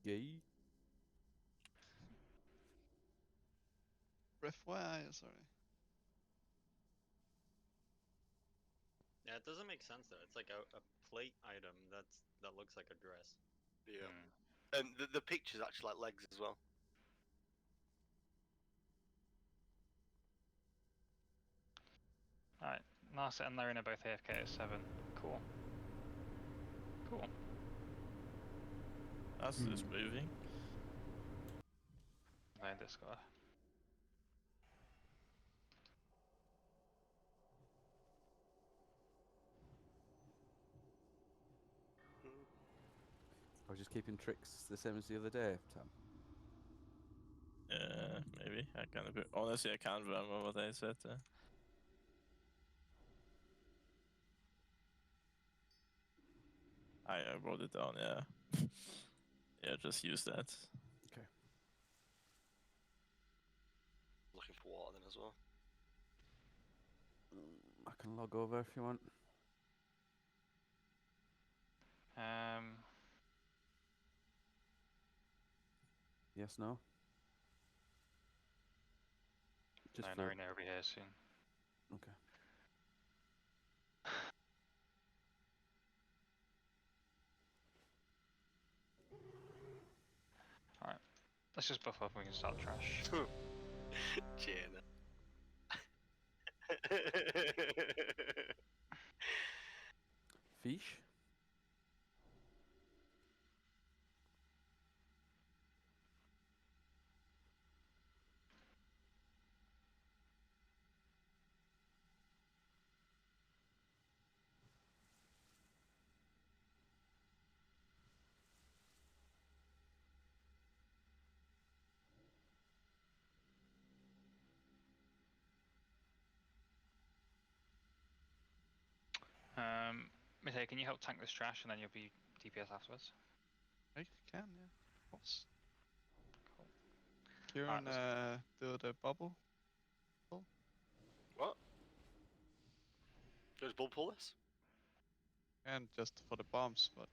Gay. Ref, where are you? Sorry. Yeah, it doesn't make sense though. It's like a plate item that looks like a dress. Yeah. And the picture's actually like legs as well. Alright, Narset and Larina both AFK at 7. Cool. Cool. That's just moving. No Discord. I was just keeping tricks the same as the other day, Tom. Maybe. Honestly, I can't remember what I said. I wrote it down, yeah. Yeah, just use that. Okay. Looking for water then as well. I can log over if you want. Yes, no? Just No, for... Narina will be here soon. Okay. Alright. Let's just buff up and we can start trash. Jaina. Fish? Mithay, can you help tank this trash and then you'll be DPS afterwards? I can, yeah. Of course. Cool. Kieran, do the bubble. What? Does Bull pull this? And just for the bombs, but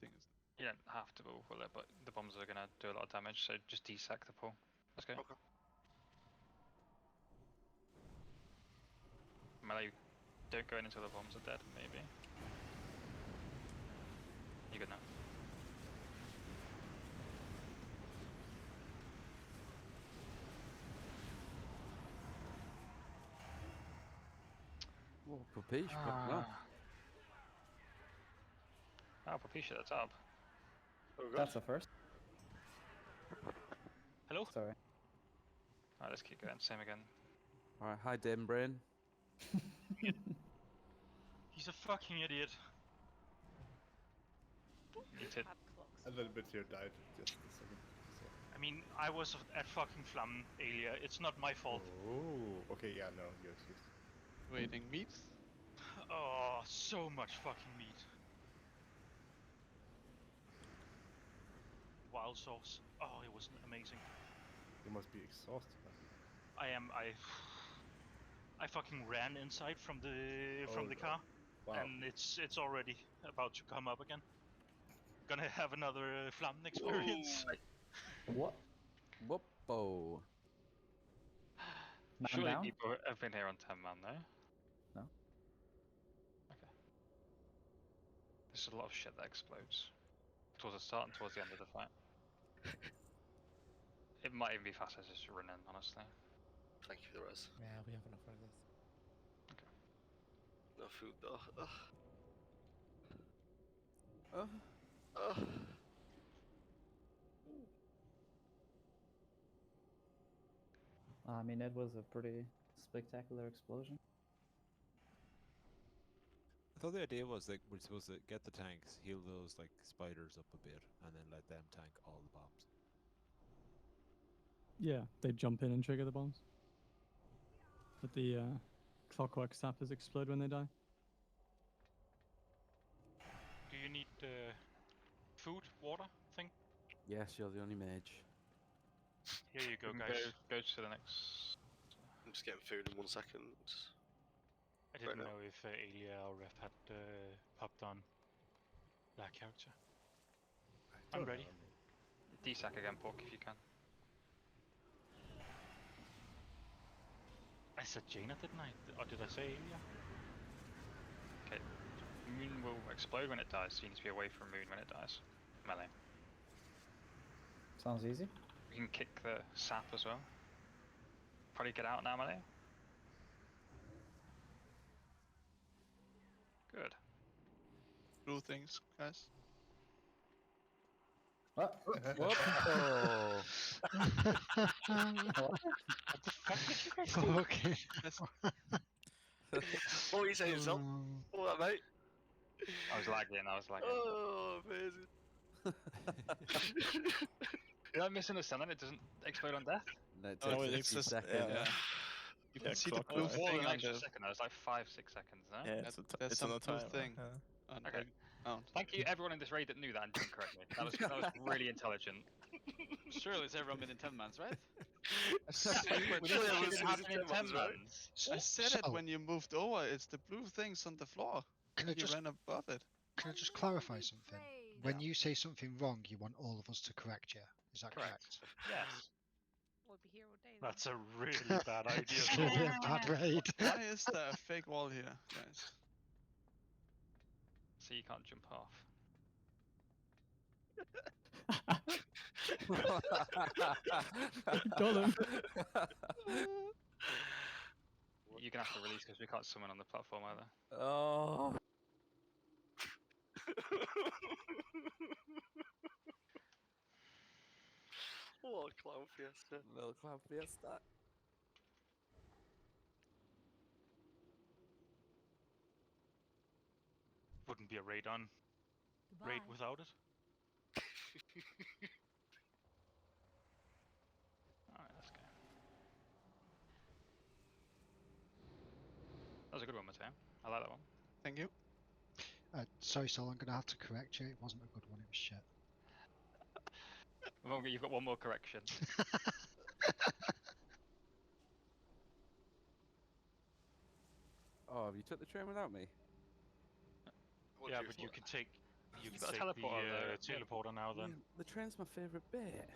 thing is, You don't have to pull it, but the bombs are gonna do a lot of damage, so just desec the pull. Let's go. Okay. Melee, don't go in until the bombs are dead, maybe. You good now? Whoa, Papish, well. Oh, Papisha, that's up. Oh, That's the first. Hello? Sorry. Alright, let's keep going. Same again. Alright, hi Dame Brain. He's a fucking idiot. Muted. A little bit here died just a second. So. I mean, I was at fucking Flam earlier. It's not my fault. Oh, okay, yeah, no, yes. waiting meat. Oh, so much fucking meat. Wild sauce. Oh, it was amazing. You must be exhausted. I am. I fucking ran inside from the car, Wow. and it's already about to come up again. Gonna have another Flam experience. What? Whoop-oh. Man Surely down? people have been here on 10 man, though? No. Okay. There's a lot of shit that explodes. Towards the start and towards the end of the fight. It might even be faster just to run in, honestly. Thank you for the res. Yeah, we have enough for this. Okay. No food though. I mean, it was a pretty spectacular explosion. I thought the idea was like we're supposed to get the tanks, heal those like spiders up a bit, and then let them tank all the bombs. Yeah, they jump in and trigger the bombs. But the clockwork sappers explode when they die. Do you need food, water thing? Yes, you're the only mage. Here you go, We guys. can go to the next. I'm just getting food in 1 second. I didn't Right now. know if Alia or Ref had popped on that character. I'm ready. D-sack again, Pork, if you can. I said Jaina, didn't I? Or did I say Amelia? Okay. Moon will explode when it dies, so you need to be away from Moon when it dies. Melee. Sounds easy. You can kick the sap as well. Probably get out now, Melee. Good. Blue things, guys. Oh, Whoop! Oh. What the fuck did you guys do? Okay. What were you saying, Zol? What, mate? I was lagging. Oh, amazing. Did I misunderstand that? It doesn't explode on death? No, it Oh, takes it 50 exists, seconds. yeah. You Yeah, can see the blue clockwise. More thing than an on extra the. second. That was like 5-6 seconds, no? Yeah, it's, There's it's some on a blue timer. thing. Yeah. On Okay. the ground. Thank you, everyone in this raid that knew that and didn't correct me. That was really intelligent. Surely it's everyone been in 10 months, right? We Sure, didn't it think was it happened in 10 10 months, right? months. I said it when you moved over. It's the blue things on the floor. Can I You just ran above it. can I just clarify something? When you say something wrong, you want all of us to correct you. Is that correct? Yes. We'll be here all day. That's a really bad idea. It's gonna be a bad raid. Why is there a fake wall here, guys? So you can't jump off. Got him. You're gonna have to release because we can't summon on the platform either. Oh. What a clown fiesta. Little cloud fiesta. Wouldn't be a raid on. Raid without it. Alright, let's go. That was a good one, Mateo. I like that one. Thank you. Sorry, Sol, I'm gonna have to correct you. It wasn't a good one. It was shit. You've got one more correction. Oh, you took the train without me? What Yeah, do but you can take You've can got a take the teleporter there, yeah. teleporter now then. The train's my favourite bit.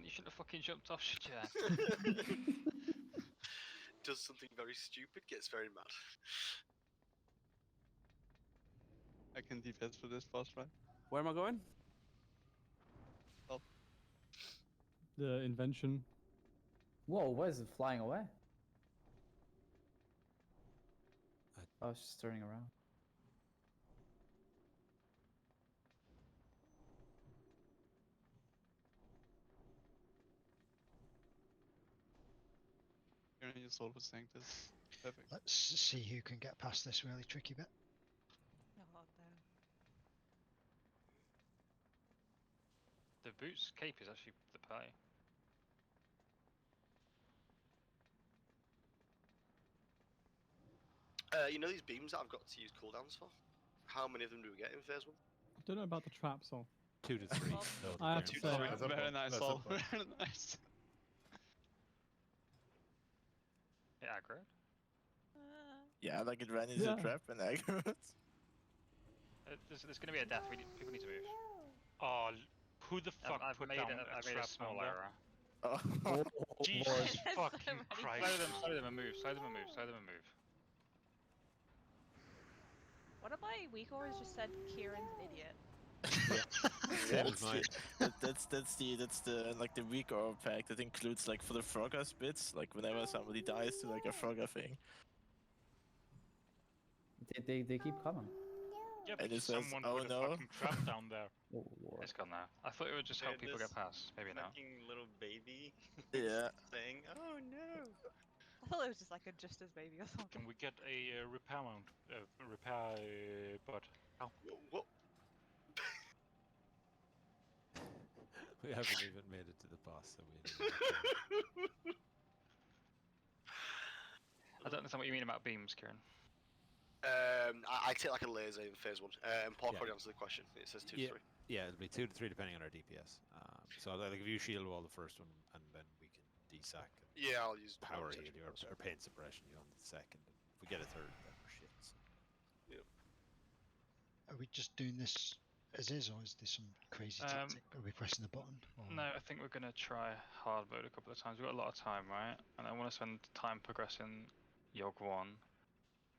You shouldn't have fucking jumped off, should you? Does something very stupid, gets very mad. I can defense for this boss, right? Where am I going? The invention. whoa, why is it flying away? Oh, it's just turning around. You're in your soul was saying this. Perfect. Let's see who can get past this really tricky bit. Oh, no. The boots cape is actually the play. You know these beams that I've got to use cooldowns for? How many of them do we get in phase 1? I don't know about the traps, or 2 to 3. I have to Two say, to three. That's a Very point. nice, That's a Sol. point. Very nice. It aggroed. Yeah, like it ran into Yeah. the trap and aggroed. There's going to be a death. People need to move. Oh, who the fuck I've put made down a trap small down there? error. Oh. Jesus There's fucking so many Christ. Slow them and move. Slow them and move. Slow them and move. One of my weak ores just said Kieran's an idiot. Same That's as mine. that's the like the weak orb pack that includes like for the Frogger bits, like whenever somebody dies to like a Frogger thing. They keep coming. Yeah, And but it says, someone "Oh put no." a fucking trap down there. Oh, Lord. It's gone now. I thought it would just help Dude, people this get past. Maybe not. Fucking little baby Yeah. saying, "Oh no." I thought it was just like a Justice baby or something. Can we get a repair mount? Repair bot? Oh. What? We haven't even made it to the boss, so we. I don't understand what you mean about beams, Kieran. I take like a laser in phase 1. Paul Yeah. already answered the question. It says 2 Yeah. to 3. Yeah, it'll be 2 to 3 depending on our DPS. So like if you shield wall the first one, and then we can desack and Yeah, I'll use power protection heal first. or pain suppression you on the second. If we get a third, then we're shit. So. Are we just doing this as is, or is there some crazy tactic? Are we pressing the button? Or... No, I think we're gonna try hard mode a couple of times. We've got a lot of time, right? And I want to spend time progressing Yogg 1,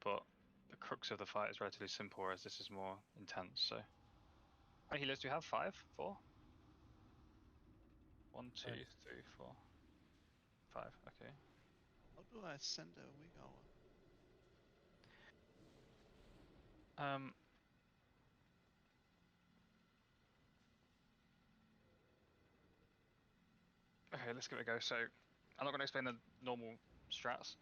but the crux of the fight is relatively simple, whereas this is more intense. So, how many healers do you have? 5? 4? 1, 2, 3, 4, 5. Okay. How do I send a weak hour? Okay, let's give it a go. So, I'm not going to explain the normal strats.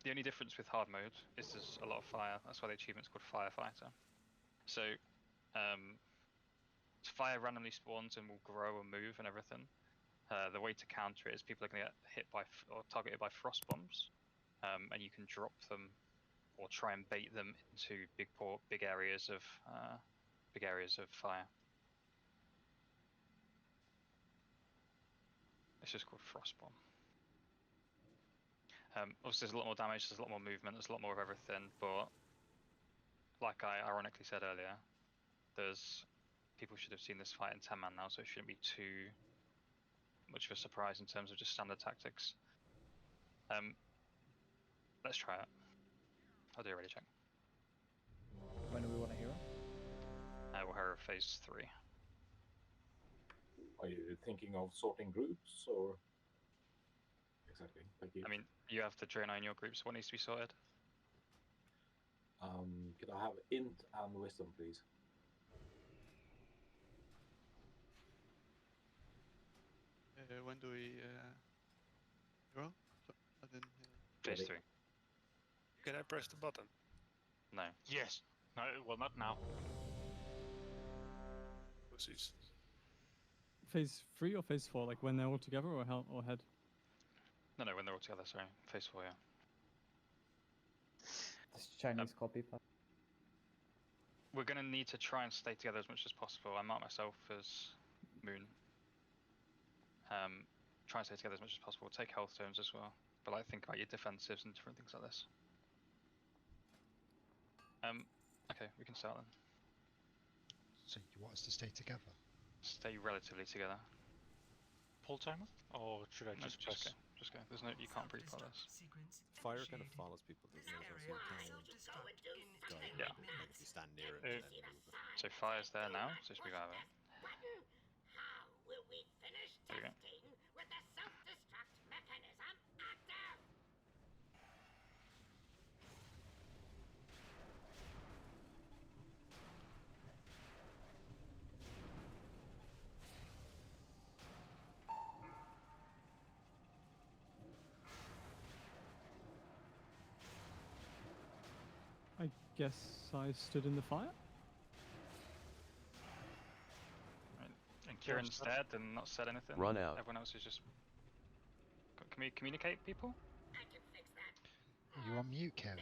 The only difference with hard mode is there's a lot of fire. That's why the achievement's called Firefighter. So, fire randomly spawns and will grow and move and everything. The way to counter it is people are going to get hit by or targeted by frost bombs, and you can drop them or try and bait them into big areas of fire. It's just called frost bomb. Obviously, there's a lot more damage, there's a lot more movement, there's a lot more of everything, but like I ironically said earlier, people should have seen this fight in 10-man now, so it shouldn't be too much of a surprise in terms of just standard tactics. Let's try it. I'll do a ready check. When do we want to hero? We'll hero phase 3. Are you thinking of sorting groups or? Exactly. Thank you. I mean, you have the Draenei in your group, so what needs to be sorted? Could I have int and wisdom, please? When do we hero? I didn't hear. Phase 3. Can I press the button? No. Yes. No, well, not now. Pussies. Phase 3 or phase 4? Like when they're all together or head? No, when they're all together, sorry. Phase 4, yeah. This Chinese copy paste. We're going to need to try and stay together as much as possible. I mark myself as Moon. Try and stay together as much as possible. Take health turns as well. But like, think about your defensives and different things like this. Okay, we can start then. So you want us to stay together? Stay relatively together. Pull timer? Or should I No, just press? Just go. There's no, you can't pre-pull this. Fire kind of follows people, doesn't it? So you can Yeah. like if you stand near it, then move. So fire's there now, so just move out of it. There we go. I guess I stood in the fire? Right. And Kieran's dead and not said anything. Run out. Everyone else is just... Can we communicate, people? Are you on mute, Karen?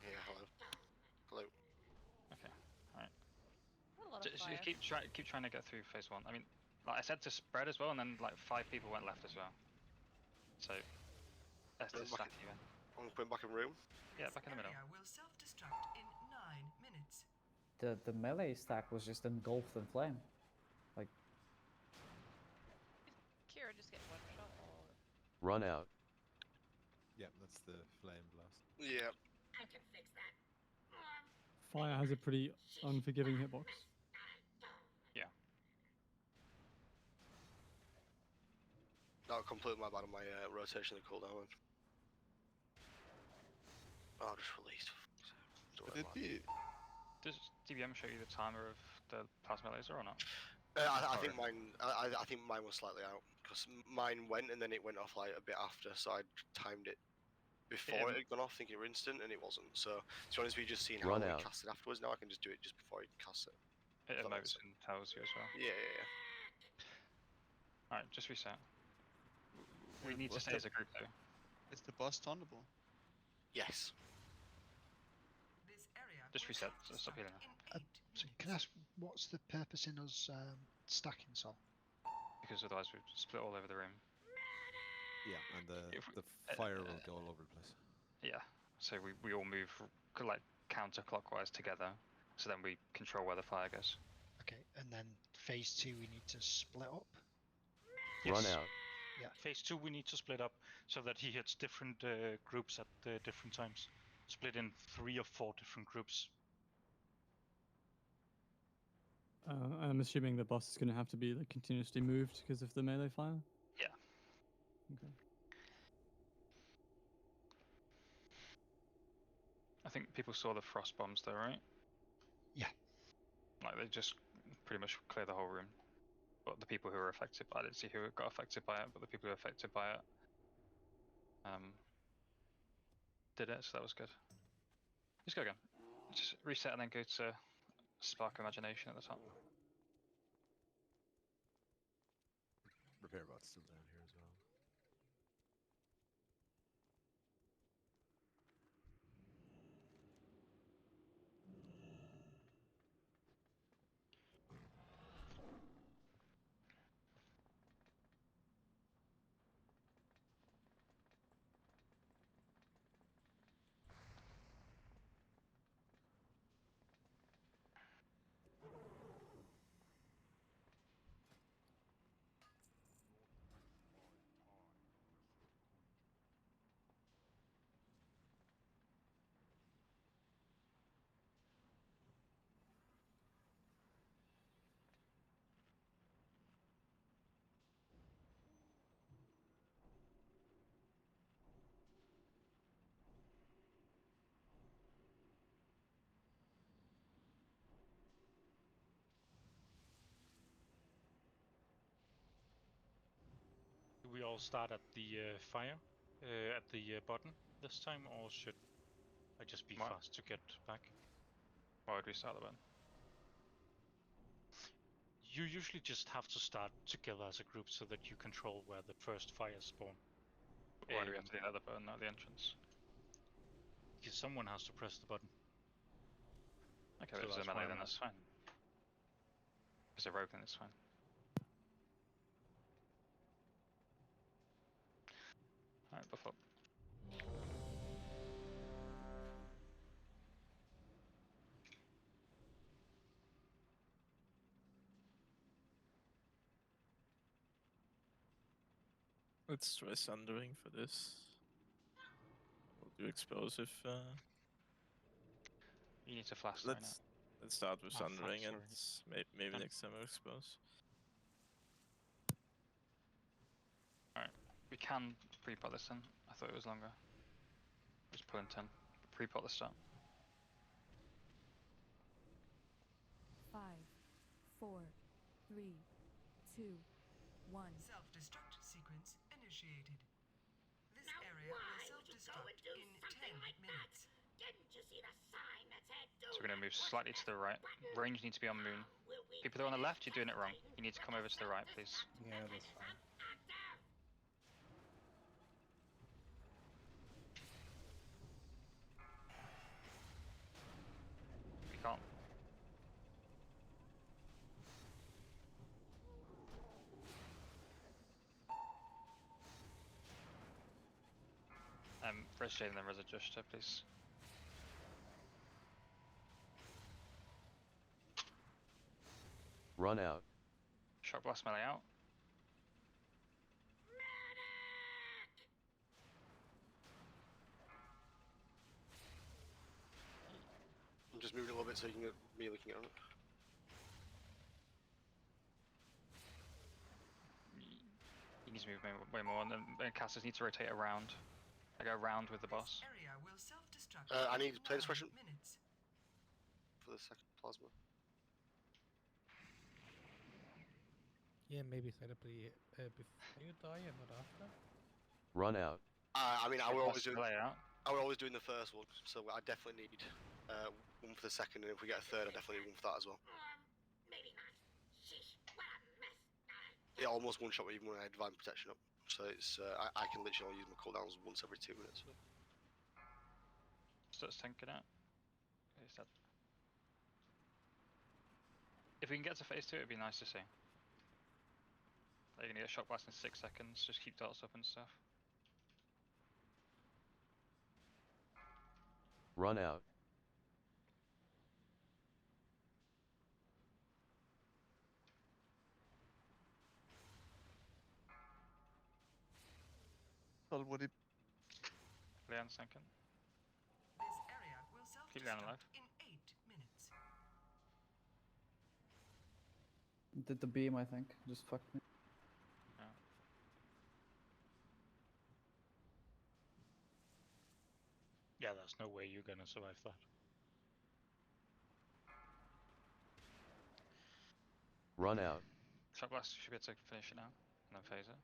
Yeah, hello. Hello. Okay, alright. A lot of Just fire. keep trying to get through phase 1. I mean, like I said to spread as well, and then like 5 people went left as well. So, let's just stack even. I'm going back in room. Yeah, back in the middle. Will self-destruct in 9 minutes. The melee stack was just engulfed in flame. Like, Kira just get one shot or... Run out. Yeah, that's the flame blast. Yeah. I can fix that. Fire has a pretty unforgiving hitbox. Yeah. That was completely my bad on my rotation and cooldown. Oh, just released. Could it be? Does DBM show you the timer of the plasma laser or not? I think mine. I think mine was slightly out because mine went and then it went off like a bit after, so I timed it before it had gone off, thinking it were instant, and it wasn't. So to be honest, we just seen how it casted afterwards. Now I can just do it just before it casts it. It emotes and tells you as well. Yeah. Alright, just reset. We need to stay as a group though. Is the boss stunnable? Yes. Just reset, so stop healing. So can I ask, what's the purpose in us stacking Sol? Because otherwise we'd split all over the room. Yeah, and the fire will go all over the place. Yeah, so we all move like counterclockwise together, So then we control where the fire goes. Okay, and then phase 2 we need to split up. Yes. Run out. Yeah. Phase 2 we need to split up so that he hits different groups at different times. Split in 3 or 4 different groups. I'm assuming the boss is going to have to be like continuously moved because of the melee fire. Yeah. Okay. I think people saw the frost bombs though, right? Yeah. Like they just pretty much clear the whole room. But the people who were affected by it, I didn't see who got affected by it, but the people who were affected by it did it, so that was good. Just go again. Just reset and then go to Spark Imagination at the top. Repair bot's still down here as well. Do we all start at the fire at the button this time, or should I just be fast to get back? Why would we start the button? You usually just have to start together as a group so that you control where the first fires spawn. Why do we have to do the other button, not the entrance? Because someone has to press the button. Okay, So if it's a that's why melee I'm then that's fine. If it's a rogue then it's fine. Alright, buff up. Let's try sundering for this. We'll do explosive. You need to flash right now. Let's start with sundering flash, and maybe next time we'll expose. Alright, we can pre-pot this in. I thought it was longer. Just pull in 10. Pre-pot the start. 5, 4, 3, 2, 1. Self-destruct sequence initiated. This area will self-destruct in 10 minutes. Didn't you see the sign that said So we're going to move slightly to the right. Range needs to be on moon. People that are on the left, you're doing it wrong. You need to come over to the right, please. Yeah, that's fine. We can't. First shade and then res adjuster, please. Run out. Shock blast melee out. I'm just moving a little bit so you can get me looking at it. You need to move way more, and then casters need to rotate around. I go around with the boss. Area will self-destruct. I need to play this question minutes. for the second plasma. Yeah, maybe set up the before you die and not after. Run out. I mean, I will always do. Layout. I will always do in the first one, so I definitely need one for the second, and if we get a third, I definitely need one for that as well. Maybe not. Sheesh, what a mess. It almost one shot even when I had divine protection up, so it's I can literally only use my cooldowns once every 2 minutes. So. Starts tanking out. Okay, stop. If we can get to phase 2, it'd be nice to see. They're gonna get shock blast in 6 seconds. Just keep darts up and stuff. Run out. Hold would it? Leon second. This area will Keep Leon self-destruct alive. in 8 minutes. Did the beam, I think. Just fucked me. Yeah. Yeah, there's no way you're gonna survive that. Run out. Shock Blast should be able to finish it now, and then phase it.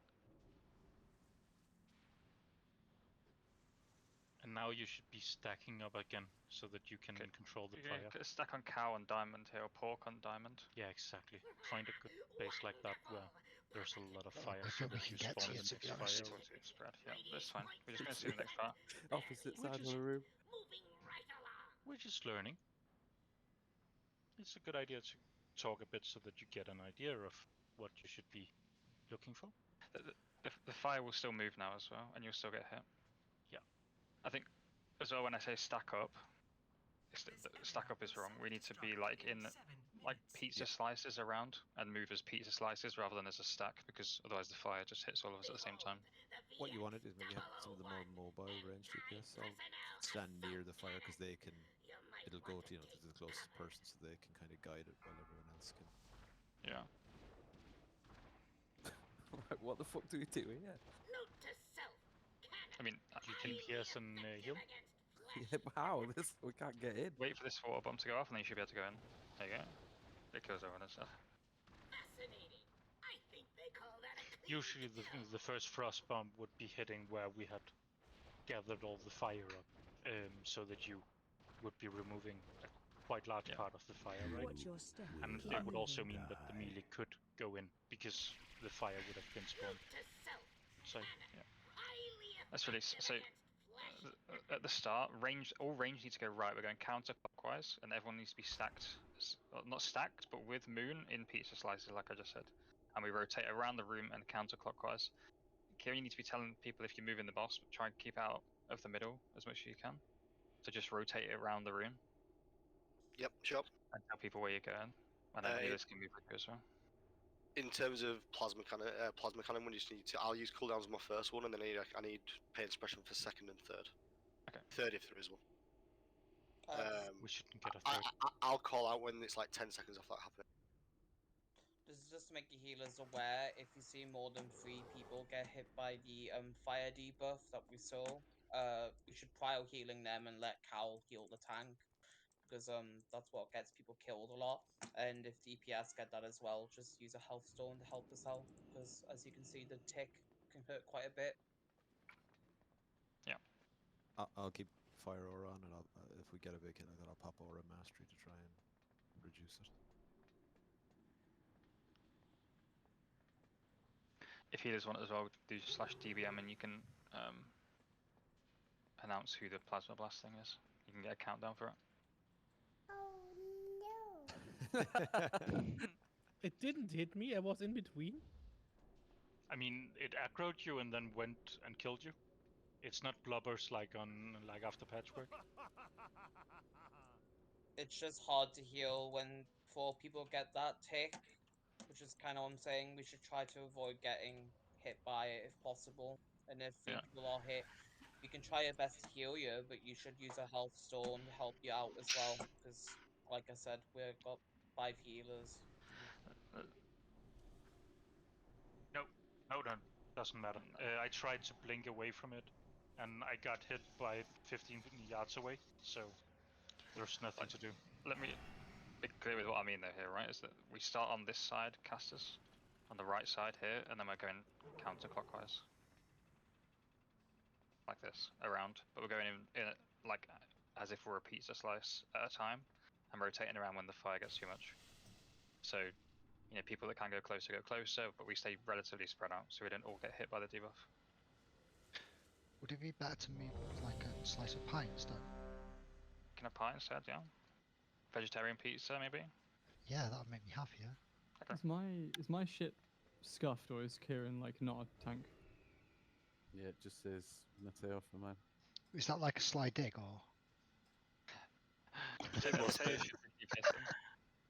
And now you should be stacking up again so that you can control the fire. Get a stack on cow and diamond here, or pork on diamond. Yeah, exactly. Find a good place like that where there's a lot of Oh, fire I so thought we that you can get spawn to the it, to be next honest. fire. Spread. Yeah, that's fine. We're just gonna see the next part. Opposite side of the room. We're just learning. It's a good idea to talk a bit so that you get an idea of what you should be looking for. The fire will still move now as well, and you'll still get hit. Yeah. I think as well when I say stack up, stack up is wrong. We need to be like in like pizza slices around and move as pizza slices rather than as a stack, because otherwise the fire just hits all of us at the same time. What you wanted is maybe have some of the more mobile range DPS all stand near the fire because they can. It'll go to to the closest person so they can kind of guide it while everyone else can. Yeah. Right, what the fuck do we do here? I mean, you can pierce and heal. Yeah, but how? We can't get in. Wait for this water bomb to go off, and then you should be able to go in. There you go. It kills everyone and stuff. Usually the first frost bomb would be hitting where we had gathered all the fire up, so that you would be removing a quite large part of the fire, right? Watch your step. And it would also mean that the melee could go in because the fire would have been spawned. So yeah. That's really so. At the start, all range needs to go right. We're going counterclockwise, and everyone needs to be stacked. Not stacked, but with moon in pizza slices, like I just said. And we rotate around the room and counterclockwise. Here you need to be telling people if you're moving the boss, but try and keep out of the middle as much as you can. So just rotate it around the room. Yep, sure. And tell people where you're going. And then healers can move with you as well. In terms of plasma cannon, we just need to. I'll use cooldowns on my first one, and then I need pain suppression for second and third. Okay. Third if there is one. We shouldn't get a third. I'll call out when it's like 10 seconds off that happening. Just to make the healers aware, if you see more than 3 people get hit by the fire debuff that we saw, we should prio healing them and let Cal heal the tank, because that's what gets people killed a lot. And if DPS get that as well, just use a health stone to help us out, because as you can see, the tick can hurt quite a bit. Yeah. I'll keep fire aura on, and if we get a big hit like that, I'll pop aura mastery to try and reduce it. If healers want as well, do /DBM and you can announce who the plasma blast thing is. You can get a countdown for it. It didn't hit me. I was in between. I mean, it aggroed you and then went and killed you. It's not blubbers like after patchwork. It's just hard to heal when 4 people get that tick, which is kind of what I'm saying. We should try to avoid getting hit by it if possible. And if 3 people are hit, we can try our best to heal you, but you should use a health stone to help you out as well. Because, like I said, we've got 5 healers. No, doesn't matter. I tried to blink away from it, and I got hit by 15 yards away, so there's nothing to do. Let me be clear with what I mean though here, right? Is that we start on this side, casters, on the right side here, and then we're going counterclockwise. Like this, around. But we're going in like as if we're a pizza slice at a time, and rotating around when the fire gets too much. So, people that can go closer, but we stay relatively spread out, so we don't all get hit by the debuff. Would it be better to move like a slice of pie instead? Can a pie instead, yeah? Vegetarian pizza, maybe? Yeah, that would make me happier. Okay. Is my shit scuffed, or is Kieran like not a tank? Yeah, it just says Mateo for mine. Is that like a sly dig, or?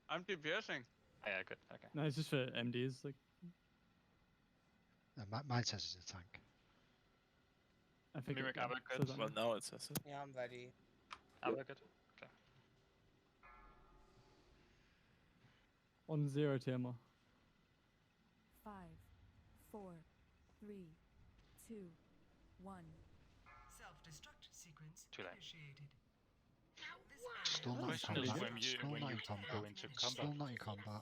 I'm DPSing. Yeah, good. Okay. No, it's just for MDs. Like, No, mine says it's a tank. I think Mimic yeah, Abba says good. that Well, now. now it says it. Yeah, I'm ready. Abba good. Okay. On 0 Tiamat. 5, 4, 3, 2, 1. Self-destruct sequence Too late. initiated. Still not in Question is combat. when you Still not in go combat. into Still combat. not in combat.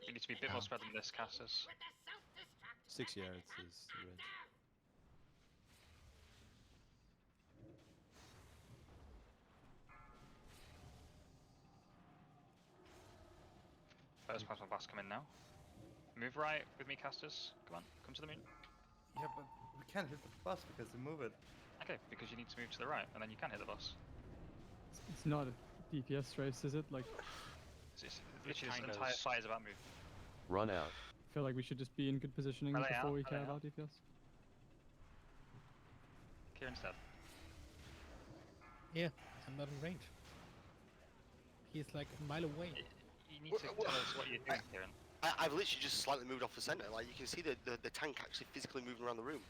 You need to be a bit more spread than this, casters. 6 yards is the range. First plasma blast come in now. Move right with me, casters. Come on, come to the moon. Yeah, but we can't hit the bus because they move it. Okay, because you need to move to the right, and then you can hit the boss. It's not a DPS race, is it? Like, It's literally this entire fight is about movement. Run out. I feel like we should just be in good positioning Rally before out, we care rally about DPS. Kieran's dead. Yeah, I'm not in range. He's like a mile away. You need to tell us what you're doing, Kieran. I've literally just slightly moved off the center. Like you can see the tank actually physically moving around the room.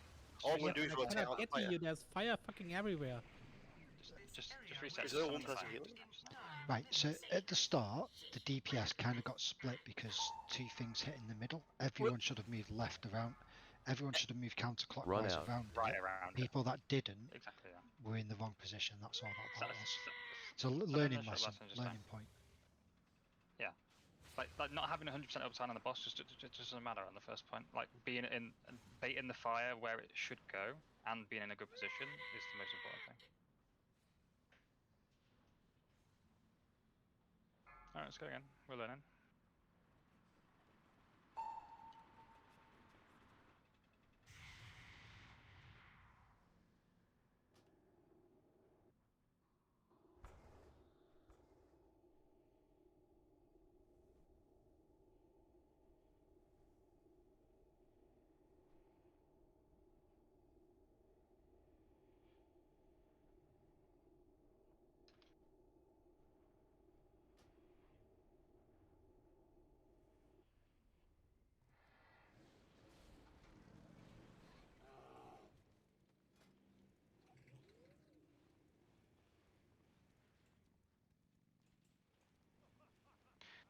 All I'm Yeah, doing is but I rotate cannot out the get to fire. you. There's fire fucking everywhere. Just reset. Is there one person healing? Right, so at the start, the DPS kind of got split because two things hit in the middle. Everyone should have moved left around. Everyone should have moved counterclockwise out. around. Right it. around. People that didn't Exactly. Yeah. were in the wrong position. That's all that was. It's a So then learning the short lesson, lesson just learning point. Yeah. Like not having 100% uptime on the boss just doesn't matter on the first point. Like being in baiting the fire where it should go and being in a good position is the most important thing. Alright, let's go again. We're learning.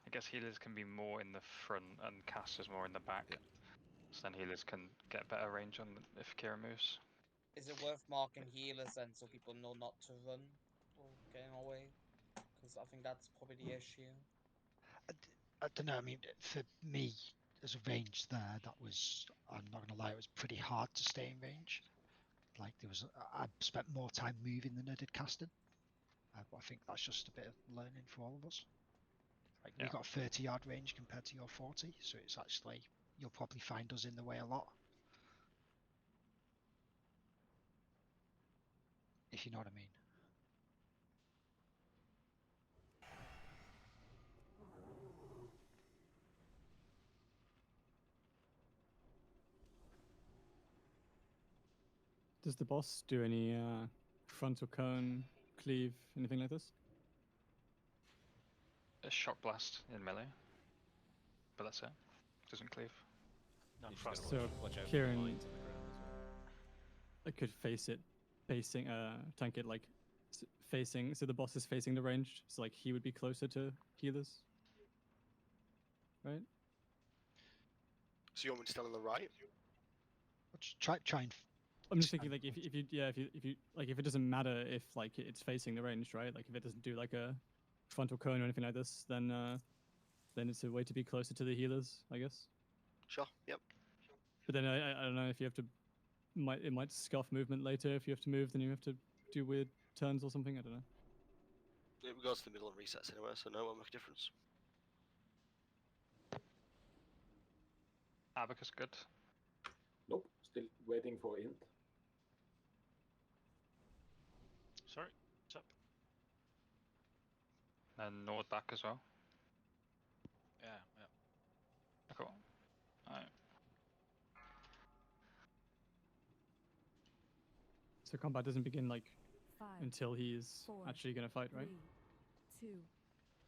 I guess healers can be more in the front and casters more in the back. Yeah. So then healers can get better range on if Kira moves. Is it worth marking healers then so people know not to run or getting away? Because I think that's probably the issue. I don't know. I mean, for me, as a range there, that was, I'm not gonna lie, it was pretty hard to stay in range. Like I spent more time moving than I did casting. But I think that's just a bit of learning for all of us. Like we got 30-yard range compared to your 40, so it's actually, you'll probably find us in the way a lot. If you know what I mean. Does the boss do any frontal cone, cleave, anything like this? A shock blast in melee. But that's it. Doesn't cleave. Not You just fast. gotta So watch out for Kieran, mines on the ground as well. I could face it, tank it like facing. So the boss is facing the ranged. So like he would be closer to healers, right? So you want me to stand on the right? Try and. I'm just thinking like if you like if it doesn't matter if like it's facing the ranged, right? Like if it doesn't do like a frontal cone or anything like this, then it's a way to be closer to the healers, I guess. Sure. Yep. But then I don't know if you have to, it might scuff movement later. If you have to move, then you have to do weird turns or something. I don't know. It goes to the middle and resets anyway, so no, it won't make a difference. Abacus good. Nope, still waiting for int. Sorry, what's up? And Nord back as well. Yeah. Cool. Alright. So combat doesn't begin like 5, until he is 4, actually gonna fight, right? 3, 2,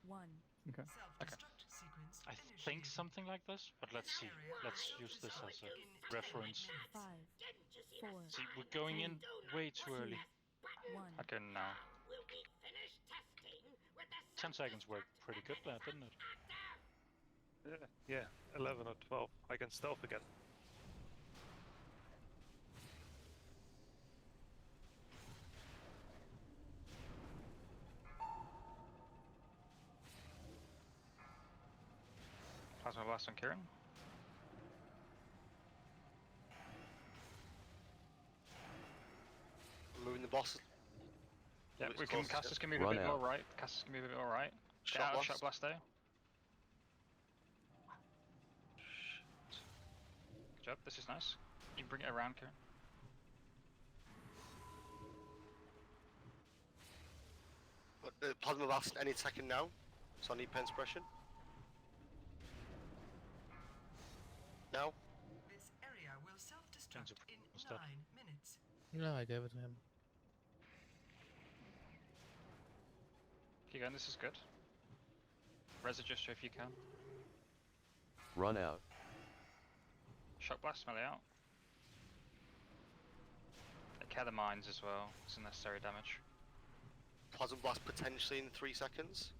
1. Okay. Self-destruct sequence I think something like this, but let's see. Let's use this as a reference. 5, 4, See, we're going in way too early. 1. Okay, now. Will we finish testing with the 10 seconds worked pretty good there, didn't it? Yeah, 11 or 12. I can stealth again. Plasma Blast on Kieran. Moving the boss. Yeah, we can. Casters can move a bit more right. Casters can move a bit more right. Get out of Shot Blast though. Good job. This is nice. You can bring it around, Kieran. Plasma blast any second now, so I need pen suppression. Now. This area will self-destruct in 9 minutes. No, I gave it to him. Keep going, this is good. Register if you can. Run out. Shock Blast, melee out. Care the mines as well, it's unnecessary damage. Plasma blast potentially in 3 seconds.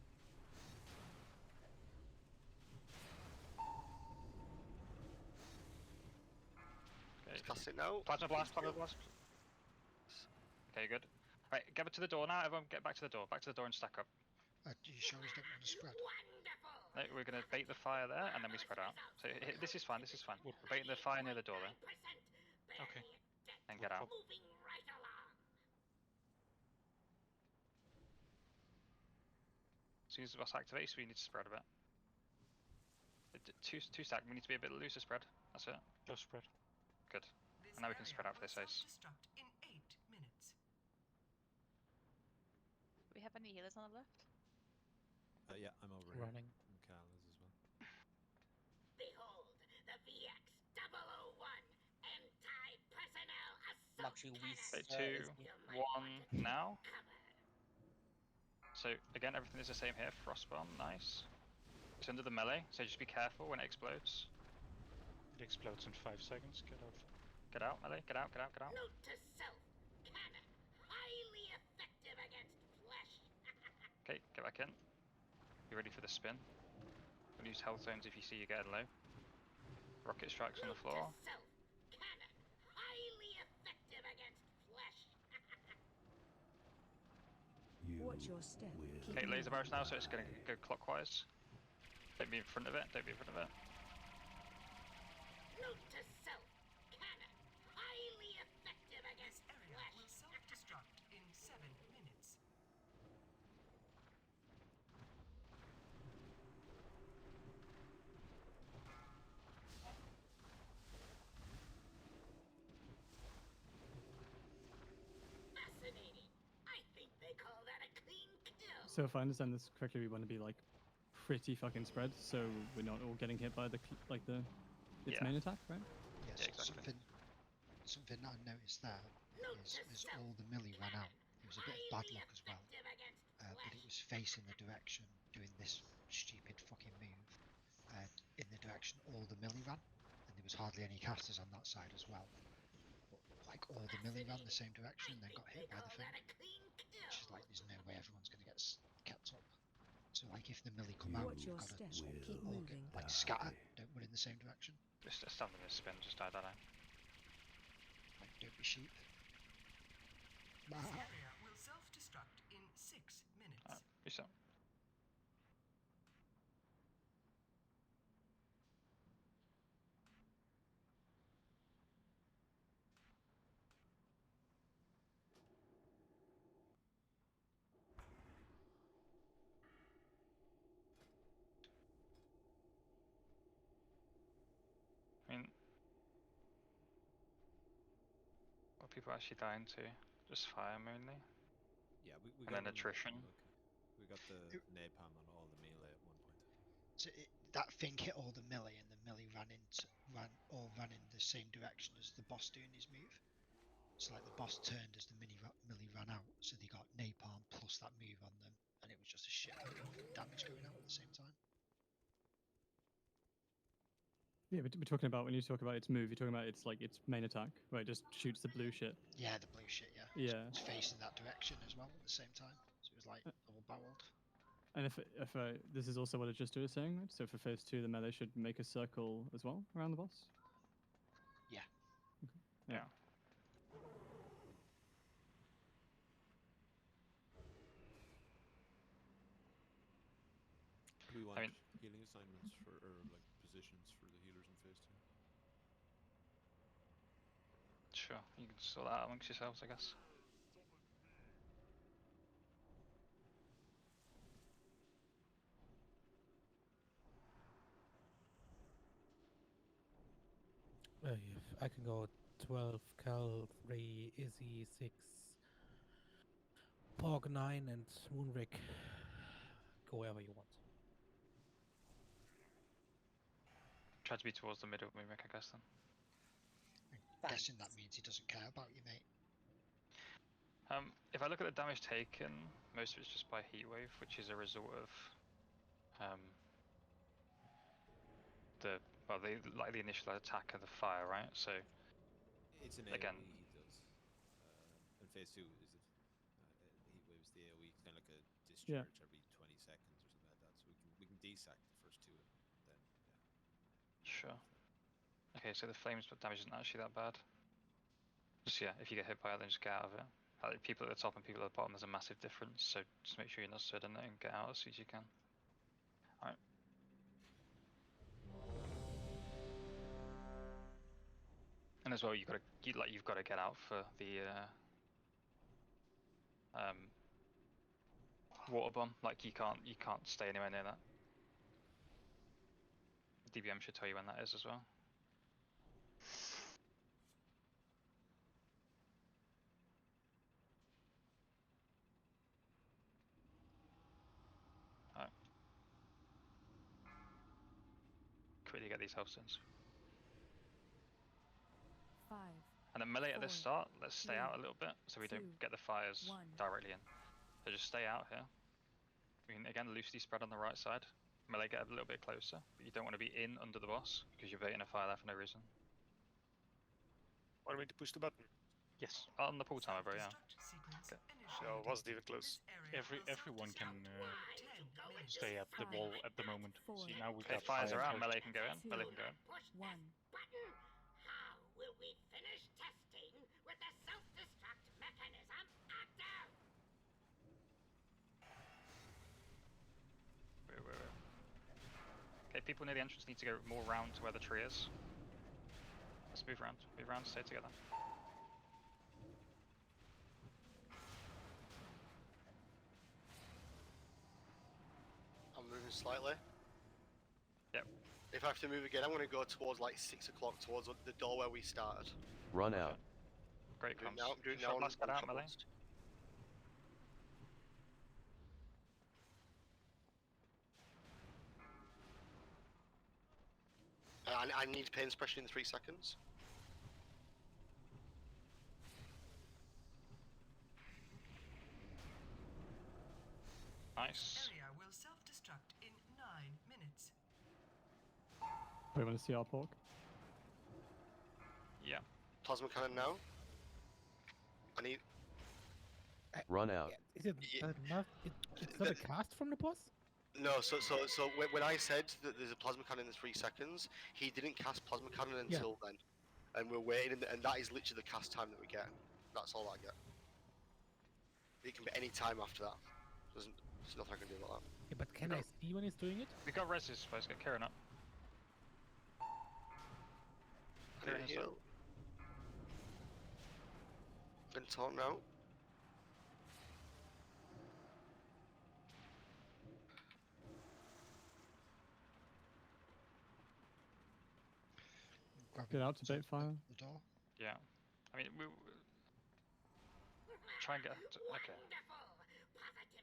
Okay. Cast it now. Plasma Blast, Plasma Blast. Okay, good. Right, get back to the door now, everyone get back to the door. Back to the door and stack up. Are you sure he's not going to spread? No, we're going to bait the fire there and then we spread out. So this is fine, this is fine. We're baiting the fire near the door there. Okay. And get out. As soon as the boss activates, we need to spread a bit. Two stack, we need to be a bit looser spread. That's it. Just spread. Good. And now we can spread out for this ace. In 8 minutes. Do we have any healers on the left? Yeah, I'm over Running. here. And Cal is as well. Behold, the VX 001 anti-personnel assault Actually, cannon. 2, 1, now. So again, everything is the same here. Frostbomb, nice. It's under the melee, so just be careful when it explodes. It explodes in 5 seconds. Get off. Get out, melee. Get out, get out, get out. Note to self, cannon, highly effective against flesh. Okay, get back in. Be ready for the spin. We'll use health zones if you see you getting low. Rocket strikes on the floor. Note to self, cannon, highly effective against flesh. Watch your step. Okay, laser barrage now, so it's going to go clockwise. Don't be in front of it, don't be in front of it. Note to self, cannon, highly effective against Area flesh. will self-destruct in 7 minutes. Fascinating. I think they call that a clean kill. So if I understand this correctly, we want to be like pretty fucking spread, so we're not all getting hit by the its main attack, right? Yes, Yeah, exactly. something that I noticed there is all the melee ran out. It was a bit of bad luck as well, but it was facing the direction, doing this stupid fucking move, in the direction all the melee ran, and there was hardly any casters on that side as well. But like all the melee ran the same direction and then got hit by the thing, which is like there's no way everyone's gonna get kept up. So like if the melee come out, Watch you've your got to step. sort of Keep all moving. like scatter, don't run in the same direction. Just stand in this spin, just die that out. Like don't be sheep. This area will self-destruct in 6 minutes. Reset. I mean, what are people actually dying to? Just fire mainly? Yeah, we And got then attrition. We got the napalm on all the melee at one point. So that thing hit all the melee, and the melee ran in the same direction as the boss doing his move. So like the boss turned as the melee ran out, so they got napalm plus that move on them, and it was just a shit load of damage going out at the same time. Yeah, but we're talking about when you talk about its move, you're talking about its like its main attack, where it just shoots the blue shit. Yeah, the blue shit. Yeah. Yeah. It's facing that direction as well at the same time, so it was like double barreled. And if this is also what Adjuster is saying, right? So for phase 2, the melee should make a circle as well around the boss. Yeah. Okay. Yeah. Do we want I mean- healing assignments for, or like positions for the healers in phase 2? Sure, you can sort that out amongst yourselves, I guess. I can go 12, Cal 3, Izzy 6, Pog 9, and Moonrick. Go wherever you want. Try to be towards the middle of Moonrick, I guess, then. I'm guessing that means he doesn't care about you, mate. If I look at the damage taken, most of it's just by heatwave, which is a result of the initial attack of the fire, right? So It's an again, AoE he does. In phase 2, is it? Heat wave's the AoE, it's kind of like a discharge every 20 seconds or something like that. So we can desack the first 2 and then Sure. Okay, so the flames damage isn't actually that bad. Just if you get hit by it, then just get out of it. Like, people at the top and people at the bottom, there's a massive difference. So just make sure you're not stood in it and get out as soon as you can. All right. And as well, you've got to get out for the water bomb. Like you can't stay anywhere near that. DBM should tell you when that is as well. Alright. Quickly get these health stones. 5. And then melee at the 4, start, let's stay 3, out a little bit so we 2, don't get the fires 1. directly in. So just stay out here. We can again loosely spread on the right side. Melee get a little bit closer, but you don't want to be in under the boss because you're baiting a fire there for no reason. Want me to push the button? Yes, on the pull timer, bro. Yeah. Okay. So was it even close? Everyone can stay at the wall at the moment. See, now we Okay, got fires fire around. out. Melee can go in. Melee can go in. 1. How will we finish testing with the self-destruct mechanism active? Wait. Okay, people near the entrance need to go more round to where the tree is. Let's move around. Move around, stay together. I'm moving slightly. Yep. If I have to move again, I'm going to go towards like 6 o'clock, towards the door where we started. Run out. Great I'm comms. doing it now. Shot blast, get out, melee. I need pain suppression in 3 seconds. Nice. Area will self-destruct in 9 minutes. We want to see our pork. Yeah. Plasma cannon now. I need. Run out. Is it not? It's not a cast from the boss? No, so when I said that there's a plasma cannon in 3 seconds, he didn't cast plasma cannon until then, and we're waiting, and that is literally the cast time that we get. That's all I get. It can be any time after that. There's nothing I can do about that. Yeah, but can I see when he's doing it? We got reses, supposed to get Kieran up. Kieran is up. Been taunt now. Get out to bait fire. The door. Yeah. I mean, try and get. Okay.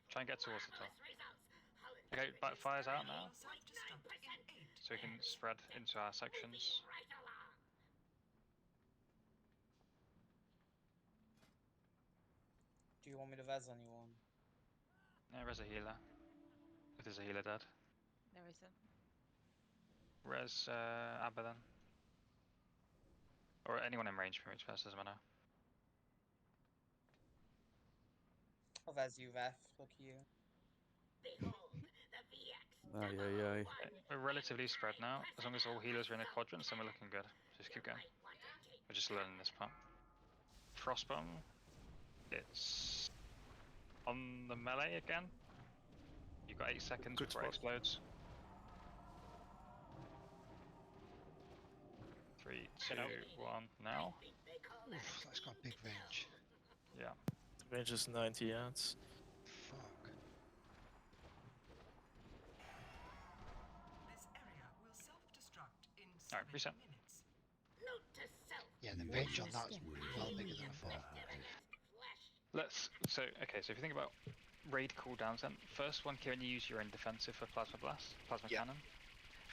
Try and get towards the top. Okay, but fire's out now. So we can spread into our sections. Do you want me to res anyone? Yeah, there's a healer. If there's a healer dead. There isn't. Res Abba then. Or anyone in range pretty much, doesn't matter. Oh, there's you, Ref. Look at you. Aye, aye, aye. We're relatively spread now. As long as all healers are in the quadrants, then we're looking good. Just keep going. We're just learning this part. Frostbomb. It's on the melee again. You've got 8 seconds Good before it spot. explodes. 3, 2, 1, now. Oof, that's got big range. Yeah. The range is 90 yards. Fuck. This area will self-destruct in Alright, 7 reset. minutes. Yeah, the range on that is well bigger than I thought. So if you think about raid cooldowns, then first one, Kieran, you use your own defensive for plasma blast, plasma cannon.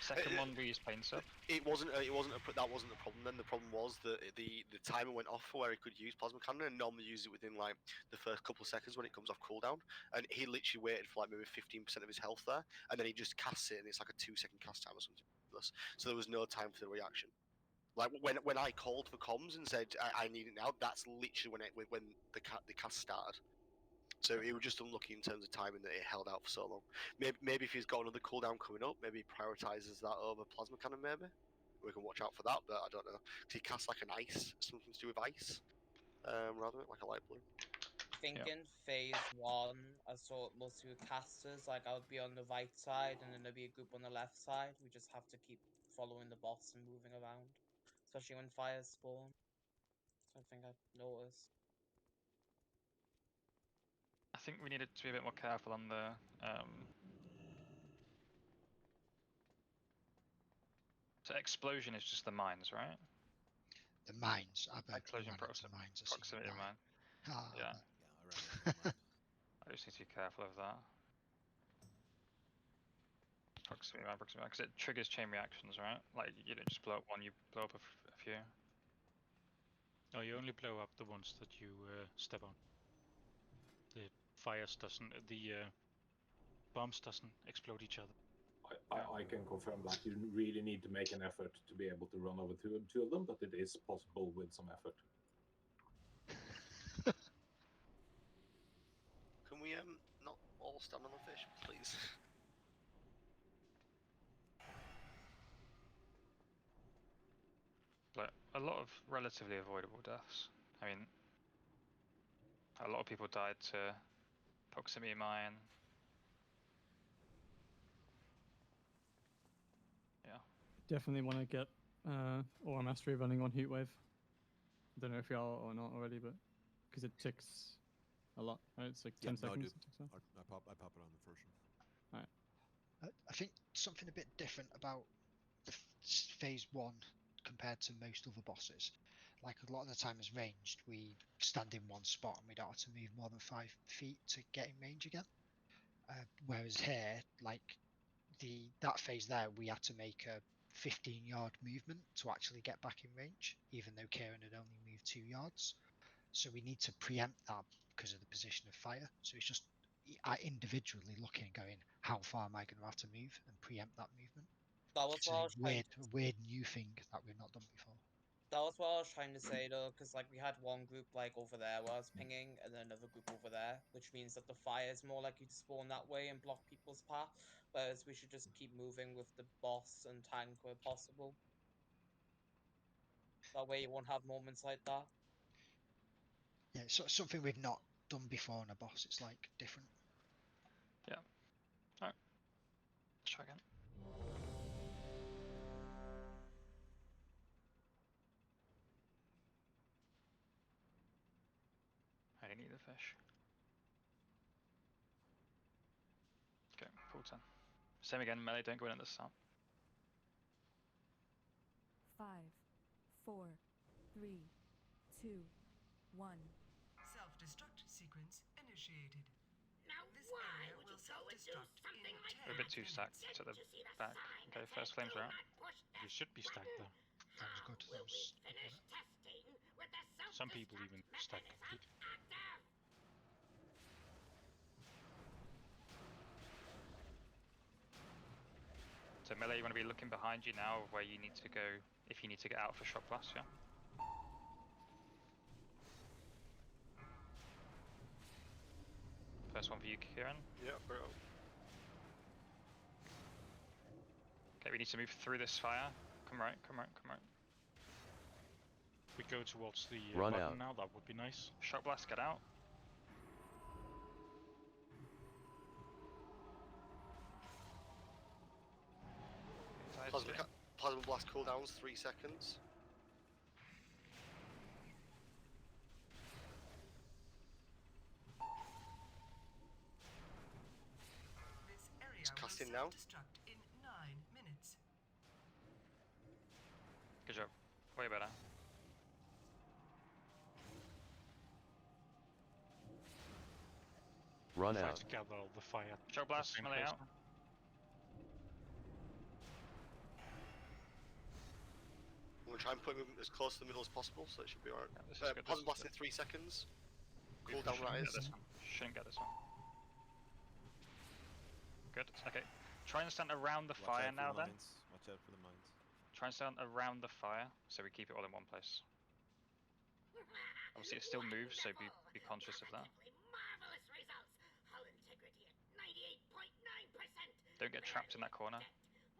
Second one, we use pain sub. That wasn't the problem. Then the problem was that the timer went off for where he could use plasma cannon, and normally use it within like the first couple of seconds when it comes off cooldown. And he literally waited for like maybe 15% of his health there, and then he just casts it, and it's like a 2-second cast time or something ridiculous. So there was no time for the reaction. Like when I called for comms and said I need it now, that's literally when the cast started. So he was just unlucky in terms of timing that it held out for so long. Maybe if he's got another cooldown coming up, maybe he prioritises that over plasma cannon. Maybe we can watch out for that, but I don't know. He casts like an ice, something to do with ice, rather than like a light blue. I think in phase 1, I saw mostly with casters. Like I would be on the right side, and then there'd be a group on the left side. We just have to keep following the boss and moving around, especially when fires spawn. Something I've noticed. I think we needed to be a bit more careful on the So explosion is just the mines, right? The mines. Explosion proximity mine. Yeah. I just need to be careful of that. Proximity mine, because it triggers chain reactions, right? Like you don't just blow up one, you blow up a few. No, you only blow up the ones that you step on. The fires doesn't, the bombs doesn't explode each other. I can confirm that you really need to make an effort to be able to run over two of them, but it is possible with some effort. Can we not all stand on the fish, please? But a lot of relatively avoidable deaths. I mean, a lot of people died to proximity mine. Yeah. Definitely want to get Aura Mastery running on Heatwave. I don't know if you are or not already, but because it ticks a lot, right? It's like 10 seconds. I pop it on the first one. Alright. I think something a bit different about the phase 1 compared to most other bosses. Like a lot of the time as ranged, we stand in one spot and we don't have to move more than 5 feet to get in range again. Whereas here, like that phase there, we had to make a 15-yard movement to actually get back in range, even though Kieran had only moved 2 yards. So we need to preempt that because of the position of fire. So it's just individually looking and going, how far am I going to have to move and preempt that movement? That was what I was trying to... weird new thing that we've not done before. That was what I was trying to say though, because like we had one group like over there where I was pinging, and then another group over there, which means that the fire is more likely to spawn that way and block people's path. Whereas we should just keep moving with the boss and tank where possible. That way you won't have moments like that. Yeah, so something we've not done before on a boss. It's like different. Yeah. Alright. Let's try again. I didn't eat the fish. Okay, full 10. Same again, melee, don't go in at the start. 5, 4, 3, 2, 1. Self-destruct sequence initiated. Now This why area would will you go and do self-destruct something in like 10 We're a bit too stacked to the back. Okay, first flames are out. You should be stacked though. That was good. That was finish testing with the Some people even stack. So melee, you want to be looking behind you now where you need to go if you need to get out for shock blast, yeah? First one for you, Kieran. Yeah, bro. Okay, we need to move through this fire. Come right, come right, come right. We go towards the Run button out. now, that would be nice. Shock blast, get out. Plasma blast cooldowns 3 seconds. This area It's will casting now. self-destruct in 9 minutes. Good job. Way better. Run Try out. to gather all the fire. Shock blast, same melee place out. now. I'm gonna try and put him as close to the middle as possible, so it should be alright. This is good, Plasma this is blast good. in 3 seconds. We Cooldown shouldn't rise. get this one. Shouldn't get this one. Good. Okay. Try and stand around the Watch fire out for now the then. mines. Watch out for the mines. Try and stand around the fire so we keep it all in one place. Obviously it still moves, so be conscious of that. Marvelous results. Hull integrity at 98.9%. Don't get trapped in that corner.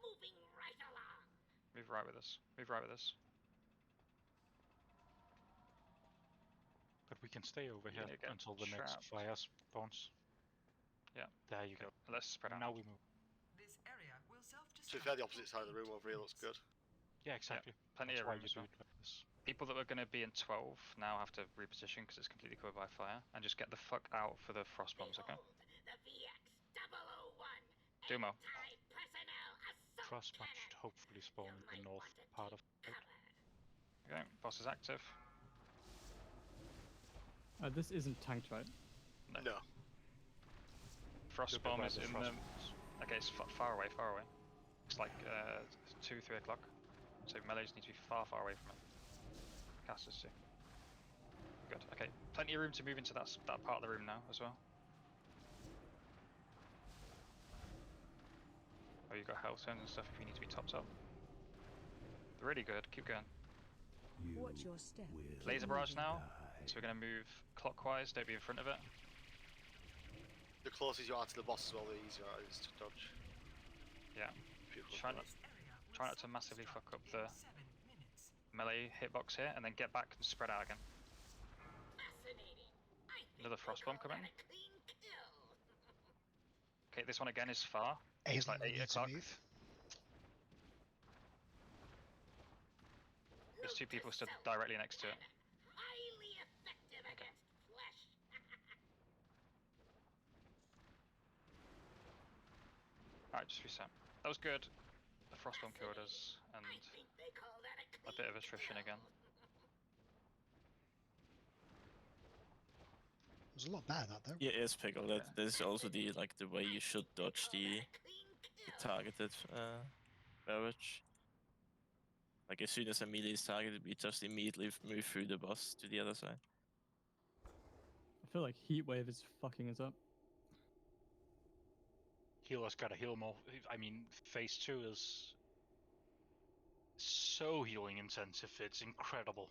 Moving right along. Move right with us. Move right with us. But we can stay over here need to get until the next trapped. fire spawns. Yeah. There you go. Let's spread out. Now we move. This area will To be self-destruct. fair, the opposite side of the room over here looks good. Yeah, exactly. Plenty That's of why room you as do well. it like this. People that were going to be in 12 now have to reposition because it's completely covered by fire, and just get the fuck out for the frost bombs, okay? The VX-001. Do more. Anti-personnel assault Frostbite cannon. should hopefully spawn in the north part of the fight. Okay, boss is active. This isn't tanked, right? No. Frost Look at bomb where is the in frost the... bomb is. Okay, it's far away, far away. It's like 2, 3 o'clock. So melees need to be far, far away from it. Casters too. Good, okay. Plenty of room to move into that part of the room now as well. Oh, you've got health zones and stuff if you need to be topped up. Really good, keep going. Watch your step. Laser barrage now. So we're going to move clockwise, don't be in front of it. The closer you are to the boss as well, the easier it is to dodge. Yeah. Try not to massively fuck up the melee hitbox here, and then get back and spread out again. Another frost bomb coming. Okay, this one again is far. It's like 8 o'clock. There's 2 people stood directly next to it. Highly effective against flesh. Alright, just reset. That was good. The frostbomb killed us, and a bit of attrition again. It was a lot better that though. Yeah, yes, Pickle. That is also the way you should dodge the targeted barrage. Like as soon as a melee is targeted, we just immediately move through the boss to the other side. I feel like heat wave is fucking us up. Healer's gotta heal more. I mean, phase 2 is so healing intensive, it's incredible.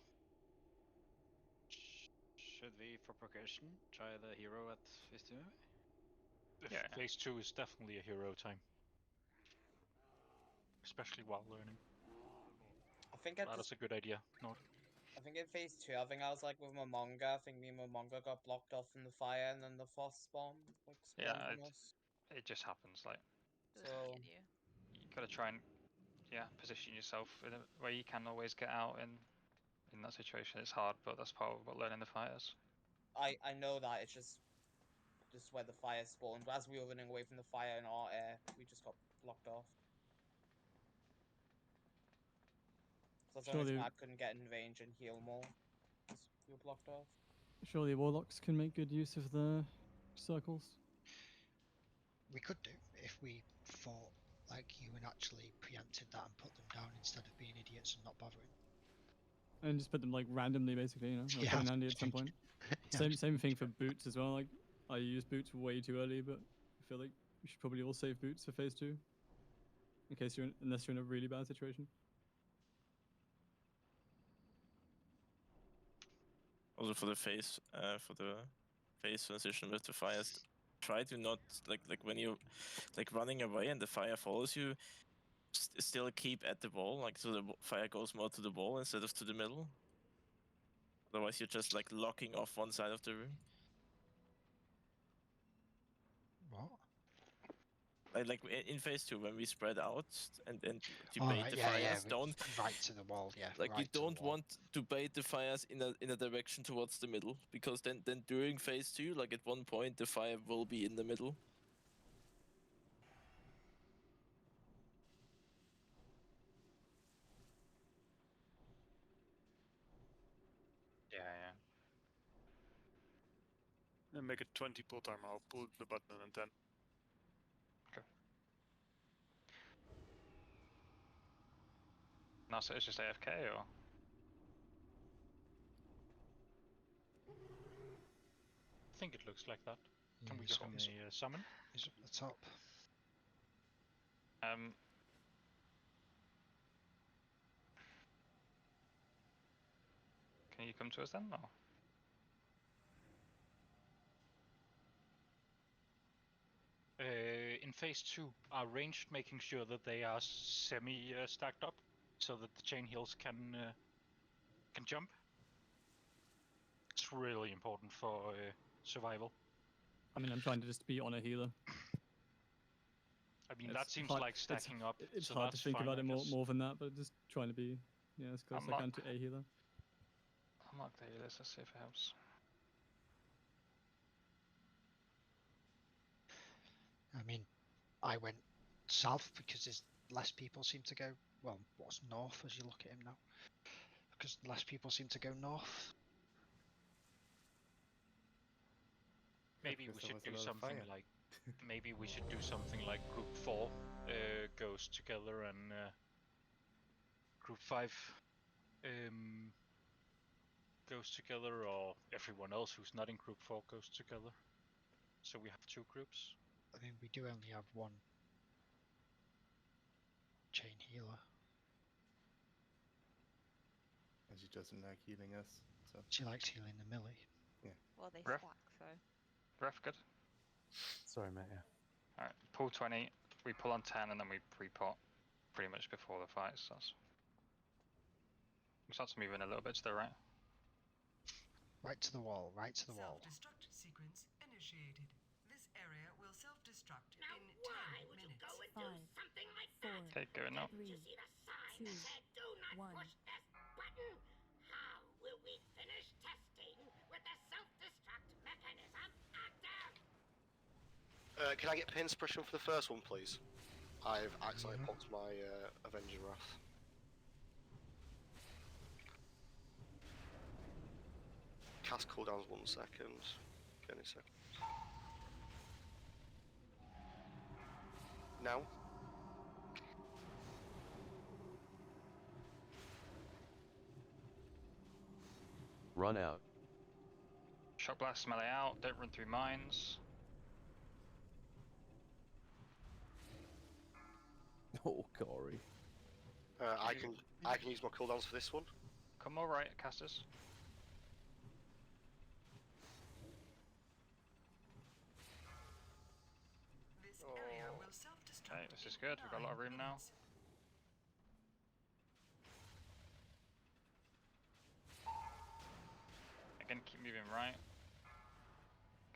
Should we, for progression, try the hero at phase 2 maybe? Yeah. Phase 2 is definitely a hero time. Especially while learning. I think That's a good idea. No. I think in phase 2, I think I was like with my manga. I think me and my manga got blocked off from the fire, and then the frost bomb like spawned Yeah, on us. it just happens. Like, So you gotta try and position yourself in a way you can always get out in that situation. It's hard, but that's part of what learning the fighters. I know that it's just where the fire spawned. But as we were running away from the fire in our air, we just got blocked off. So that's the only reason I couldn't get in range and heal more. We were blocked off. Surely warlocks can make good use of the circles. We could do if we fought like you and actually preempted that and put them down instead of being idiots and not bothering. And just put them like randomly, basically, you know, like Yeah, put in handy at some point. Yeah. Same thing for boots as well. Like I used boots way too early, but I feel like we should probably all save boots for phase 2. in case unless you're in a really bad situation. Also for the phase transition with the fires, try to not like when you running away and the fire follows you, still keep at the wall, like so the fire goes more to the wall instead of to the middle. Otherwise, you're just like locking off one side of the room. What? Like in phase 2, when we spread out and to Oh, bait right, the yeah, fires, yeah, don't right to the wall, yeah. like right you to the don't wall. want to bait the fires in a direction towards the middle, because then during phase 2, like at one point the fire will be in the middle. Yeah, yeah. And make it 20 pull timer. I'll pull the button and then. Okay. Now, so it's just AFK or? I think it looks like that. Can we He's give him up- a summon? He's up the top. Can you come to us then, or? In phase 2, are ranged making sure that they are semi stacked up, so that the chain heals can jump. It's really important for survival. I mean, I'm trying to just be on a healer. I mean, It's that seems hard- like stacking up. It's so hard to that's think fine, about I it guess. more than that, but just trying to be as close as I can to a healer. I'll mark the healers, let's see if it helps. I mean, I went south because there's less people seem to go. Well, what's north as you look at him now? Because less people seem to go north. Maybe we should do something like. Maybe we should do something like Group 4 goes together and Group 5 goes together, or everyone else who's not in Group 4 goes together. So we have 2 groups. I mean, we do only have one chain healer. And she doesn't like healing us, so. She likes healing the melee. Yeah. Well, they Ref? stack, so. Ref, good? Sorry, mate, yeah. Alright, pull 20, we pull on 10 and then we pre-pot pretty much before the fight starts. We start to move in a little bit to the right. Right to the wall, right to the wall. Self-destruct sequence initiated. This area will self-destruct in 10 minutes. Something like that. Okay, going now. Did you see the sign that said, "Do not push this button"? How will we finish testing with the self-destruct mechanism active? Can I get pain suppression for the first one, please? I've accidentally popped my Avenging Wrath. Cast cooldowns 1 second. Okay, any second. Now. Run out. Shock blast melee out, don't run through mines. Oh, Corey. I can use my cooldowns for this one. Come all right, casters. This area will self-destruct. Okay, this is good, we've got a lot of room now. Again, keep moving right.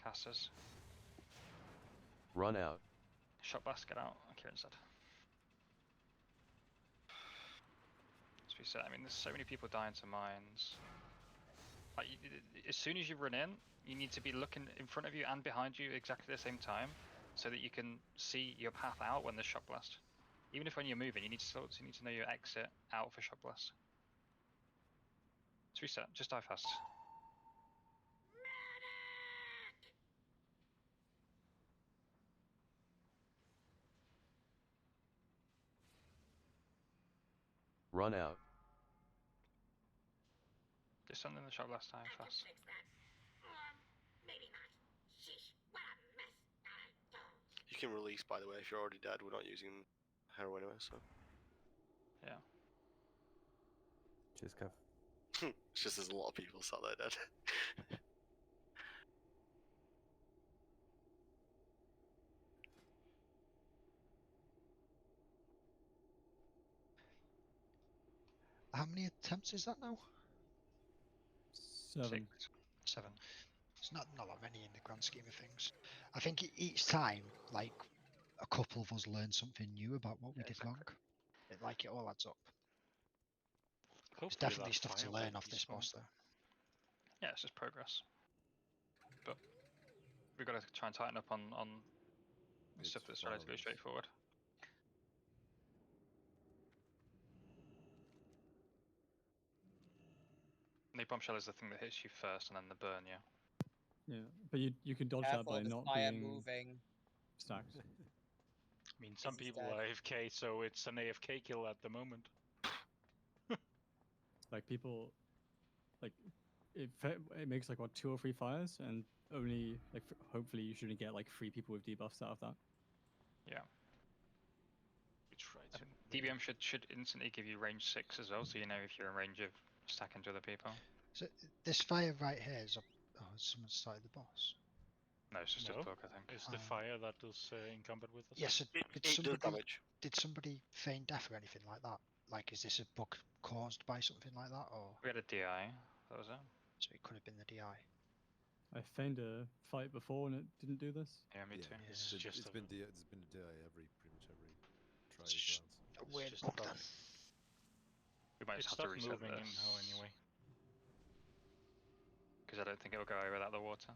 Casters. Run out. Shot blast, get out. Kieran said. As we said, I mean, there's so many people dying to mines. Like, as soon as you run in, you need to be looking in front of you and behind you exactly the same time, so that you can see your path out when there's shock blast. Even if when you're moving, you need to know your exit out for shock blast. Let's reset. Just die fast. Run out. Just something in the shock blast die fast. Maybe not. Sheesh, what a mess. You can release, by the way, if you're already dead. We're not using hero anyway, so. Yeah. Cheers, Kev. It's just there's a lot of people sat there dead. How many attempts is that now? 7. 7. It's not that many in the grand scheme of things. I think each time, like, a couple of us learn something new about what we did wrong. It all adds up. There's Hopefully definitely that stuff to fire learn won't off this despawn. boss, though. Yeah, it's just progress. But we've got to try and tighten up on It's stuff that's relatively followers. straightforward. The bombshell is the thing that hits you first, and then the burn you. Yeah, but you can dodge that Careful by of the not fire being moving. stacked. I mean, some Izzy's people dead. are AFK, so it's an AFK kill at the moment. Like people, like it makes like what 2 or 3 fires, and only like hopefully you shouldn't get like 3 people with debuffs out of that. Yeah. We try to. DBM should instantly give you range 6 as well, so you know if you're in range of stacking to other people. So this fire right here is someone started the boss. No, it's just No, a book, I think. it's the fire that is encumbered with us. Yes. It Did somebody feign death or anything like that? Like, is this a bug caused by something like that, or We had a DI, that was it. so it could have been the DI? I feigned a fight before and it didn't do this. Yeah, me too. It's been, just it's a- been DI pretty much every try It's as just well. a weird just bug about- then. We might It's just have to not reset moving this. in now anyway. Because I don't think it will go over without the water.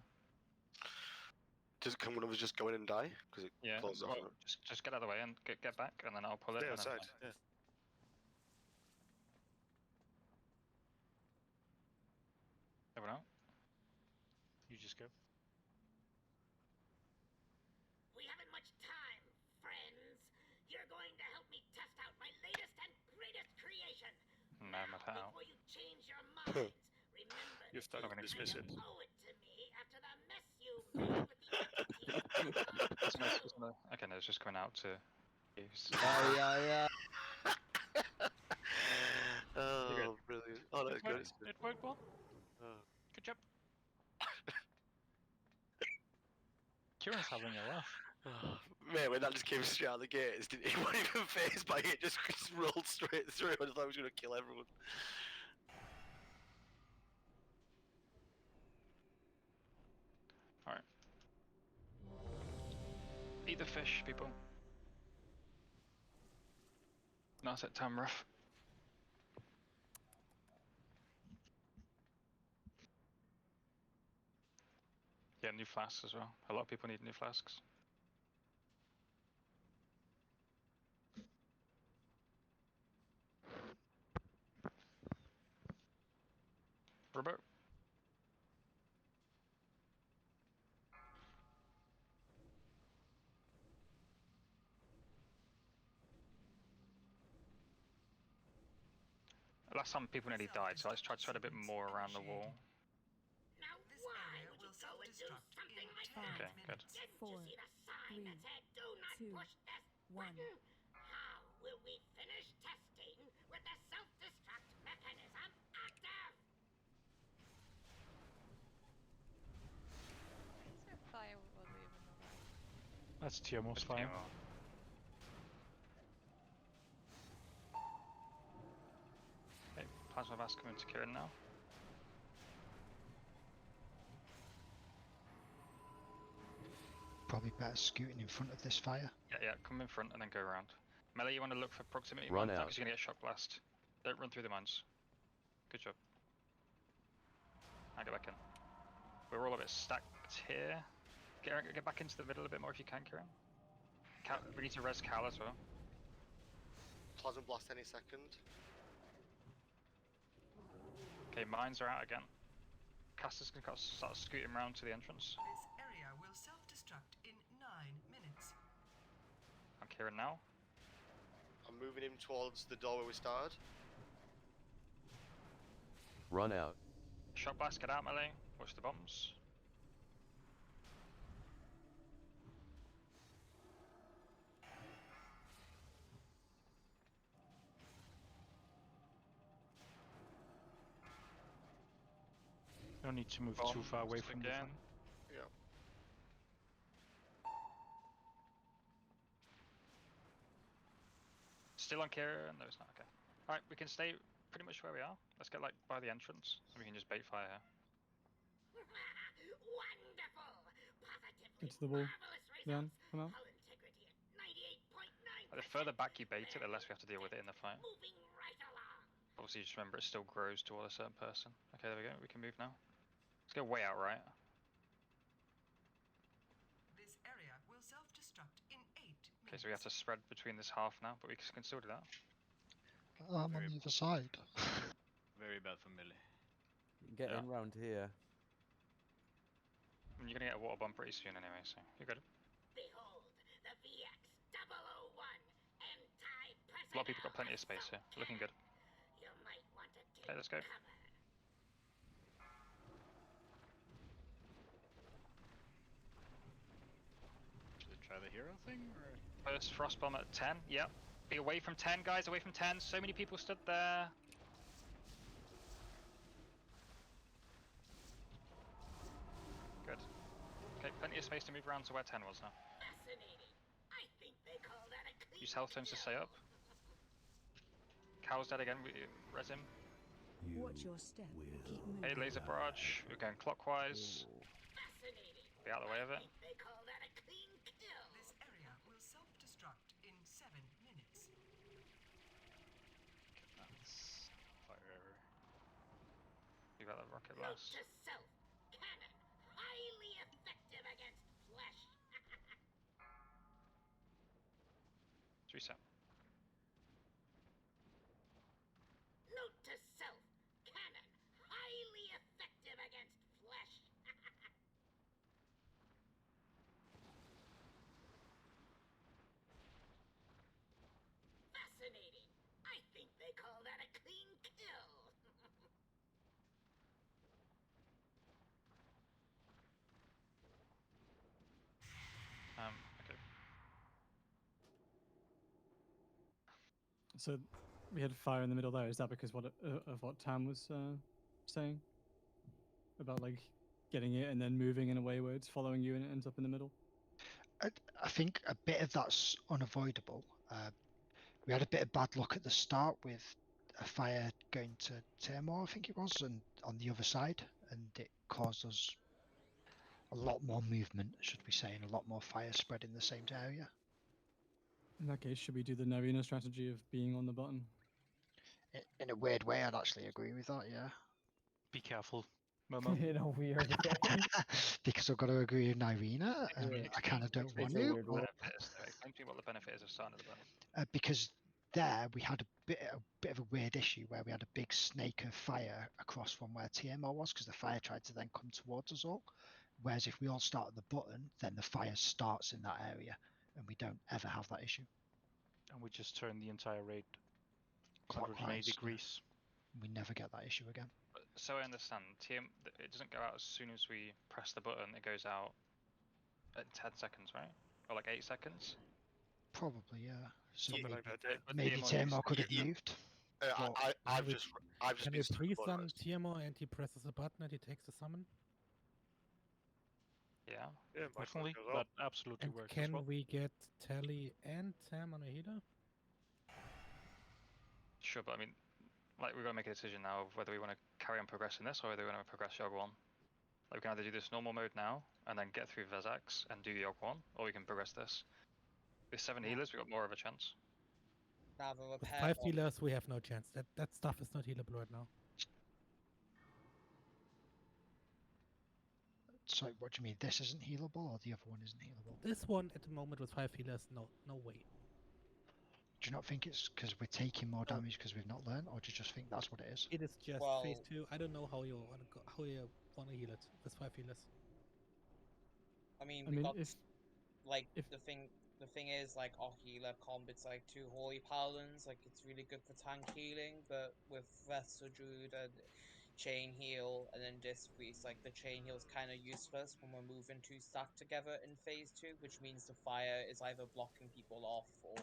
Can one of us just go in and die? Because it Yeah, closes off. well, just get out of the way and get back, and then I'll pull it. Stay and then outside. fine. Yeah. Everyone out? You just go. We haven't much time, friends. You're going to help me test out my latest and greatest creation. No, I'm not out. Before you change your minds, remember You're starting to dismiss it. owe it to me after the mess you made with the entities. Okay, no, it's just coming out to use. Yeah. You're good. Oh, brilliant. Oh, no, it's good. It's good. It worked well. Oh. Good job. Kieran's having a laugh. Mate, when that just came straight out of the gate, he wasn't even phased by it, just rolled straight through. I thought I was going to kill everyone. Alright. Eat the fish, people. Nice at time rough. Yeah, new flasks as well. A lot of people need new flasks. Robert? Last time people nearly died, so I just tried to spread a bit more around the wall. Now, why would you go and do something like that? Okay, good. Didn't you see the sign that said, "Do not push this button"? How will we finish testing with the self-destruct mechanism active? Is there fire all the way over the right? That's Tiamo's fire. Okay, Plasma Vast coming to Kieran now. Probably better scooting in front of this fire. Yeah, come in front and then go around. Melee, you want to look for proximity Run mines, out. because you're going to get shock blast. Don't run through the mines. Good job. Now get back in. We're all a bit stacked here. Get back into the middle a bit more if you can, Kieran. We need to res Cal as well. Plasma blast any second. Okay, mines are out again. Casters can start scooting around to the entrance. This area will self-destruct in 9 minutes. I'm Kieran now. I'm moving him towards the door where we started. Run out. Shock blast, get out, Melee. Watch the bombs. No need to move too far away from the again. fire. Yeah. Still on Kira? No, it's not. Okay. Alright, we can stay pretty much where we are. Let's get like by the entrance, so we can just bait fire here. Get to the wall. Then come out. Like, the further back you bait it, the less we have to deal with it in the fight. Obviously, just remember it still grows toward a certain person. Okay, there we go. We can move now. Let's go way out right. This area will self-destruct in 8 minutes. Okay, so we have to spread between this half now, but we can still do that. I'm on the other side. Very bad for melee. You can get in round here. And you're gonna get a water bomb pretty soon anyway, so you're good. Behold, the VX-001 A lot of people got plenty of space here. Looking good. You might want to take Okay, let's go. Should I try the hero thing? Or? First frost bomb at 10. Yep. Be away from 10, guys. Away from 10. So many people stood there. Good. Okay, plenty of space to move around to where 10 was now. Use health tones to stay up. Cow's dead again. We res him. Watch your step. Keep moving. Hey, laser barrage. We're going clockwise. Be out of the way of it. This area will self-destruct in 7 minutes. Fire. You got that rocket blast. to self. Cannon. Highly effective against flesh. Let's reset. Note to self. Cannon. Highly effective against flesh. Fascinating. I think they call that a clean kill. Okay. So we had fire in the middle there. Is that because of what Tam was saying about like getting it and then moving in a way where it's following you and it ends up in the middle? I think a bit of that's unavoidable. We had a bit of bad luck at the start with a fire going to Timor, I think it was, and on the other side, and it caused us a lot more movement, should we say, and a lot more fire spread in the same area. In that case, should we do the Narina strategy of being on the button? In a weird way, I'd actually agree with that, yeah. Be careful, Momo. In a weird way. Because I've got to agree with Narina, and I kind of don't want to. But, Explain to me what the benefit is of starting at the button. because there we had a bit of a weird issue where we had a big snake of fire across from where TMO was, because the fire tried to then come towards us all. Whereas if we all start at the button, then the fire starts in that area, and we don't ever have that issue. And we just turn the entire raid Clockwise, 180 yeah. degrees. We never get that issue again. So I understand. It doesn't go out as soon as we press the button. It goes out at 10 seconds, right? Or like 8 seconds? Probably, yeah. So Something like that, yeah. But maybe TMO could have moved. I've just Can been you pre-summon TMO and he presses a button and he takes the summon? Yeah. Yeah, might Definitely, work as well. that absolutely And works. can as well. we get Tally and Tam on a healer? Sure, but I mean, like we've got to make a decision now of whether we want to carry on progressing this or whether we want to progress Yogg 1. Like we can either do this normal mode now and then get through Vezax and do Yogg 1, or we can progress this. With 7 healers, we've got more of a chance. Now the With repair 5 healers, we have no chance. That stuff is not healable right now. So what do you mean? This isn't healable, or the other one isn't healable? This one at the moment with 5 healers, no way. Do you not think it's because we're taking more damage because we've not learned, or do you just think that's what it is? It is just Well- phase 2. I don't know how you want to heal it with 5 healers. I mean, I we mean, got if like if- the thing is like our healer comp. It's like 2 holy paladins. Like it's really good for tank healing, but with Vessel Druid and chain heal and then disc priest, like the chain heal is kind of useless when we're moving 2 stacked together in phase 2, which means the fire is either blocking people off or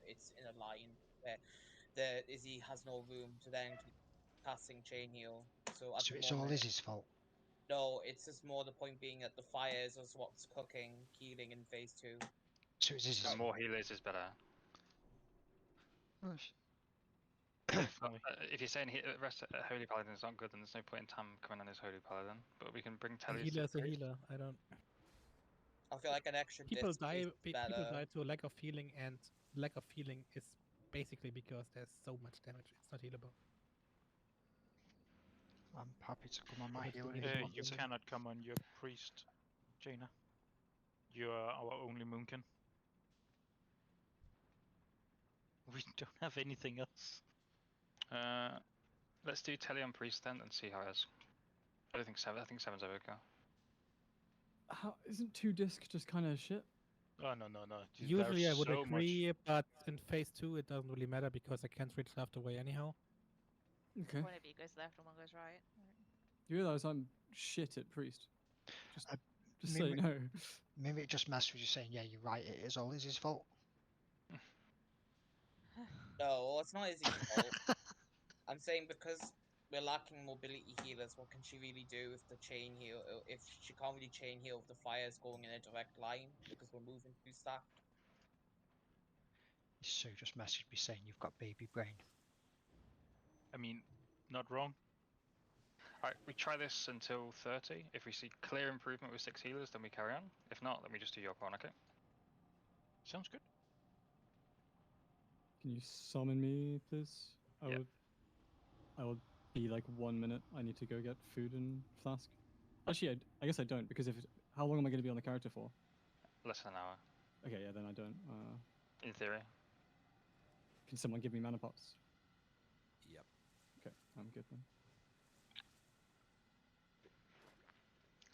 it's in a line where the Izzy has no room to then keep casting chain heal. So at So the it's all moment, Izzy's fault. No, it's just more the point being that the fires is what's cooking, healing in phase 2. So it's So more healers is better. If you're saying rest Holy Paladin is not good, then there's no point in Tam coming on his Holy Paladin. But we can bring A Tellius healer to is the a priest. healer. I don't. I feel like an extra People disc die. is People better. die to a lack of healing, and lack of healing is basically because there's so much damage. It's not healable. I'm happy to come on my But healer you if you You want to. cannot come on your priest, Jaina. You are our only moonkin. We don't have anything else. Let's do Telly on priest then and see how it is. I don't think 7. I think 7's overkill. How isn't 2 disc just kind of shit? Oh no. Usually I There's would so agree, but in phase 2 it doesn't really matter because I can't switch left away anyhow. Okay. One of you goes left and one goes right. You realise I'm shit at priest. Just so maybe, you know. Maybe it just messed with you saying, yeah, you're right, it is all his fault. No, it's not Izzy's fault. I'm saying because we're lacking mobility healers, what can she really do if the chain heal? If she can't really chain heal if the fire's going in a direct line because we're moving too stacked. So just messaged me saying you've got baby brain. I mean, not wrong. Alright, we try this until 30. If we see clear improvement with 6 healers, then we carry on. If not, then we just do your corner, okay? Sounds good. Can you summon me, please? Yep. I will be like 1 minute. I need to go get food and flask. Actually, I guess I don't because how long am I going to be on the character for? Less than an hour. Okay, yeah, then I don't. In theory. Can someone give me mana pots? Yep. Okay, I'm good then.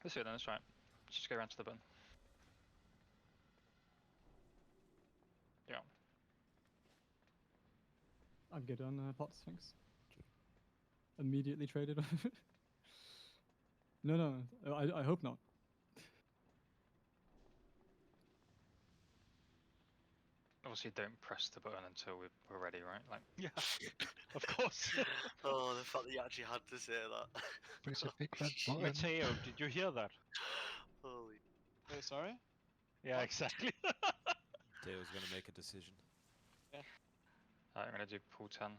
Let's do it then, let's try it. Just go around to the button. Yeah. I'm good on pots, thanks. Immediately traded. No, I hope not. Obviously, don't press the button until we're ready, right? Like, yeah, of course. Oh, the fact that you actually had to say that. But it's a big red button. Mateo, did you hear that? Holy. Wait, sorry? Yeah, exactly. Mateo's going to make a decision. Yeah. I'm gonna do pool 10.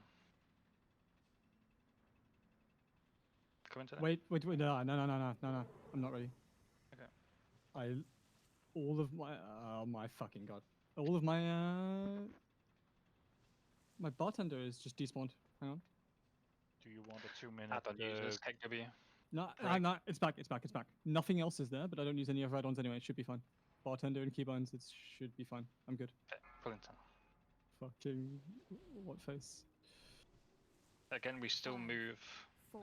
Come into that. Wait, no, I'm not ready. Okay. All of my, oh my fucking god. All of my, my bartender is just despawned. Hang on. Do you want a 2-minute? Add-on users, take W. No, Right. no, it's back. Nothing else is there, but I don't use any other add-ons anyway. It should be fine. Bartender and keybinds, it should be fine. I'm good. Okay, pull in 10. Fucking, what face? Again, we still move 4,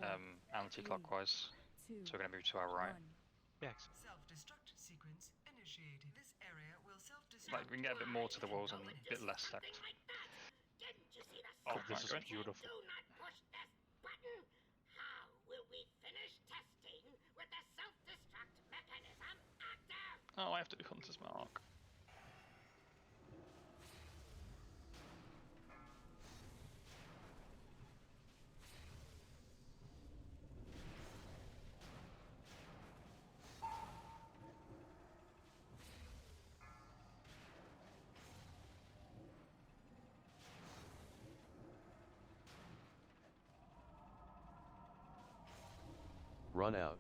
anti-clockwise, 2, so we're gonna move to our right. 1. Yeah. Self-destruct sequence initiated. This area will self-destruct. Like, we can get a bit more to the walls and a bit less stacked. Oh, my this is God. beautiful. Do not push this button. How will we finish testing with the self-destruct mechanism active? Oh, I have to do Hunter's Mark. Run out.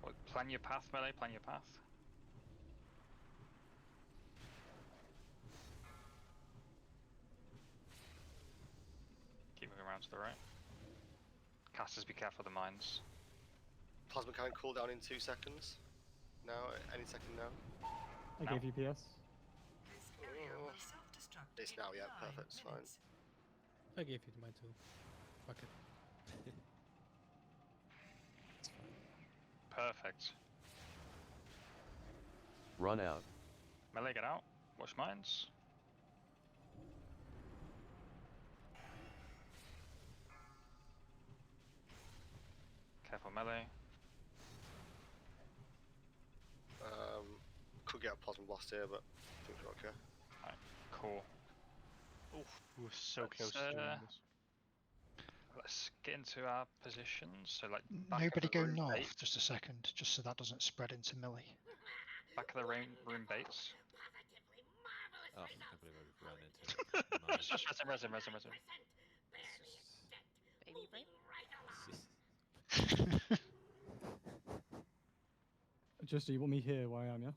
What, plan your path, melee, plan your path. Keep moving around to the right. Casters, be careful of the mines. Plasma cannon cooldown in 2 seconds. Now, any second now. I gave you PS. This area will self-destruct. It's in now, yeah, 9 perfect, it's fine. minutes. I gave you mine too. Fuck it. Perfect. Run out. Melee, get out. Watch mines. Careful melee. Could get a plasma blast here, but I think we're okay. Alright, cool. Oof, we were so close to doing this. Let's get into our positions. So like back Nobody of the go room north, base, just a second, just so that doesn't spread into melee. back of the room base. Oh, I can't believe I ran into mine. Just resin. Baby brain. Just you want me here where I am, yeah?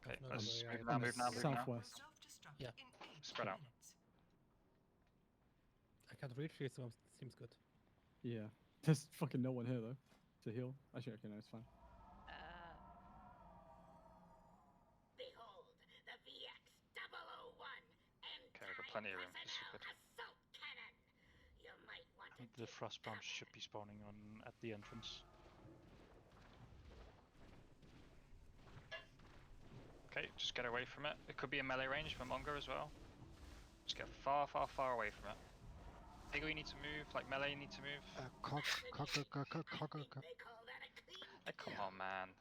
Okay, no let's idea. move now. Southwest. Yeah. Spread out. I can't reach you, so it seems good. Yeah. There's fucking no one here though to heal. Actually, okay, no, it's fine. Behold, the VX-001 Okay, I've got plenty of room. This is good. assault cannon. You might want to The frost bombs should be spawning on at the entrance. Okay, just get away from it. It could be a melee range for Mongo as well. Just get far away from it. Ego, you need to move. Like melee, you need to move. Cog. Like, come on, man.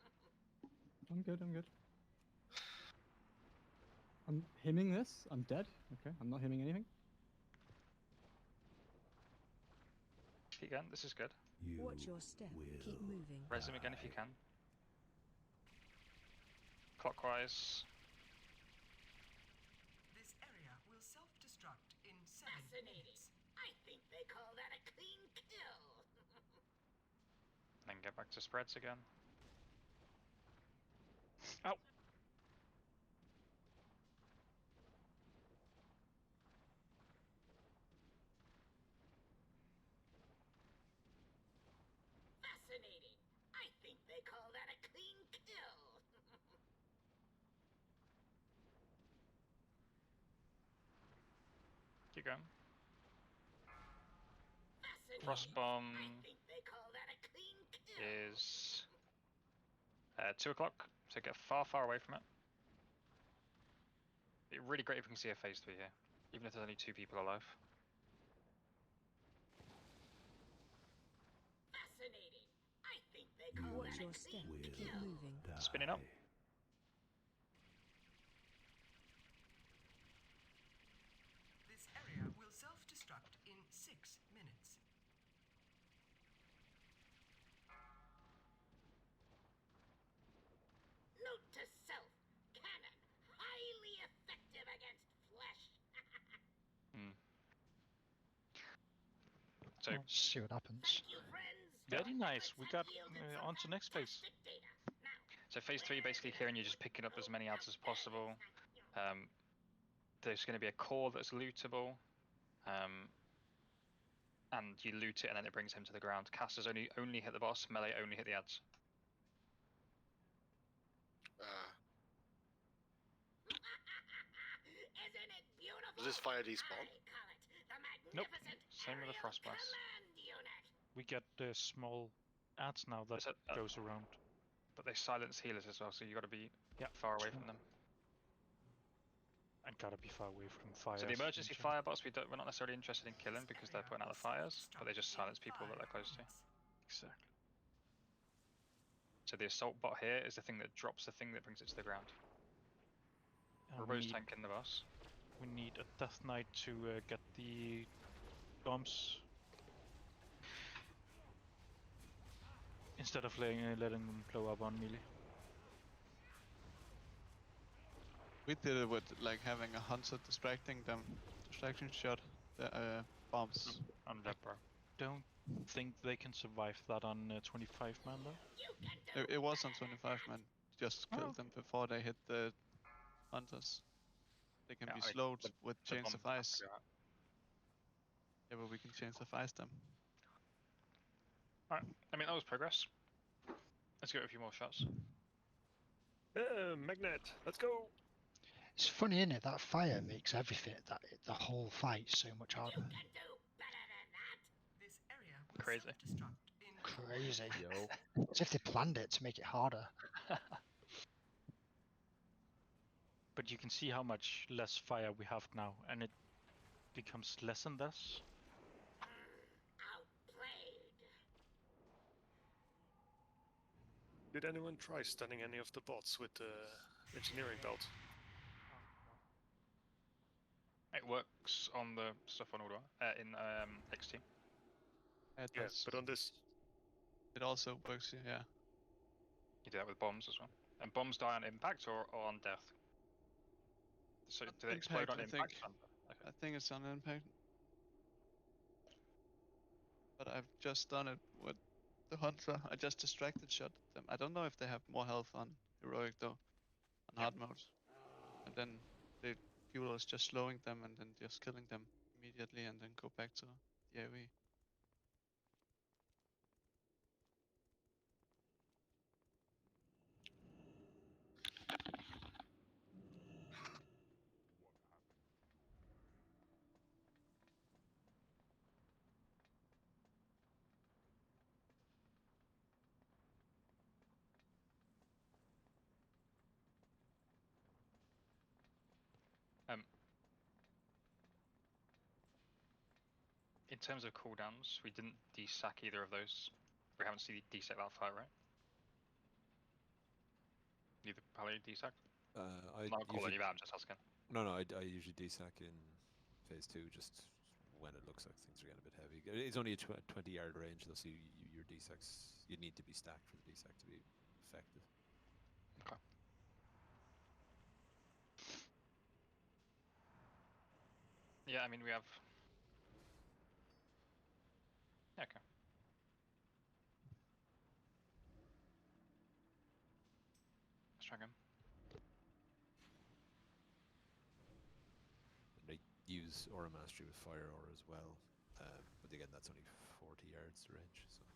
I'm good. I'm hemming this. I'm dead. Okay, I'm not hemming anything. Keep going. This is good. Watch your step. Keep moving. Res him again if you can. Clockwise. This area will self-destruct in 7 fascinating. minutes. I think they call that a clean kill. Then get back to spreads again. Ow! Fascinating. I think they call that a clean kill. Keep going. Fascinating. Frost bomb I think they call that a clean kill. is 2 o'clock, so get far away from it. It'd be really great if we can see a phase 3 here, even if there's only 2 people alive. Fascinating. I think they call Watch that your a step. clean Keep kill. moving. Spinning up. This area will self-destruct in 6 minutes. Note to self. Cannon. Highly effective against flesh. So See what happens. You friends. Very nice. We got on to next phase. So phase 3, basically here, and you're just picking up as many ads as possible. There's going to be a core that's lootable, and you loot it, and then it brings him to the ground. Casters only hit the boss. Melee only hit the ads. Isn't it beautiful? Does this fire despawn? Nope. Same with the frost blast. We get small ads now that goes around. But they silence healers as well, so you got to be far away from them. And gotta be far away from fires. So the emergency fire bots, we're not necessarily interested in killing because they're putting out the fires, but they just silence people that they're close to. Exactly. So the assault bot here is the thing that drops the thing that brings it to the ground. Robo's tanking the boss. We need a Death Knight to get the bombs. Instead of letting them blow up on melee. We did it with like having a hunter distracting them, distraction shot the bombs. On Leper. Don't think they can survive that on 25 man though. It was on 25 man. Just killed them before they hit the hunters. They can be slowed with chains of ice. Yeah, but we can chains of ice them. Alright, I mean that was progress. Let's give it a few more shots. Magnet, let's go! It's funny, isn't it? That fire makes everything, the whole fight so much harder. This area will Crazy. self-destruct in Crazy. Yo. As if they planned it to make it harder. But you can see how much less fire we have now, and it becomes less and less. Did anyone try stunning any of the bots with the engineering belt? Hey, It works on the stuff on Ulduar, in XT. Yeah, but on this, it also works. Yeah. You do that with bombs as well. And bombs die on impact or on death? So do they explode on I impact? think. I think it's on impact. But I've just done it with the hunter. I just distracted shot them. I don't know if they have more health on heroic though, on hard mode. And then the fuel is just slowing them and then just killing them immediately and then go back to the AoE. In terms of cooldowns, we didn't desack either of those. We haven't seen desack that far, right? Neither Pally desacked? I Not calling usually, you out, I'm just asking. No, I usually desack in phase 2, just when it looks like things are getting a bit heavy. It's only a 20-yard range, though, so your desacks, you need to be stacked for the desack to be effective. Okay. Yeah, I mean, we have... Yeah, okay. Let's try again. And I use Aura Mastery with Fire Aura as well, but again, that's only 40 yards range, so...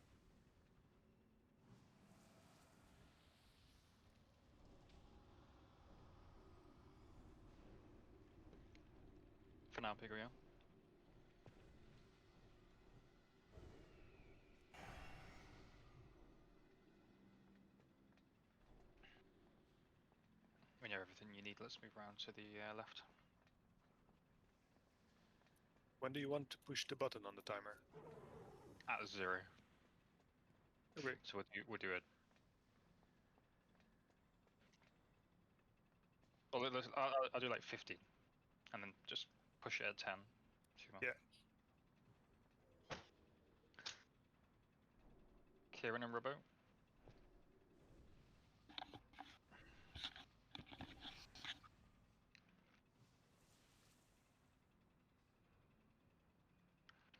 For now, Pigo, yeah. When you have everything you need, let's move around to the left. when do you want to push the button on the timer? At 0. Okay. So we'll do it. Well, I'll do like 50, and then just push it at 10. Yeah. Kieran and Robbo.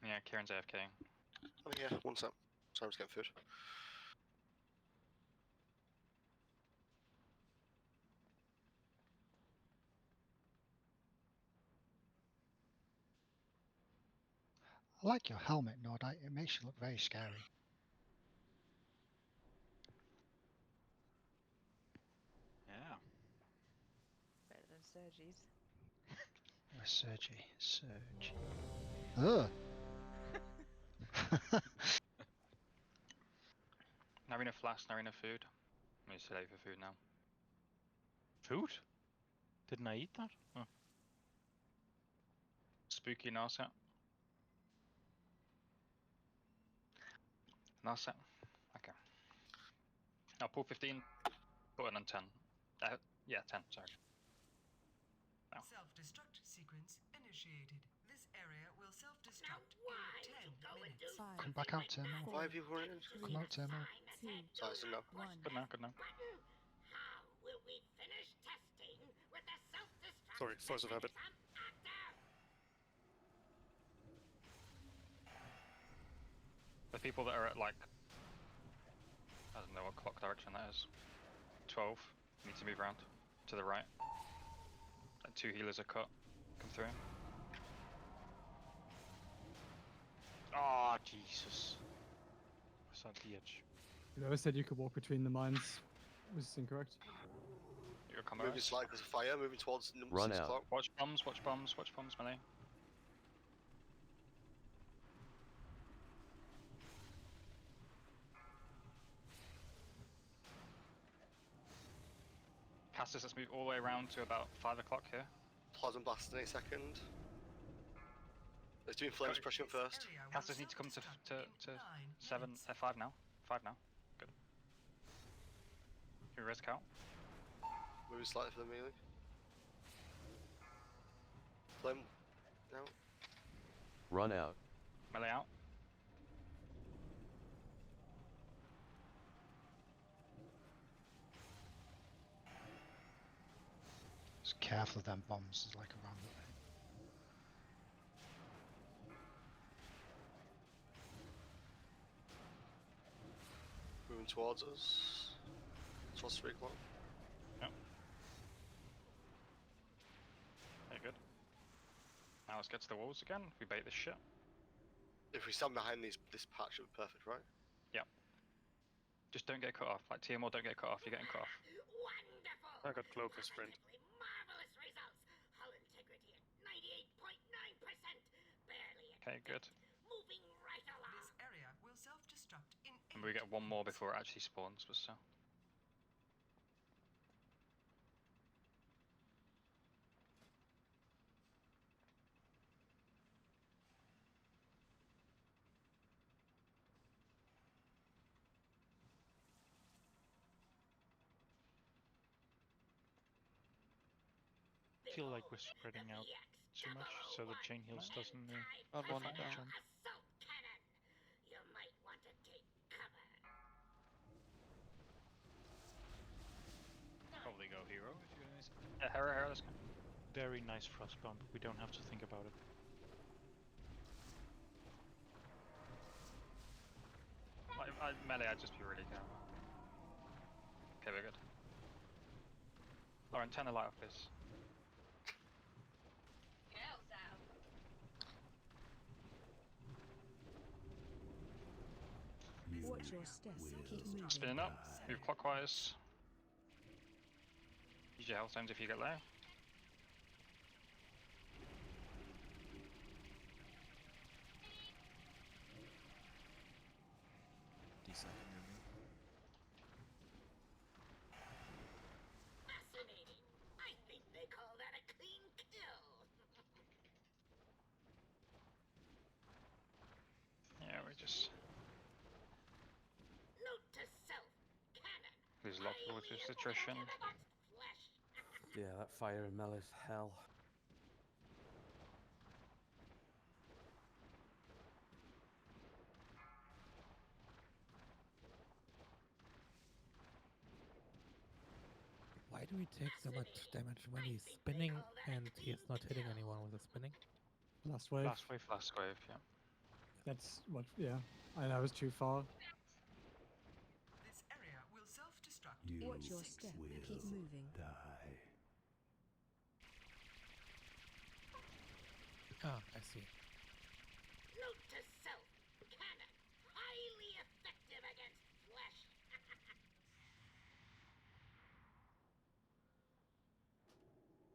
Yeah, Kieran's AFK. Oh yeah, one sec. Sorry, I was getting food. I like your helmet, Nord. It makes you look very scary. Yeah. Better than Sergi's. Where's Sergi? Sergi. Ugh. Narina flask, Narina food. I'm gonna sit out for food now. Food? Didn't I eat that? Oh. Spooky Narset. Narset. Okay. I'll pull 15, button on 10. Yeah, 10, sorry. No. Self-destruct sequence initiated. This area will self-destruct in 10 minutes. Come back out, Termo. Why have you running in? Come out, Termo. Sorry, I didn't know. Good now, good now. How will we finish testing with the self-destruct Sorry, force of habit. The people that are at like, I don't know what clock direction that is. 12, need to move around to the right. Like 2 healers are cut. Come through. Oh, Jesus. It's on the edge. Whoever said you could walk between the mines was incorrect. You're coming Moving right. slightly because of fire, moving towards Run 6 out. o'clock. Watch bombs, watch bombs, watch bombs, melee. Casters, let's move all the way around to about 5 o'clock here. Plasma blast in a second. Let's do flames pressure first. Casters need to come to 7, 5 now. 5 now. Good. Can we risk out? Moving slightly for the melee. Flame now. Run out. Melee out. Just careful of them bombs, is like around it. Moving towards us. Towards 3 o'clock. Yep. Very good. Now let's get to the walls again. We bait this shit. If we stand behind this patch, it'll be perfect, right? Yep. Just don't get cut off. Like TMO, don't get cut off. You're getting cut off. I got cloak and sprint. Marvelous results. Hull integrity at 98.9%. Barely Okay, good. moving right along. This area will self-destruct in And we get one more before it actually spawns, but still. I feel like we're spreading out too much, so the chain heals doesn't On one fight down. jump. Assault cannon. You might want to take cover. Probably go hero if you're gonna miss. Yeah, hero, let's go. Very nice frost bomb. We don't have to think about it. Melee, I'd just be really careful. Okay, we're good. Lauren, turn the light off, please. Watch your step. Keep moving. Spinning up, move clockwise. Use your health zones if you get low. Desacking near me. Fascinating. I think they call that a clean kill. Yeah, we just Note to self. Cannon. lose a lot with this attrition. Yeah, that fire and melee's hell. Why do we take so much damage when he's spinning and he is not hitting anyone with a spinning? Last wave. Last wave, yeah. That's what. Yeah, I was too far. This area will self-destruct. Watch your step. Keep moving. Ah, I see. Note to self. Cannon. Highly effective against flesh.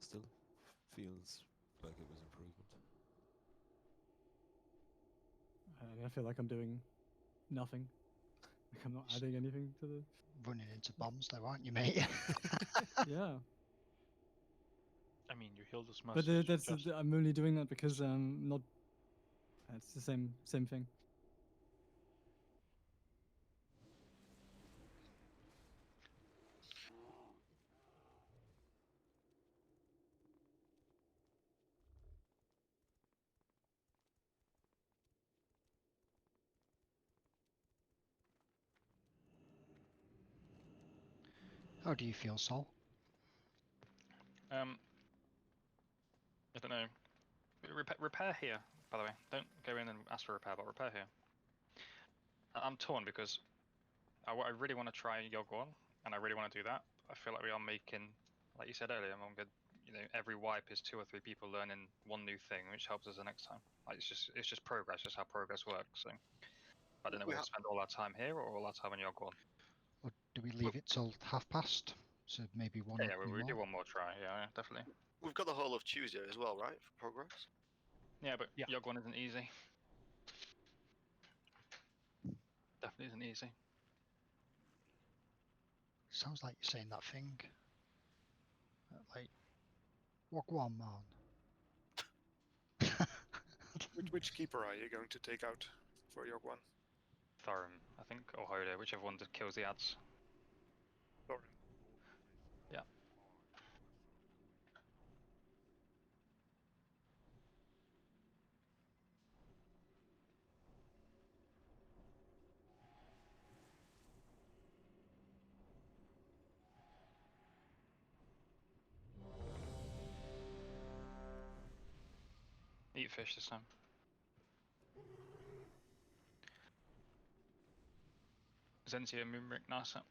Still feels like it was improvement. I feel like I'm doing nothing. Like I'm not adding anything to the. Running into bombs though, aren't you, mate? Yeah. I mean, you healed as much. But as that's just... I'm only doing that because not. It's the same thing. How do you feel, Sol? I don't know. Repair here, by the way. Don't go in and ask for repair, but repair here. I'm torn because I really want to try yogg, and I really want to do that. I feel like we are making, like you said earlier, every wipe is 2 or 3 people learning one new thing, which helps us the next time. Like it's just progress, just how progress works. So I don't know whether to spend all our time here or all our time on yogg. Or do we leave it till 1:30? So maybe one. Yeah, we do one more try. Yeah, definitely. We've got the whole of Tuesday as well, right, for progress? Yeah, but yogg isn't easy. Definitely isn't easy. Sounds like you're saying that thing. Like, Wagwan man. Which keeper are you going to take out for yogg? Thorin, I think, or Hoda, whichever one that kills the ads. Thorin. Yeah. Eat fish this time. Zentia Moonbrick Nasa.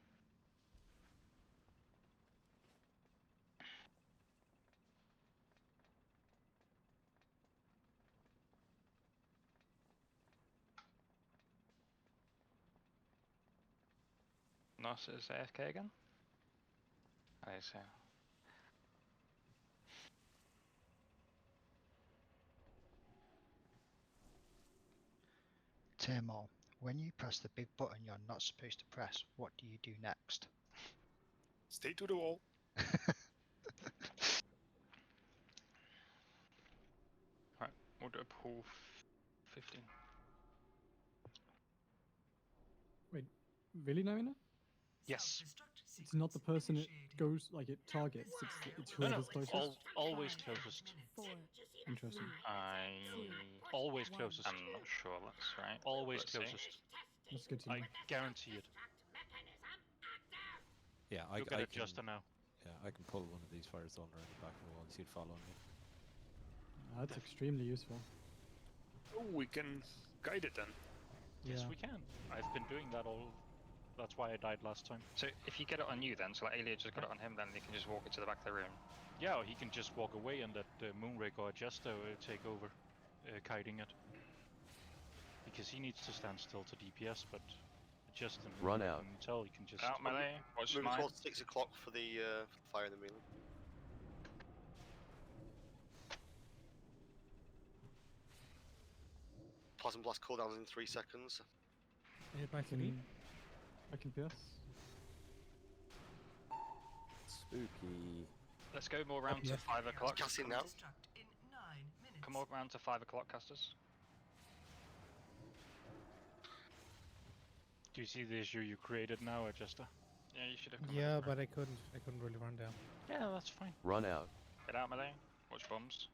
Nasa is AFK again? I see. Timor, when you press the big button you're not supposed to press, what do you do next? Stay to the wall. Right, we'll do a pool 15. Wait, really, Narina? Yes. It's not the person it goes, like, it targets, it's whoever's closest? Always closest. Interesting. Always closest. I'm not sure that's right. Always Let's see. closest. That's good to know. I guarantee it. Yeah, I Look at can. it just now. Yeah, I can pull one of these fires on around the back of the wall and see it follow me. That's extremely useful. Oh, we can guide it then. Yes, Yeah. we can. I've been doing that all. That's why I died last time. So if you get it on you then, so like Aelia just got it on him, then you can just walk it to the back of the room. Yeah, or he can just walk away and let Moonrake or Jester take over, kiting it. Because he needs to stand still to DPS, but just the Run out. Until he can just. Out melee. Watch Moving mine. towards 6 o'clock for the fire in the melee. Plasma blast cooldowns in 3 seconds. Hit my city. I can pierce. Spooky. Let's go more round to 5 o'clock. Casting now. In 9 minutes. Come more round to 5 o'clock, casters. Do you see the issue you created now, Jester? Yeah, you should have come Yeah, over. but I couldn't really run down. Yeah, that's fine. Run out. Get out melee. Watch bombs.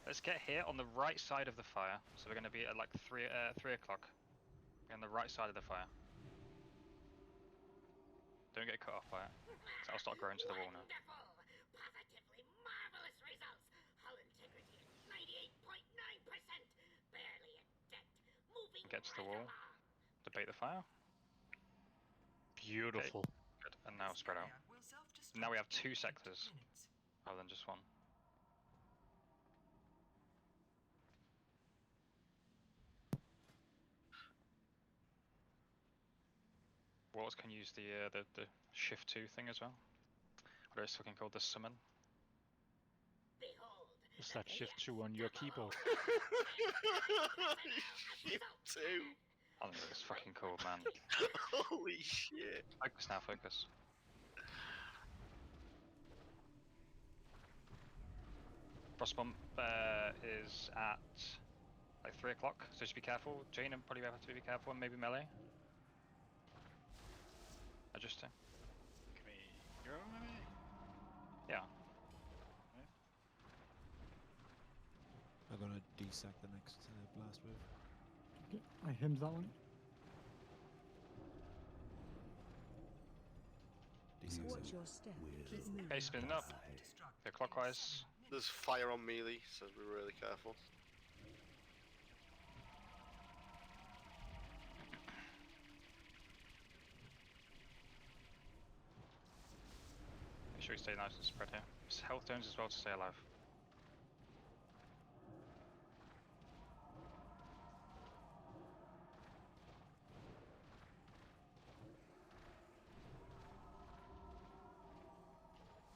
Let's get here on the right side of the fire. So we're going to be at like 3 o'clock. On the right side of the fire. Don't get cut off by it. So I'll start growing to the wall now. Positively marvelous results. Hull integrity at 98.9%. Barely a dent. Moving Get to the right wall. along. Debate the fire. Beautiful. Good. And now spread out. Now we have 2 sectors rather than just one. Warlocks can use the shift 2 thing as well. What is fucking called the summon? Is that shift 2 on your keyboard? Shift 2. I think it's fucking cool, man. Holy shit. Focus now, focus. Frostbomb is at like 3 o'clock, so just be careful. Jane and probably have to be careful, and maybe melee. Adjusting. Can we grow maybe? Yeah. I'm gonna desack the next blast wave. Okay, I hemmed that one. Watch your step. Keep moving. Okay, spinning up. Go clockwise. There's fire on melee, so be really careful. Make sure you stay nice and spread here. Just health zones as well to stay alive.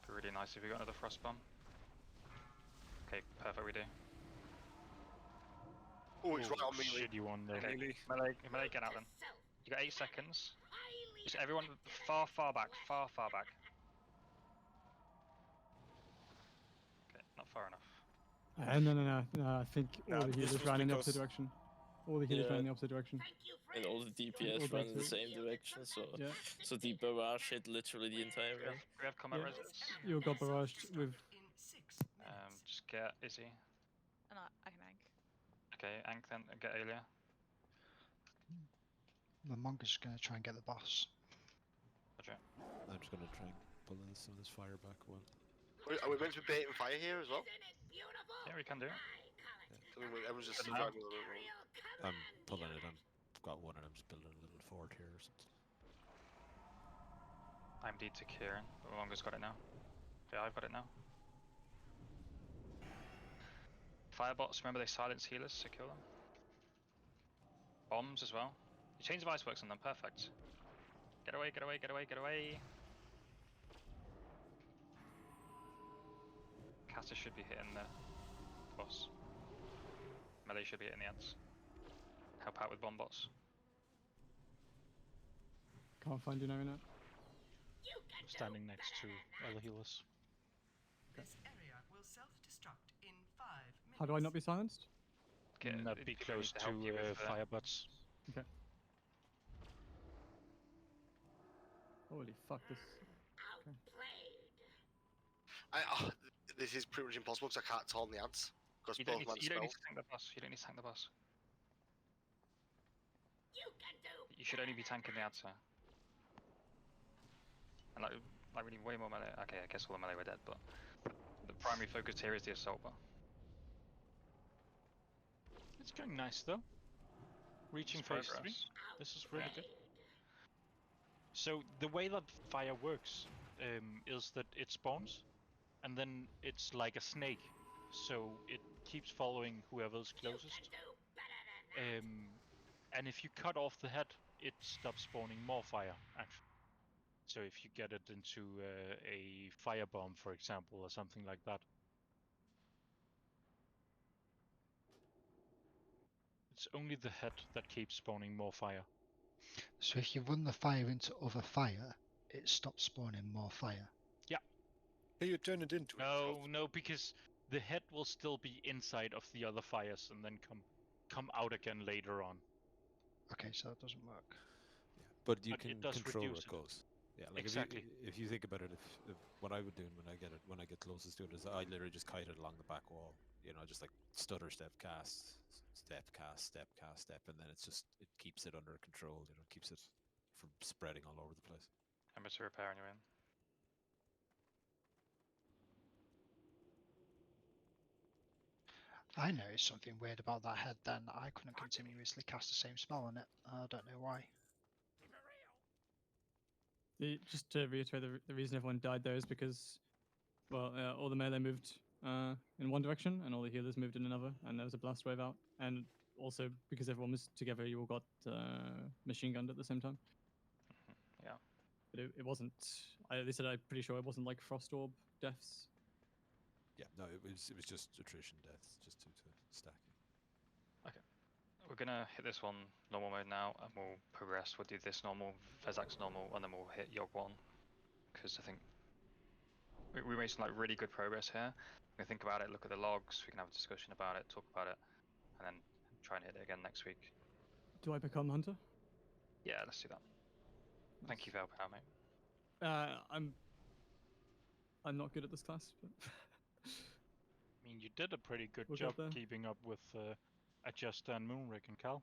Be really nice if we got another frost bomb. Okay, perfect, we do. Oh, it's right on melee. Shitty one there. Okay, melee, get out then. You got 8 seconds. Just everyone far back, far back. Okay, not far enough. No, I think all the healers ran in the opposite direction. All the healers Yeah. ran in the opposite direction. And all the DPS All ran in the back same direction, so Yeah. so the barrage hit literally the entire We way. have combat Yeah. resist. You got barraged with. Just get Izzy. And I can ank. Okay, Ank then, and get Aelia. The monk is going to try and get the boss. Roger. I'm just gonna try and pull some of this fire back one. Are we meant to be baiting fire here as well? Yeah, we can do. I mean, everyone's just Good now. surviving a little bit. I'm pulling it. I've got one, and I'm just building a little fort here or something. I'm D to Kieran, but Mongo's got it now. Yeah, I've got it now. Firebots, remember they silence healers, so kill them. Bombs as well. You change the vice works on them, perfect. Get away, get away, get away, get away. Caster should be hitting the boss. Melee should be hitting the ants. Help out with bomb bots. Can't find you now. Standing next to other healers. This area will self-destruct in 5 minutes. How do I not be silenced? Not be close to firebuds. Okay. Holy fuck this. Okay. This is pretty much impossible because I can't taunt the ants. Because You both don't, man need, you don't need spells. to tank the boss. You don't need to tank the boss. You should only be tanking the answer. And like we need way more melee. Okay, I guess all the melee were dead, but the primary focus here is the assault bar. It's going nice though. Reaching It's phase 3. progress. This is really good. So the way that fire works is that it spawns, and then it's like a snake. So it keeps following whoever's closest. And if you cut off the head, it stops spawning more fire, actually. So if you get it into a firebomb, for example, or something like that. It's only the head that keeps spawning more fire. So if you run the fire into other fire, it stops spawning more fire. Yeah. Hey, you turn it into No, because the head will still be inside of the other fires and then come out again later on. Okay, so that doesn't work. But you But can it does control where reduce it goes. Yeah, like Exactly. if you think about it, if what I would do when I get closest to it is I literally just kite it along the back wall. You know, just like stutter step cast, step cast, step cast, step, and then it keeps it under control. You know, keeps it from spreading all over the place. Remember to repair anyway. I noticed something weird about that head then. I couldn't continuously cast the same spell on it. I don't know why. Just to reiterate, the reason everyone died there is because, well, all the melee moved in one direction and all the healers moved in another, and there was a blast wave out. And also because everyone was together, you all got machine gunned at the same time. Yeah. But it wasn't. They said I'm pretty sure it wasn't like frost orb deaths. Yeah, no, it was just attrition deaths, just to stack it. Okay. We're gonna hit this one normal mode now, and we'll progress. We'll do this normal, Fezak's normal, and then we'll hit Yogg 1. Because I think we made some like really good progress here. We can think about it, look at the logs, we can have a discussion about it, talk about it, and then try and hit it again next week. Do I become hunter? Yeah, let's do that. Thank you for helping out, mate. I'm not good at this class, but I mean, you did a pretty good We'll job get there. keeping up with Adjuster and Moonrig and Cal.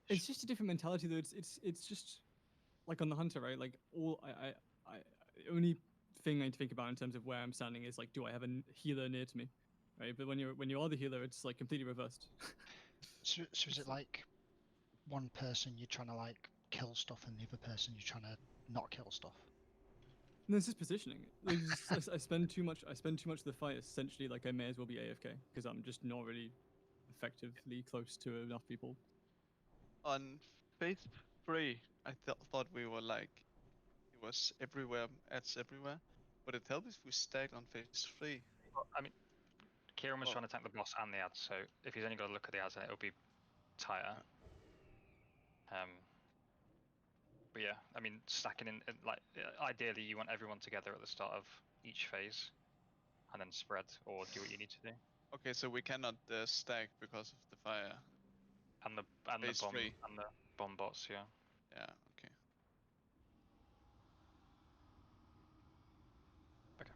it's just a different mentality though. It's just like on the hunter, right? Like the only thing I need to think about in terms of where I'm standing is like, do I have a healer near to me, right? But when you are the healer, it's like completely reversed. So is it like one person you're trying to like kill stuff and the other person you're trying to not kill stuff? No, it's just positioning. Like, I spend too much. I spend too much of the fight. Essentially, like I may as well be AFK because I'm just not really effectively close to enough people. On phase 3, I thought we were like, it was everywhere, ads everywhere, but it helped if we stacked on phase 3. Well, I mean, Kieran was trying to tank the boss and the ads, so if he's only got to look at the ads, then it'll be tighter. But yeah, I mean, stacking in, like, ideally you want everyone together at the start of each phase, and then spread, or do what you need to do. Okay, so we cannot stack because of the fire. And the Phase bomb 3. and the bomb bots, yeah. Yeah. Okay. Okay.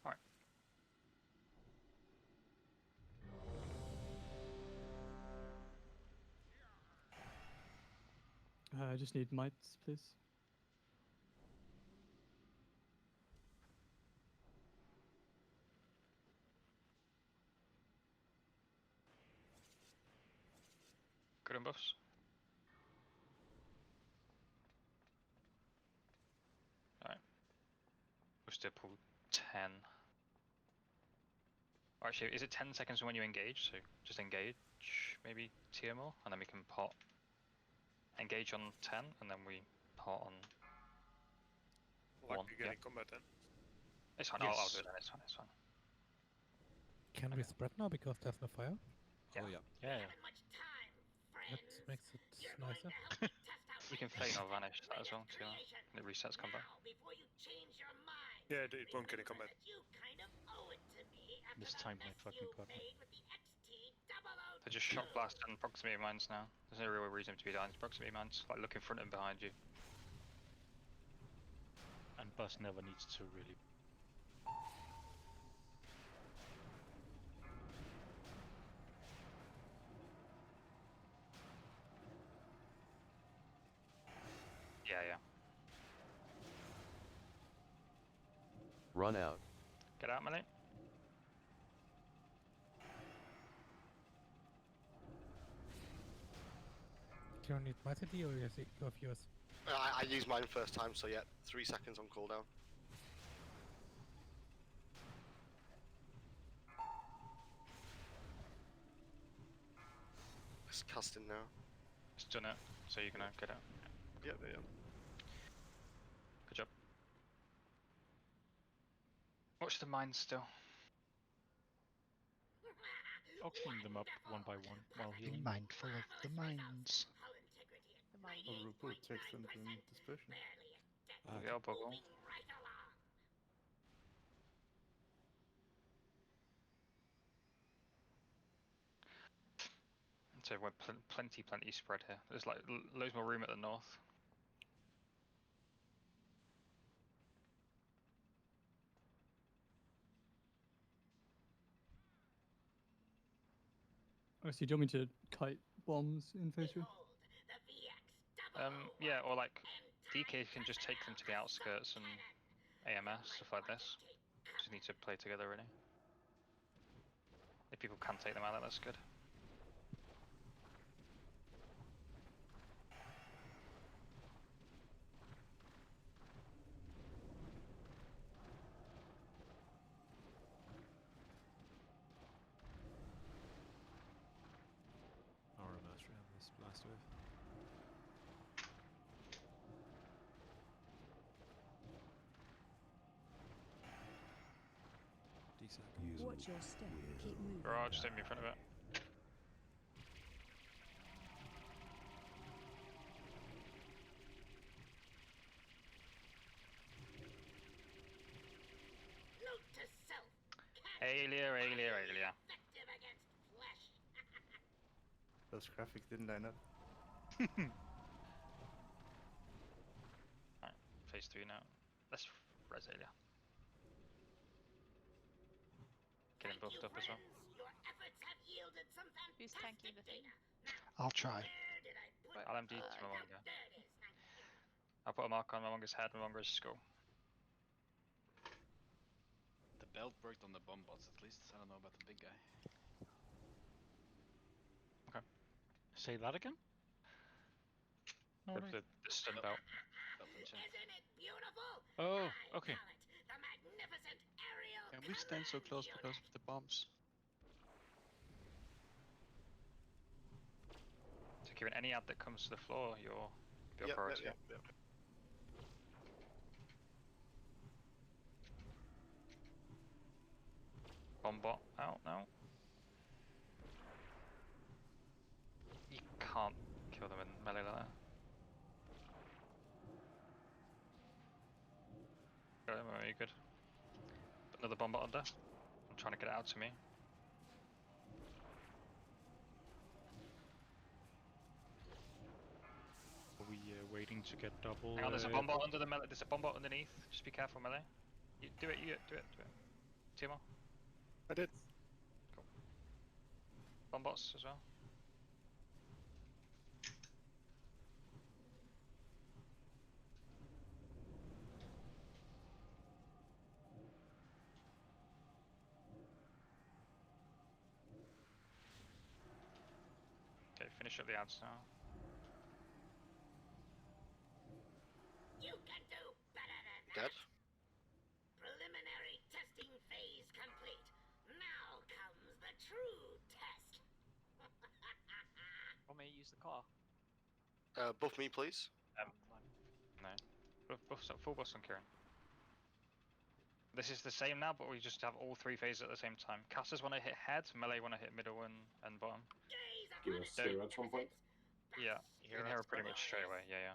Alright. I just need mites, please. Good and buffs. Alright. We'll still pull 10. Or actually, is it 10 seconds when you engage? So just engage, maybe TMO, and then we can pot. Engage on 10, and then we pot on Like 1. you get in combat then. It's fine, Yes. I'll do that, it's fine. Can we spread now because there's no fire? Yeah. Oh yeah. Yeah. That makes it nicer. You can feign or vanish that as well, too. And it resets combat. Yeah, it won't get in combat. This time my fucking partner. They're just shock blast and proximity mines now. There's no real reason to be dying. Proximity mines, like look in front and behind you. And Buzz never needs to really. Yeah. Run out. Get out, melee. Do you need my city or your of yours? I used mine first time, so yeah, 3 seconds on cooldown. It's casting now. It's done it, so you're gonna get out. Yep. Good job. Watch the mines still. I'll clean them up one by one while Be healing. mindful of the mines. Or Rupert takes them in dispersion. Yeah, bubble. So we're plenty spread here. There's like loads more room at the north. Oh, so do you want me to kite bombs in phase 3? Yeah, or like DK can just take them to the outskirts and AMS, stuff like this. Just need to play together really. If people can take them out, that's good. Aura mastery on this blast wave. Watch your step. Keep moving. Right, just take me in front of it. Aelia. Those graphics didn't line up. Alright, phase 3 now. Let's res Aelia. Getting buffed up as well. Who's tanking the thing? I'll try. I'll MD to Momonga. I'll put a mark on Momonga's head, Momonga's skull. The belt worked on the bomb bots at least. I don't know about the big guy. Okay. Say that again? No, The stun belt. Oh, okay. Can we stand so close because of the bombs? So Kieran, any ad that comes to the floor, your priority. Yep. Bomb bot out now. You can't kill them in melee like that. Got him, are you good? Put another bomb under. I'm trying to get it out to me. Are we waiting to get double? Hang on, there's a bomb bot under the melee. There's a bomb bot underneath. Just be careful, melee. You, do it, do it. Timo. I did. Cool. Bomb bots as well. Okay, finish up the ads now. You can do better than that. Dead. Preliminary testing phase complete. Now comes the true test. Or may use the car. Buff me, please. No. Full buff on Kieran. This is the same now, but we just have all three phases at the same time. Casters want to hit head, melee want to hit middle and bottom. Give us zero at one point. Yeah, you can hero pretty much straight away. Yeah.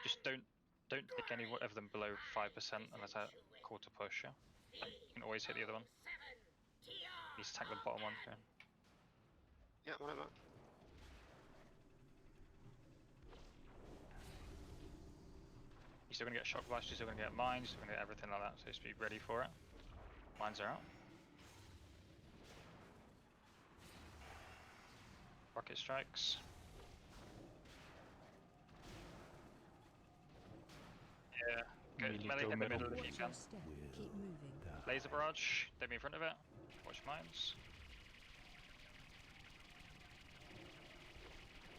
Just don't pick any of them below 5% unless I call to push. Yeah. You can always hit the other one. You just attack the bottom one. Kieran. Yeah, whatever. You're still gonna get shock blast, you're still gonna get mines, you're still gonna get everything like that, so just be ready for it. Mines are out. Rocket strikes. Yeah, go melee in the middle if you can. Keep moving. Laser barrage, don't be in front of it. Watch mines.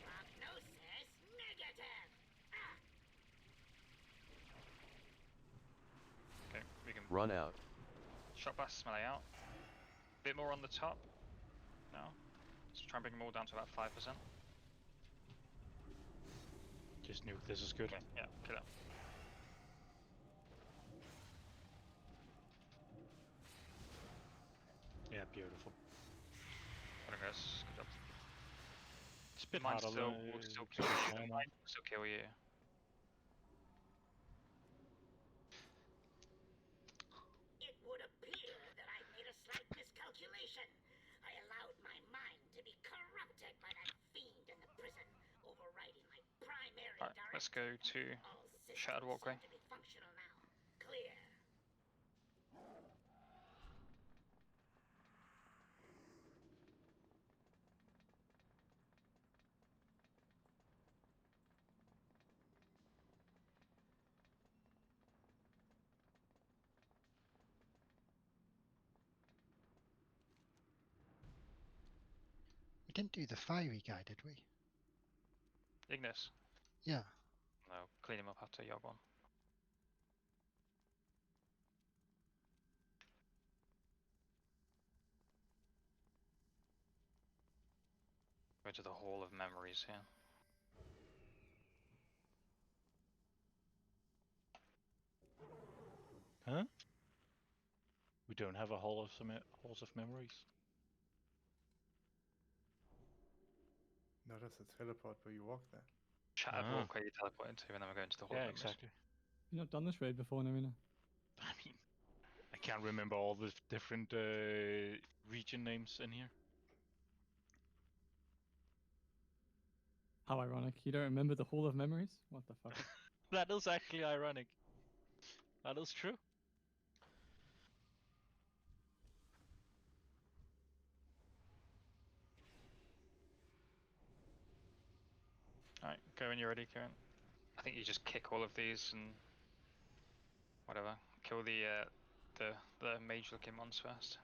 Prognosis negative. Okay, we can Run out. Shot blast melee out. Bit more on the top. No. Let's try and bring them all down to about 5%. Just nuke. This is good. Okay, yeah, kill it. Yeah, beautiful. Progress. Good job. It's a bit Mine harder still, than will still kill you. Mine will still kill you. It would appear that I made a slight miscalculation. I allowed my mind to be corrupted by that fiend in the prison, overriding my primary Alright, let's go to Shattered Walkway. to be functional now. Clear. We didn't do the fiery guy, did we? Ignis. Yeah. No, clean him up after yogg one. Go to the Hall of Memories here. Huh? We don't have a halls of memories. No, that's a teleport where you walk there. Shattered Walkway you teleport into, and then we're going to the Hall of Memories. Exactly. You've not done this raid before, Narina. I mean, I can't remember all the different region names in here. How ironic. You don't remember the Hall of Memories? What the fuck? That is actually ironic. That is true. Alright, go when you're ready, Kieran. I think you just kick all of these and whatever. Kill the mage looking ones first.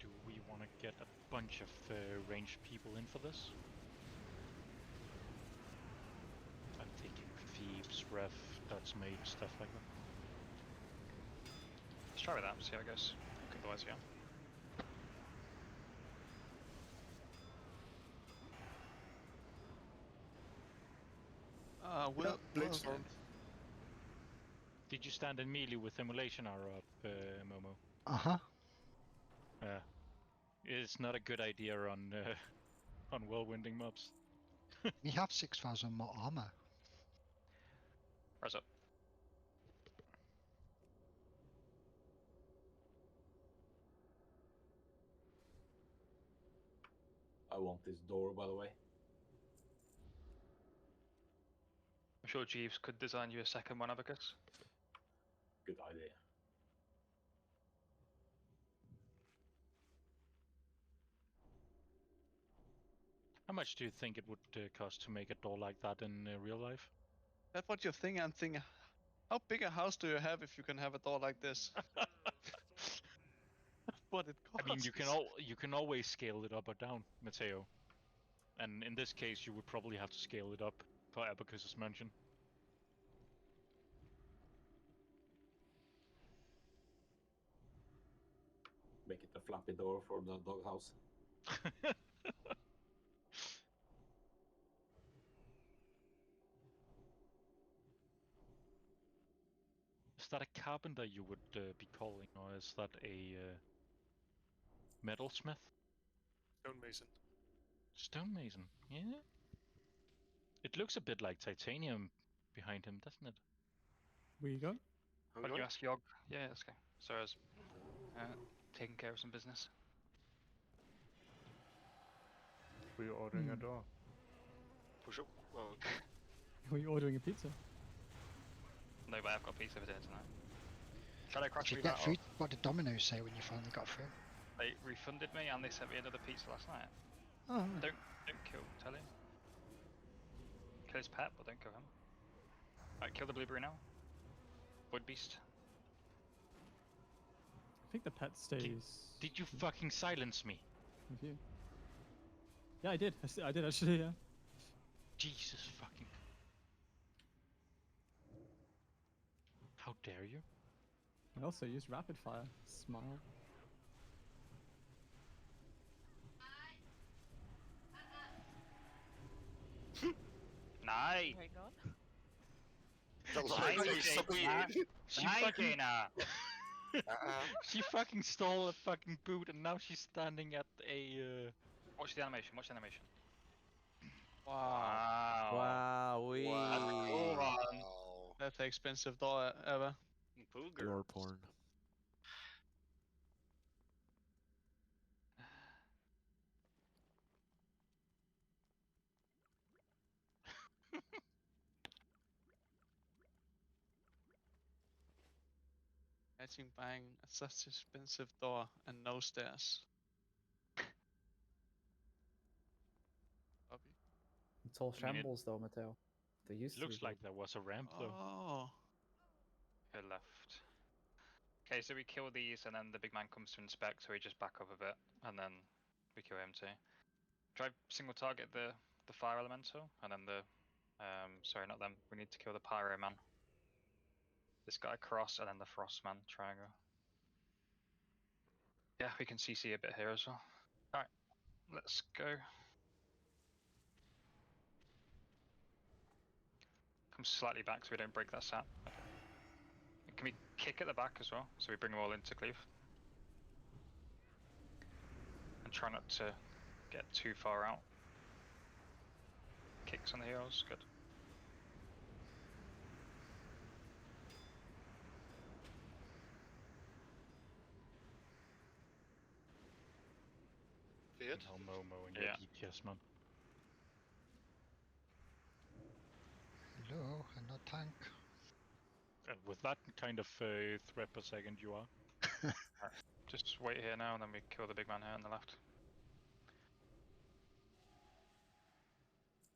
Do we want to get a bunch of ranged people in for this? I'm thinking Thebes, Rev, Dutch Mage, stuff like that. Let's try with that, see how it goes. Otherwise, yeah. Well, Did you stand in melee with Immolation arrow up, Momo? Uh-huh. It's not a good idea on whirlwinding mobs. We have 6,000 more armor. Rise up. I want this door, by the way. I'm sure Jeeves could design you a second one, Abacus. Good idea. How much do you think it would cost to make a door like that in real life? That's what you're thinking. I'm thinking, how big a house do you have if you can have a door like this? What it costs. I mean, you can always scale it up or down, Matteo. And in this case, you would probably have to scale it up for Abacus's mansion. Make it a flappy door for the doghouse. Is that a carpenter you would be calling, or is that a metalsmith? Stonemason. Stonemason, yeah. It looks a bit like titanium behind him, doesn't it? We go. Why don't you ask Yogg? Yeah, that's okay. So I was taking care of some business. Were you ordering a door? Push up. Oh, Were you ordering a pizza? No, but I've got pizza for dinner tonight. Tried to crash Did you me get that through? What did Domino's say when you finally got through? They refunded me and they sent me another pizza last night. Oh. Don't kill Telly. Kill his pet, but don't kill him. Alright, kill the blueberry now. Wood beast. I think the pet stays. Did you fucking silence me? With you. Yeah, I did. I did actually. Yeah. Jesus fucking. How dare you? I also used rapid fire. Smile. Nice. Very good. She fucking stole a fucking boot and now she's standing at a. Watch the animation. Watch the animation. Wow. Wow. That's the expensive door ever. Lore porn. Imagine buying such expensive door and no stairs. Copy. It's all I mean, shambles though, Matteo. They used to Looks be like there was a ramp though. Oh. Good left. Okay, so we kill these and then the big man comes to inspect, so we just back up a bit and then we kill him too. Try single target the fire elemental and then the sorry, not them. We need to kill the pyro man. This guy cross and then the frost man triangle. Yeah, we can CC a bit here as well. Alright, let's go. Come slightly back so we don't break that sap. Okay. Can we kick at the back as well, so we bring them all into cleave? And try not to get too far out. Kicks on the heroes, good. Feared? No Momo and your DPS man. Hello, I'm not tank. And with that kind of threat per second you are. Right. Just wait here now and then we kill the big man here on the left.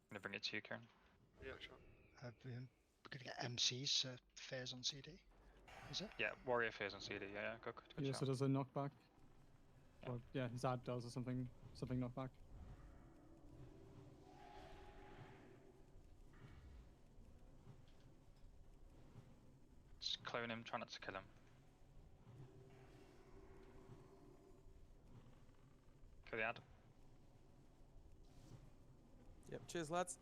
I'm gonna bring it to you, Kieran. Yeah, sure. We're gonna get MCs, Fairs on CD. Is it? Yeah, warrior fears on CD. Yeah, good. Yeah, so does a knockback. Yeah. Or yeah, Zad does or something knockback. Just clone him, try not to kill him. Kill the ad. Yep, cheers lads.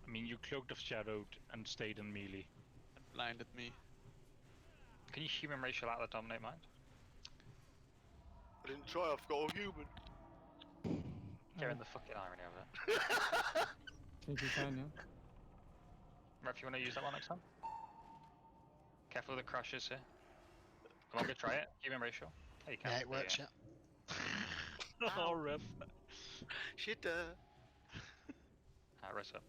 I mean, you cloaked of shadowed and stayed in melee. And blinded me. Can you human racial out of the dominate mind? I didn't try, I've got a human. Kieran, the fucking irony of it. I think you can, yeah. Ref, you want to use that one next time? Careful of the crashes here. Come on, go try it. Human racial. Oh, you can. Yeah, it works, yeah. Oh, ref. Shit. Rest up.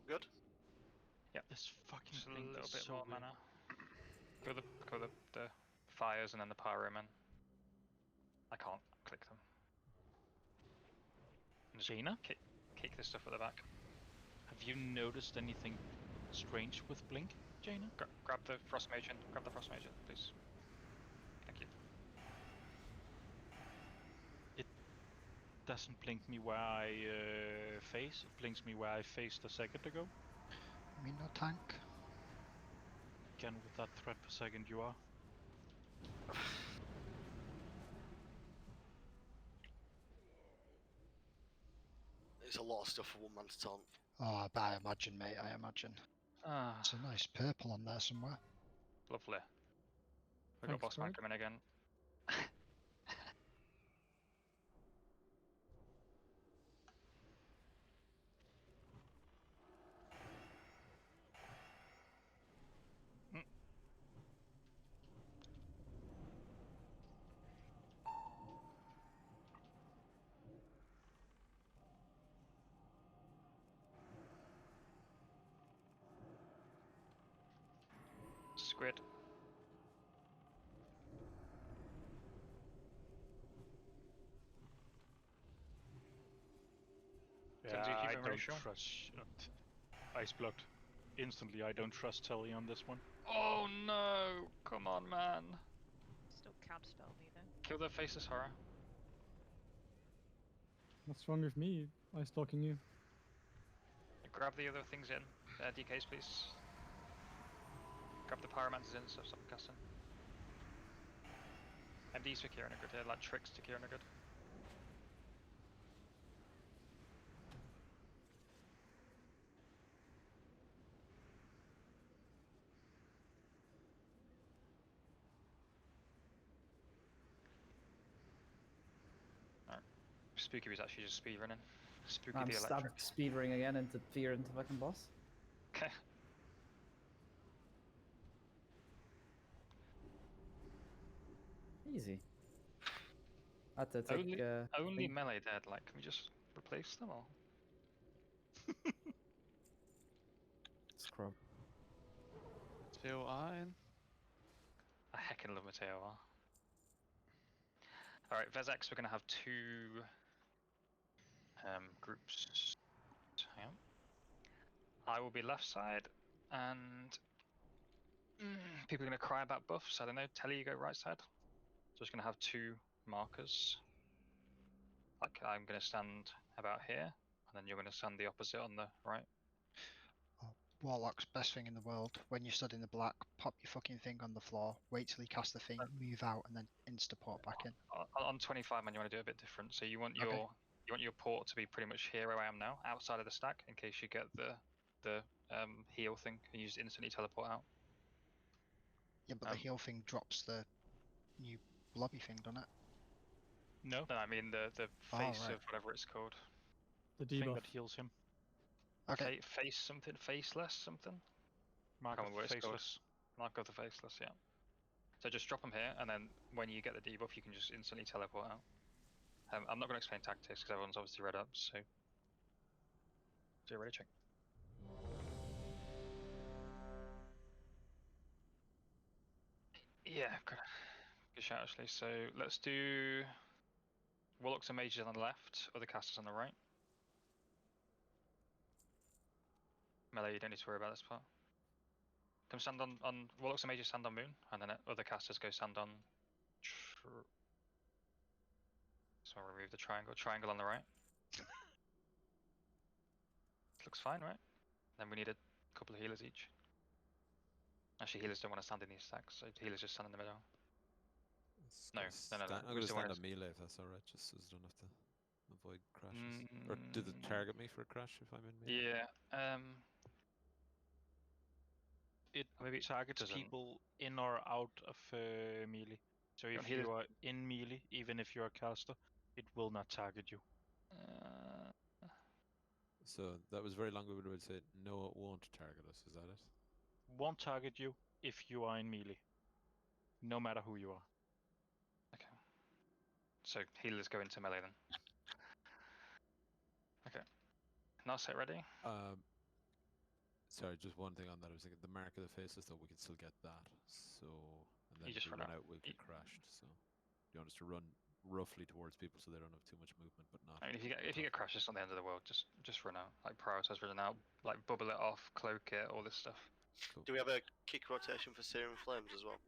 Good. Yep. This fucking Just a blink little is bit so more good. mana. Go the fires and then the pyroman. I can't click them. And just Jaina? kick this stuff at the back. Have you noticed anything strange with blink, Jaina? Grab the frost magen. Grab the frost magen, please. Thank you. It doesn't blink me where I face. It blinks me where I faced a second ago. I mean, no tank. Again, with that threat per second you are. It's a lot of stuff for one man to taunt. Oh, I imagine, mate. I imagine. Ah, It's a nice purple on there somewhere. lovely. We got boss man coming again. Squid. Yeah, I don't trust. Ice blocked. Instantly, I don't trust Telly on this one. Oh no! Come on, man. Still can't spell me then. Kill the faceless horror. What's wrong with me? I stalking you. Grab the other things in. DKs, please. Grab the pyromancers in, so stop casting. MDs for Kieran are good here, like tricks to Kieran are good. Alright. Spooky was actually just speedrunning. Spooky I'm the electric. speedrunning again into fear into fucking boss. Okay. Easy. I had to take. Only melee dead, like, can we just replace them or? Scrub. Still iron. I heckin' love Mateo. Alright, Vezex, we're gonna have two groups. Hang on. I will be left side, and people are gonna cry about buffs. I don't know. Telly, you go right side. So just gonna have two markers. Like I'm gonna stand about here, and then you're gonna stand the opposite on the right. Warlock's best thing in the world. When you stood in the black, pop your fucking thing on the floor, wait till you cast the thing, move out, and then insta-port back in. On 25 man, you want to do it a bit different. So you want your port to be pretty much here where I am now, outside of the stack, in case you get the heal thing, and you just instantly teleport out. Yeah, but the heal thing drops the new blobby thing, doesn't it? No, I mean the face of whatever it's called. The thing debuff that heals him. Okay. Face something, faceless something. Mark of the faceless. Mark of the faceless, yeah. So just drop them here, and then when you get the debuff, you can just instantly teleport out. I'm not going to explain tactics because everyone's obviously read up, so ready, check. Yeah, good shout actually. So let's do Warlocks and Mages on the left, other casters on the right. Melee, you don't need to worry about this part. Come stand on Warlocks and Mages stand on Moon, and then other casters go stand on. So I'll remove the triangle. Triangle on the right. Looks fine, right? Then we need a couple of healers each. Actually, healers don't want to stand in these stacks, so healers just stand in the middle. No. I'm going to stand on melee if that's alright, just so I don't have to avoid crashes. Or do they target me for a crash if I'm in melee? Yeah. It maybe targets people in or out of melee. So if you are in melee, even if you're a caster, it will not target you. So that was very long-winded way to say no, it won't target us. Is that it? Won't target you if you are in melee, no matter who you are. Okay. So healers go into melee then. Okay. Now set ready. Sorry, just one thing on that. I was thinking the mark of the faces, though, we can still get that. So, and then You if just we run run out. out, we'll get crashed. So, you want us to run roughly towards people so they don't have too much movement, but not. I mean, if you get crashed, it's not the end of the world. Just run out. Like prioritize running out. Like bubble it off, cloak it, all this stuff. Cool. Do we have a kick rotation for Searing Flames as well?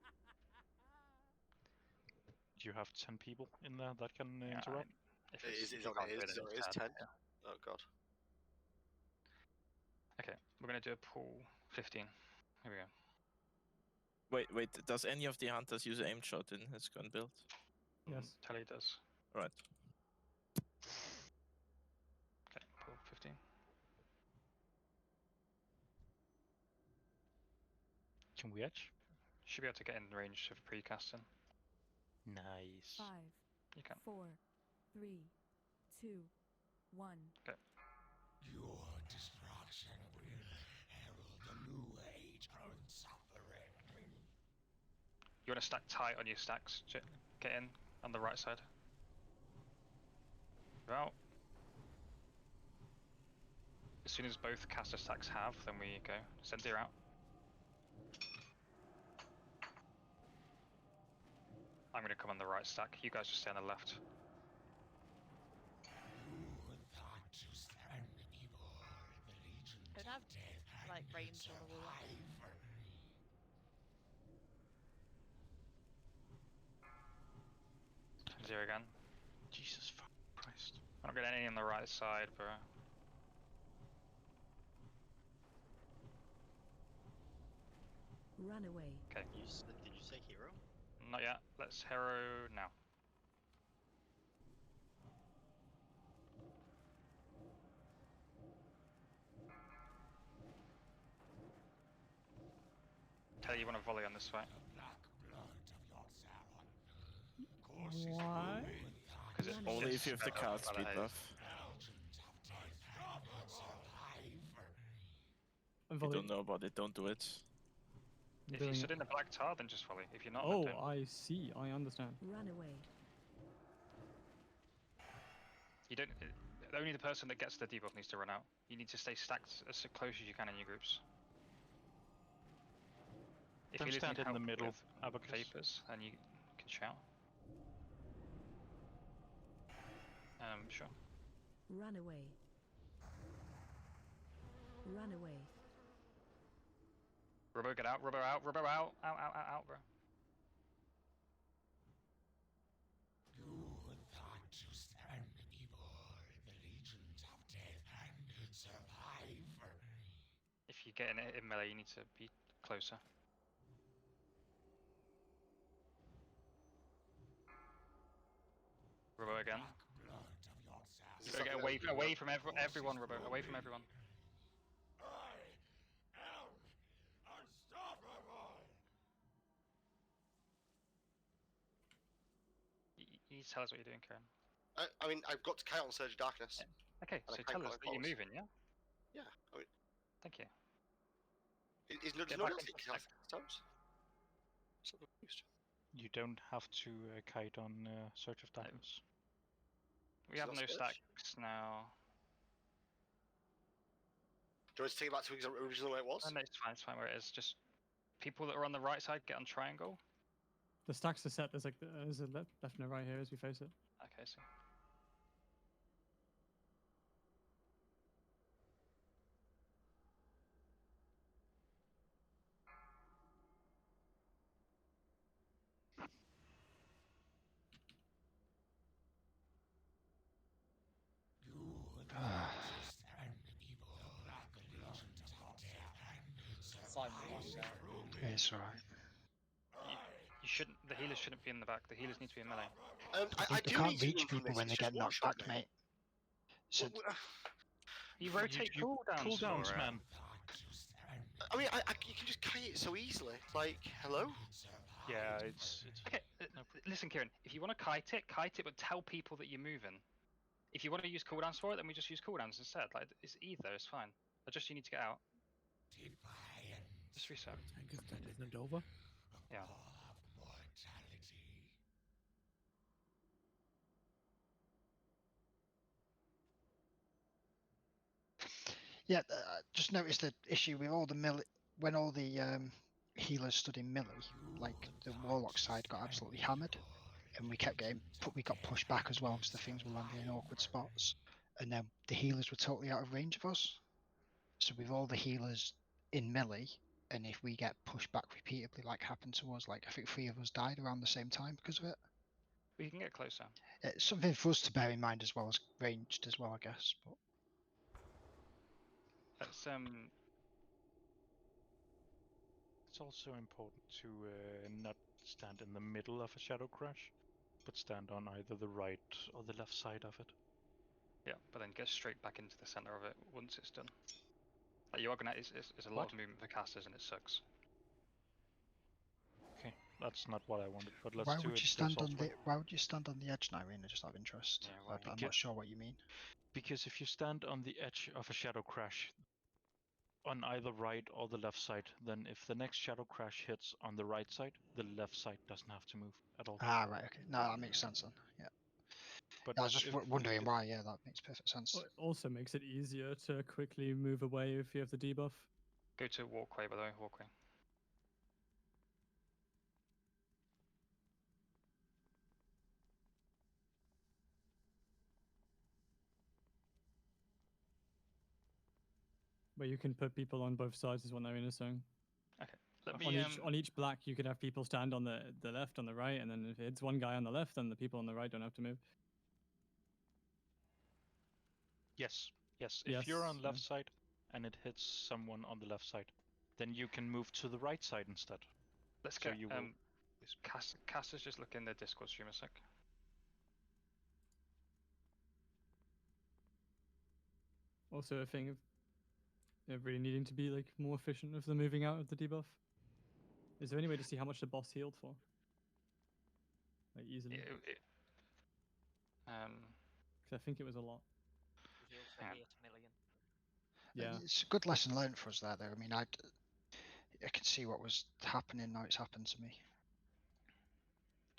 Do you have 10 people in there that can interrupt? If It it's, is if you can't do it is 10. Yeah. Oh god. Okay, we're gonna do a pool 15. Here we go. Wait, does any of the hunters use aim shot in his gun build? Yes. Tally does. Right. Okay, pool 15. Can we edge? Should be able to get in range of precasting. Nice. 5, You can. 4, 3, 2, 1. Okay. Your destruction will herald a new age of suffering. You want to stack tight on your stacks. Get in on the right side. Out. As soon as both caster stacks have, then we go. Send deer out. I'm going to come on the right stack. You guys just stay on the left. Don't have like range on the wall. Zero again. Jesus Christ. I'm not getting any on the right side, bro. Run away. Okay. Did you say hero? Not yet. Let's hero now. Tell you want to volley on this way. Why? Because it's Only if you have the cast speed buff. If you don't know about it, don't do it. If you sit in the black tar, then just volley. If you're not, Oh, then don't. I see. I understand. Run away. You don't. Only the person that gets the debuff needs to run out. You need to stay stacked as close as you can in your groups. If Then you stand need in the help middle, with Abacus. vapors, then you can shout. Sure. Run away. Run away. Robo, get out. Robo out. Robo out. Out, bro. You thought to stand before the legions of death and survive. If you get in melee, you need to be closer. Robo again. You gotta get away from everyone, Robo. Away from everyone. You need to tell us what you're doing, Karen. I mean, I've got to count on Surge of Darkness. Okay, And so I can't tell go us in that you're close. moving, yeah? Yeah, I mean, Thank you. is no Get one back else into think the stones? So confused. You don't have to kite on Search of Darkness. We Is have that no Surge? stacks now. Do you want to take it back to originally where it was? No, it's fine where it is. Just people that are on the right side get on triangle. The stacks are set. There's like there's a left and a right here as we face it. Okay, so. It's alright. You shouldn't. The healers shouldn't be in the back. The healers need to be in melee. I They do can't need to reach move from people this, when they it's get just knocked one-shot back, me. mate. So You rotate cooldowns, Cooldowns, for it. man. I mean, you can just kite it so easily. Like, hello? Yeah, it's Okay, listen, Kieran. If you want to kite it, but tell people that you're moving. If you want to use cooldowns for it, then we just use cooldowns instead. Like, it's either, it's fine. But just you need to get out. Just reset. Tank is dead, isn't it over? Yeah. Yeah, just noticed the issue with all the when all the healers stood in melee, like the warlock side got absolutely hammered, and we kept getting we got pushed back as well because the things were landing in awkward spots, and then the healers were totally out of range of us. So with all the healers in melee, and if we get pushed back repeatedly, like happened to us, like I think 3 of us died around the same time because of it. We can get closer. It's something for us to bear in mind as well as ranged as well, I guess. But Let's It's also important to not stand in the middle of a shadow crash, but stand on either the right or the left side of it. Yeah, but then get straight back into the center of it once it's done. Like, you organize is a lot of movement for casters, and it sucks. Okay, that's not what I wanted, but let's why do would it. you stand There's on also- the why would you stand on the edge now, Irina? Just out of interest. Yeah, I'm not sure what you mean. Because if you stand on the edge of a shadow crash, on either right or the left side, then if the next shadow crash hits on the right side, the left side doesn't have to move at all. Ah, right. Okay. No, that makes sense then. Yeah. But I was just if- wondering why. Yeah, that makes perfect sense. It also makes it easier to quickly move away if you have the debuff. Go to walkway, by the way, walkway. Where you can put people on both sides is what Irina's saying. Okay. Let me, on each black, you can have people stand on the left, on the right, and then if it's one guy on the left, then the people on the right don't have to move. Yes. If you're on left side and it hits someone on the left side, then you can move to the right side instead. Let's So get you will... casters just look in the Discord stream a sec. Also a thing of really needing to be like more efficient with the moving out of the debuff. Is there any way to see how much the boss healed for? Like easily? Because I think it was a lot. Heals for 8 million. Yeah. It's a good lesson learned for us there, though. I mean, I can see what was happening now. It's happened to me.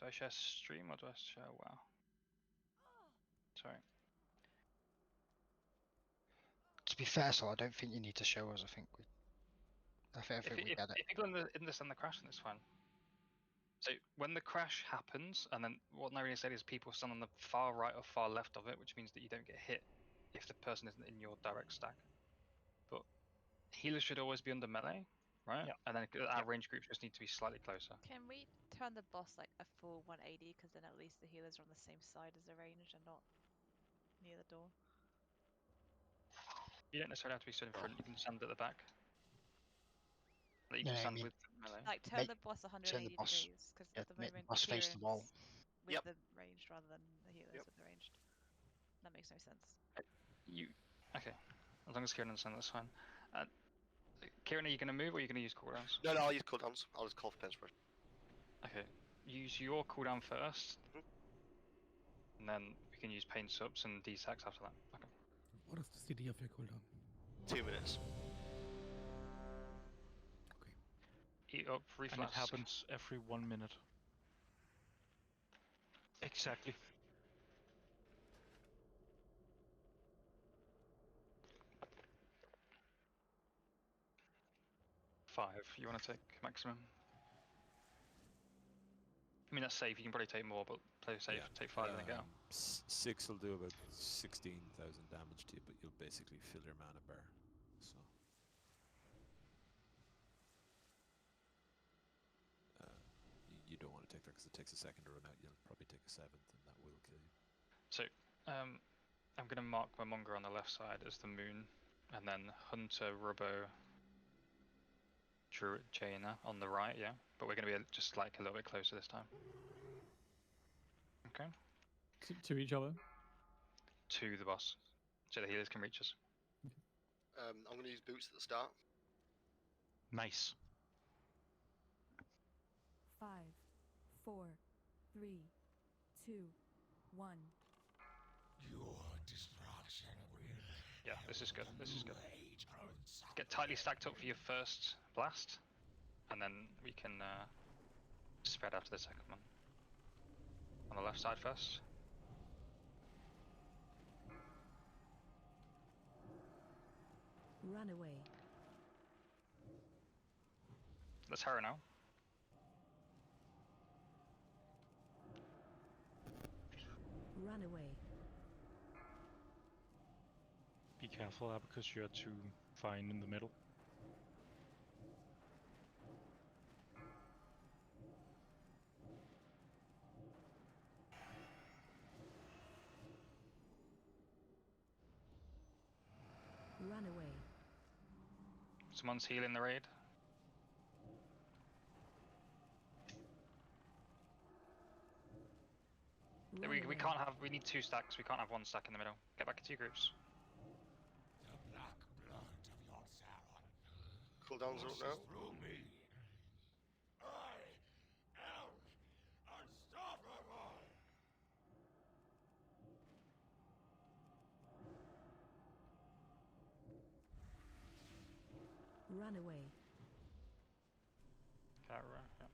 Do I share stream or do I share WoW? Sorry. To be fair, so I don't think you need to show us. I think we get it. If people in the crash, then it's fine. So when the crash happens, and then what Narina said is people stand on the far right or far left of it, which means that you don't get hit if the person isn't in your direct stack. But healers should always be under melee, right? Yeah. And then our range groups just need to be slightly closer. Can we turn the boss like a full 180? Because then at least the healers are on the same side as the ranged and not near the door. You don't necessarily have to be stood in front. You can stand at the back. Like, you Yeah, can I stand mean, with melee. Like turn the boss 180 degrees, because at the make moment the boss face the wall. with the ranged rather than the healers with the ranged. That makes no sense. Okay, as long as Kieran understands, that's fine. Kieran, are you going to move or are you going to use cooldowns? No, I'll use cooldowns. I'll just call for Penspray. Okay, use your cooldown first, and then we can use pain subs and D-Sax after that. Okay. What is the CD of your cooldown? 2 minutes. Eat up, And reflash. it happens every 1 minute. Exactly. Five. You want to take maximum? I mean, that's safe. You can probably take more, but play safe. Yeah. Take 5 and then go. 6 will do about 16,000 damage to you, but you'll basically fill your mana bar. So. You don't want to take that because it takes a second to run out. You'll probably take a 7th, and that will kill you. So, I'm going to mark my Monger on the left side as the moon, and then Hunter, Rubbo, Druid, Jaina on the right, yeah? But we're going to be just like a little bit closer this time. Okay. To each other? To the boss. So the healers can reach us. I'm going to use boots at the start. Nice. 5, 4, 3, 2, 1. Your destruction will. Yeah, this is good. This is good. Get tightly stacked up for your first blast, and then we can spread out to the second one. On the left side first. Run away. Let's hurry now. Run away. Be careful, because you're too fine in the middle. Run away. Someone's healing the raid. Yeah, we can't have. We need 2 stacks. We can't have 1 stack in the middle. Get back into your groups. The black blood of your Sauron. Cooldowns are up now. Through me. I am unstoppable. Run away. Okay, right, yeah.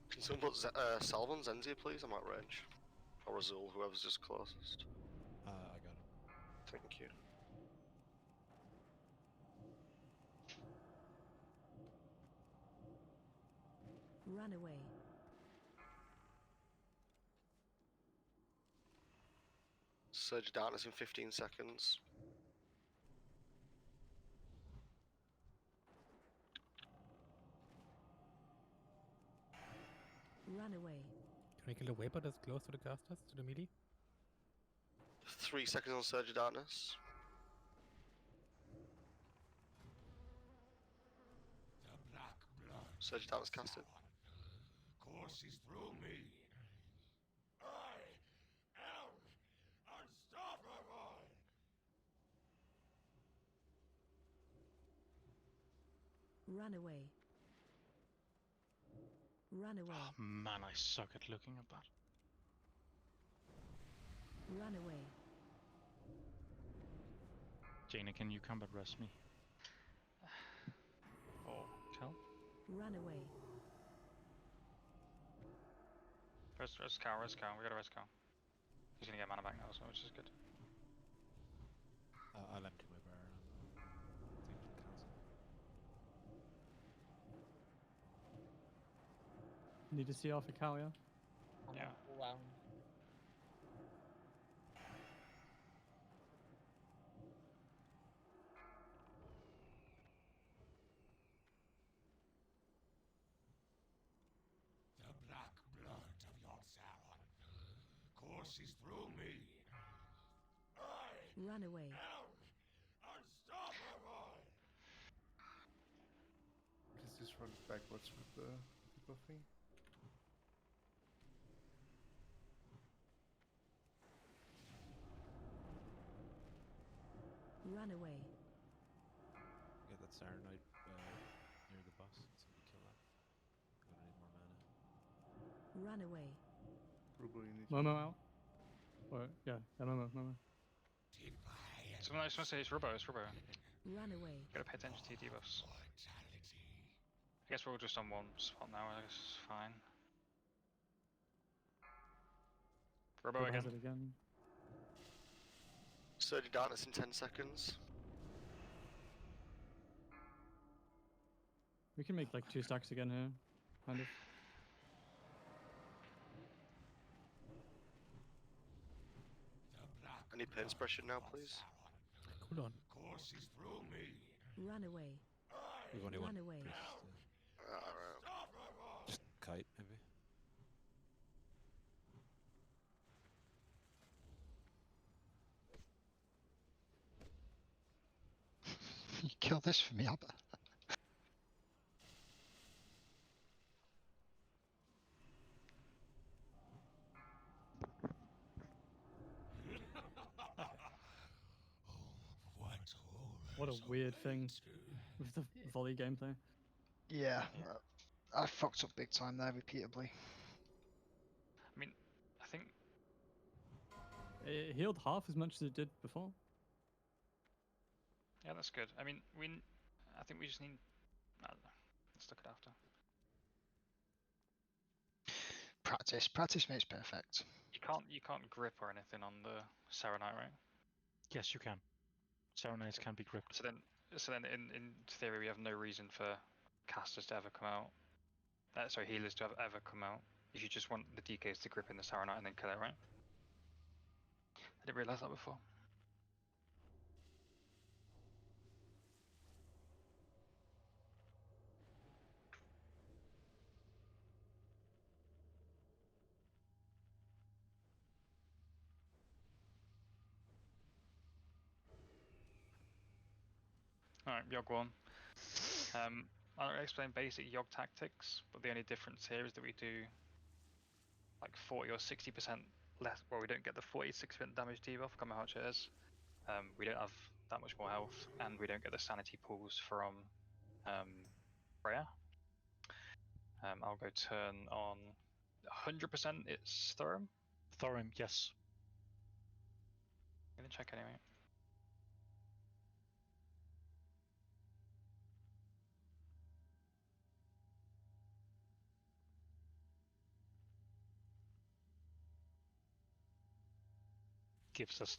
Can someone put Salve on Zenzi, please? I'm at range. Or Azul, whoever's just closest. I got him. Thank you. Run away. Surge of Darkness in 15 seconds. Run away. Can we kill the Vapor that's close to the casters, to the melee? 3 seconds on Surge of Darkness. The black blood. Surge of Darkness casted. Courses through me. I am unstoppable. Run away. Run away. Oh man, I suck at looking at that. Run away. Jaina, can you combat rest me? Or Cal? Run away. Rest cow. We got a rest cow. He's gonna get mana back now, so which is good. I'll empty my bar. Need to see off a cow, yeah? Yeah. Wow. The black blood of your Sauron courses through me. I Run away. am unstoppable. Please just run backwards with the debuff thing. Run away. Get that Siren Knight near the boss. Somebody kill that. I'm gonna need more mana. Run away. Probably need Momo out. Or, yeah, Momo. Someone else wants to say it's Rubbo. Run away. Gotta pay attention to your debuffs. I guess we're all just on 1 spot now. I guess it's fine. Rubbo Has again. it again. Surge of Darkness in 10 seconds. We can make like 2 stacks again here, kind of. I need pain suppression now, please. Cool on. Courses through me. Run away. We've only Run one. away. Just kite, maybe. You kill this for me, Abba. What a weird thing with the volley gameplay. Yeah, I fucked up big time there repeatedly. I mean, I think It healed half as much as it did before. yeah, that's good. I mean, I think we just need. I don't know. Let's look at it after. Practice makes perfect. You can't grip or anything on the Serenite, right? Yes, you can. Serenites can be gripped. So then in theory, we have no reason for casters to ever come out. Sorry, healers to ever come out. If you just want the DKs to grip in the Serenite and then kill it, right? I didn't realize that before. Alright, Yogg 1. I'll explain basic Yogg tactics, but the only difference here is that we do like 40 or 60% less. Well, we don't get the 46% damage debuff, come how much it is. We don't have that much more health, and we don't get the sanity pools from Freya. I'll go turn on 100%. It's Thorum. Thorum, yes. I'm gonna check anyway. Gives us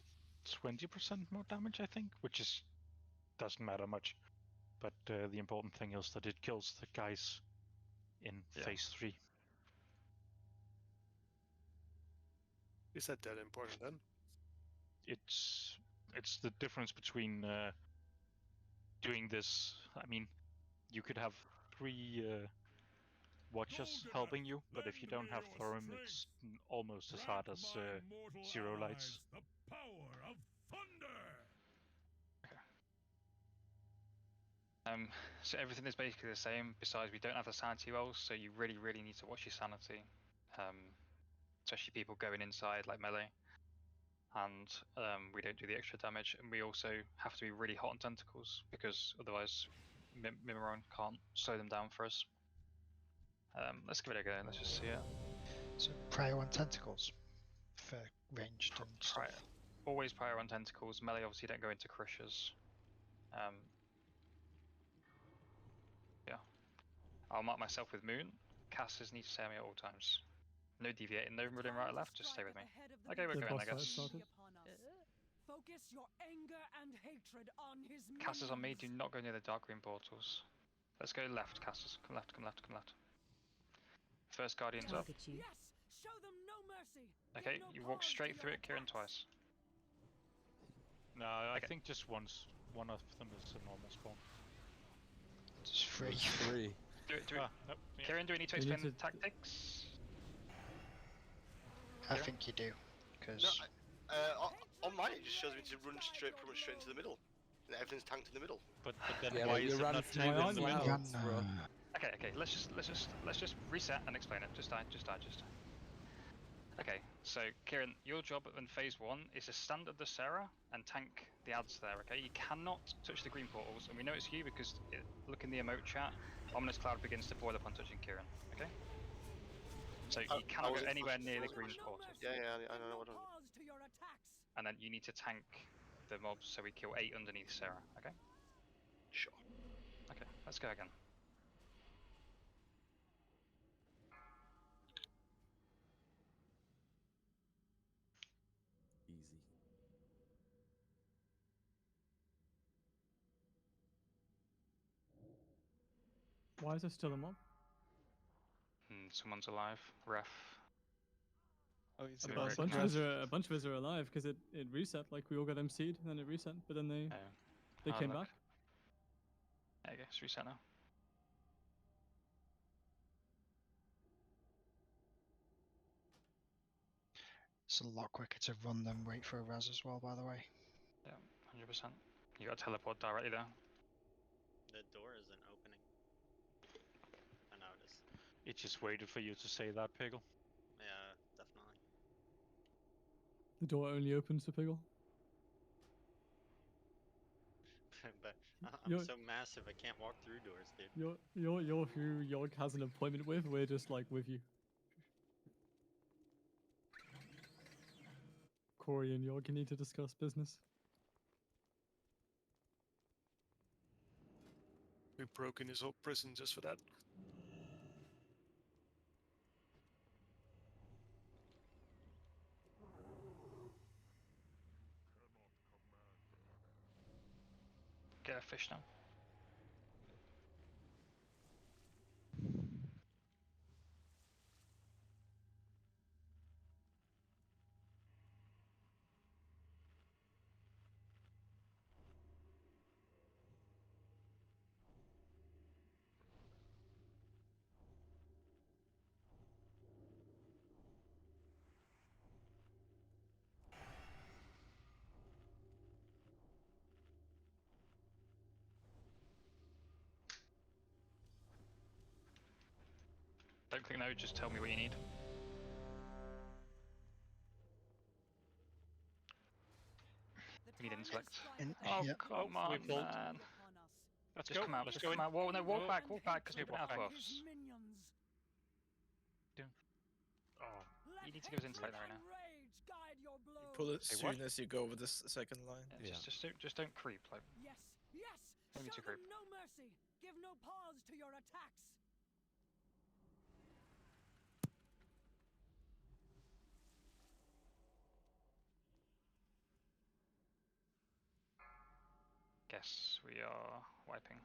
20% more damage, I think, which doesn't matter much. But the important thing is that it kills the guys in phase 3. Is that important then? It's the difference between doing this. I mean, you could have 3 watchers helping you, but if you don't have Thorum, it's almost as hard as 0 lights. So everything is basically the same, besides we don't have the sanity rolls, so you really need to watch your sanity. Especially people going inside like melee. And we don't do the extra damage, and we also have to be really hot on tentacles, because otherwise Mimiron can't slow them down for us. Let's give it a go, let's just see it. So prior on tentacles for ranged and stuff. Always prior on tentacles. Melee obviously don't go into crushers. Yeah. I'll mark myself with Moon. Casters need to stay on me at all times. No deviating, no running right or left, just stay with me. Okay, we're going, I guess. Focus your anger and hatred on his Casters on me, do not go near the dark green portals. Let's go left, casters. Come left, come left, come left. First Guardian's up. Yes, show them no mercy. Okay, you walk straight through it, Kieran, twice. No, I think just once. One of them is a normal spawn. Just 3. 3. Kieran, do we need to explain the tactics? I think you do, because on mine it just shows me to run pretty much straight into the middle, and everything's tanked in the middle. But then why is it not tanked in the middle? Okay, let's just reset and explain it. Just die. Okay, so Kieran, your job in phase 1 is to stand at the Sarah and tank the ads there. Okay, you cannot touch the green portals, and we know it's you because look in the emote chat. Ominous Cloud begins to boil upon touching Kieran. Okay. So you cannot go anywhere near the green portal. Yeah, I know what I'm doing. And then you need to tank the mobs so we kill 8 underneath Sarah, okay? Sure. Okay, let's go again. Easy. Why is there still a mob? Someone's alive. Ref. Oh, it's A bunch of us are alive because it reset. Like we all got MC'd and then it reset, but then they came back. There you go, it's reset now. it's a lot quicker to run than wait for a res as well, by the way. Yeah, 100%. You got to teleport directly there. The door isn't opening. I know it is. It just waited for you to say that, Pickle. Yeah, definitely. The door only opens to Piggle. but I'm You're- so massive I can't walk through doors, dude. You're who Yogg has an appointment with. We're just like with you. Corey and Yogg need to discuss business. We broke in his whole prison just for that. Get a fish now. Don't click no, just tell me what you need. We need intellect. Oh, yeah. come on, man. Let's Just go. come out, Let's just go come in. out. Whoa, no, walk back, because we've been out of buffs. Oh. You need to give us intellect there right now. You pull it as Say what? soon as you go over the second line. Yeah, just don't creep. Like, Yes, yes. don't be too Show creep. them no mercy. Give no pause to your attacks. Guess we are wiping.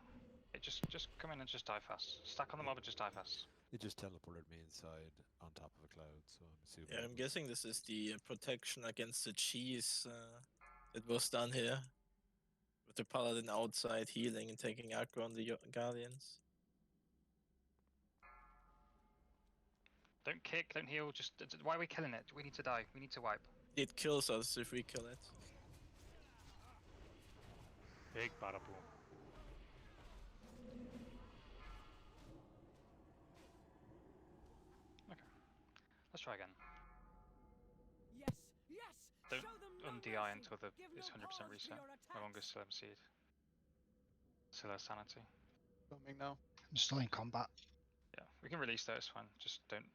Hey, just come in and just die fast. Stack on the mob and just die fast. It just teleported me inside on top of a cloud, so I'm assuming. Yeah, I'm guessing this is the protection against the cheese that was done here. With the paladin outside healing and taking aggro on the guardians. Don't kick, don't heal. Just why are we killing it? We need to die. We need to wipe. It kills us if we kill it. Big bada boom. Okay. Let's try again. Yes, yes. Don't Show them no un-DI mercy. until the Give it's no 100% pause to reset. your No longer attacks. Celeb Seed. Still has sanity. Coming now. I'm still in combat. Yeah, we can release that, it's fine. Just don't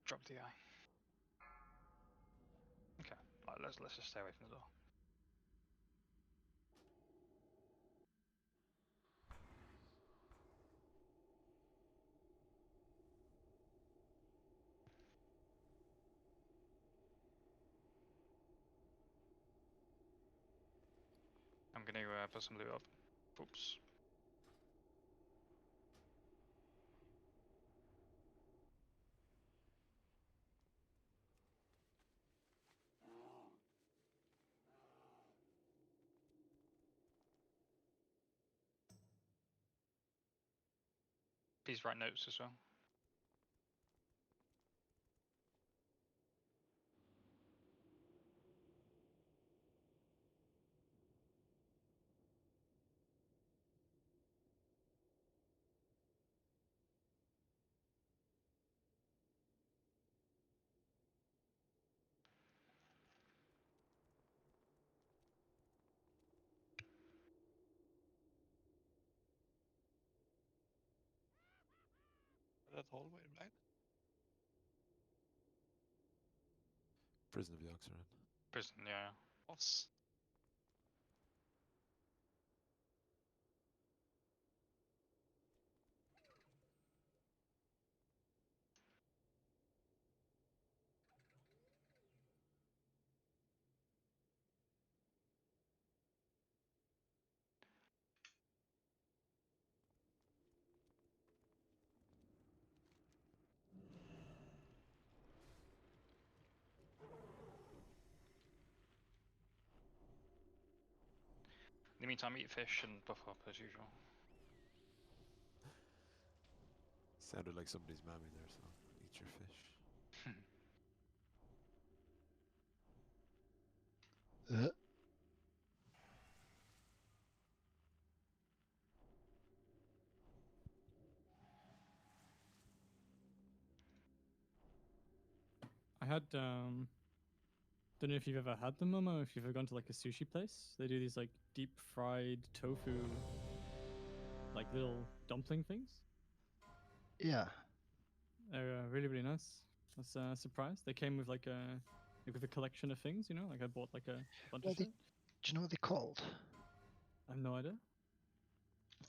drop DI. Okay, right, let's just stay away from the door. I'm gonna put some loot up. Oops. Please write notes as well. That hallway, right? Prison of Yogg are in. Prison, yeah. Boss. In the meantime, eat fish and buff up as usual. Sounded like somebody's mammy there, so eat your fish. I had Don't know if you've ever had them, Momo. If you've ever gone to like a sushi place, they do these like deep fried tofu, like little dumpling things. Yeah. They're really really nice. I was surprised. They came with like with a collection of things. You know, like I bought like a bunch What of are they, shit. do you know what they're called? I have no idea.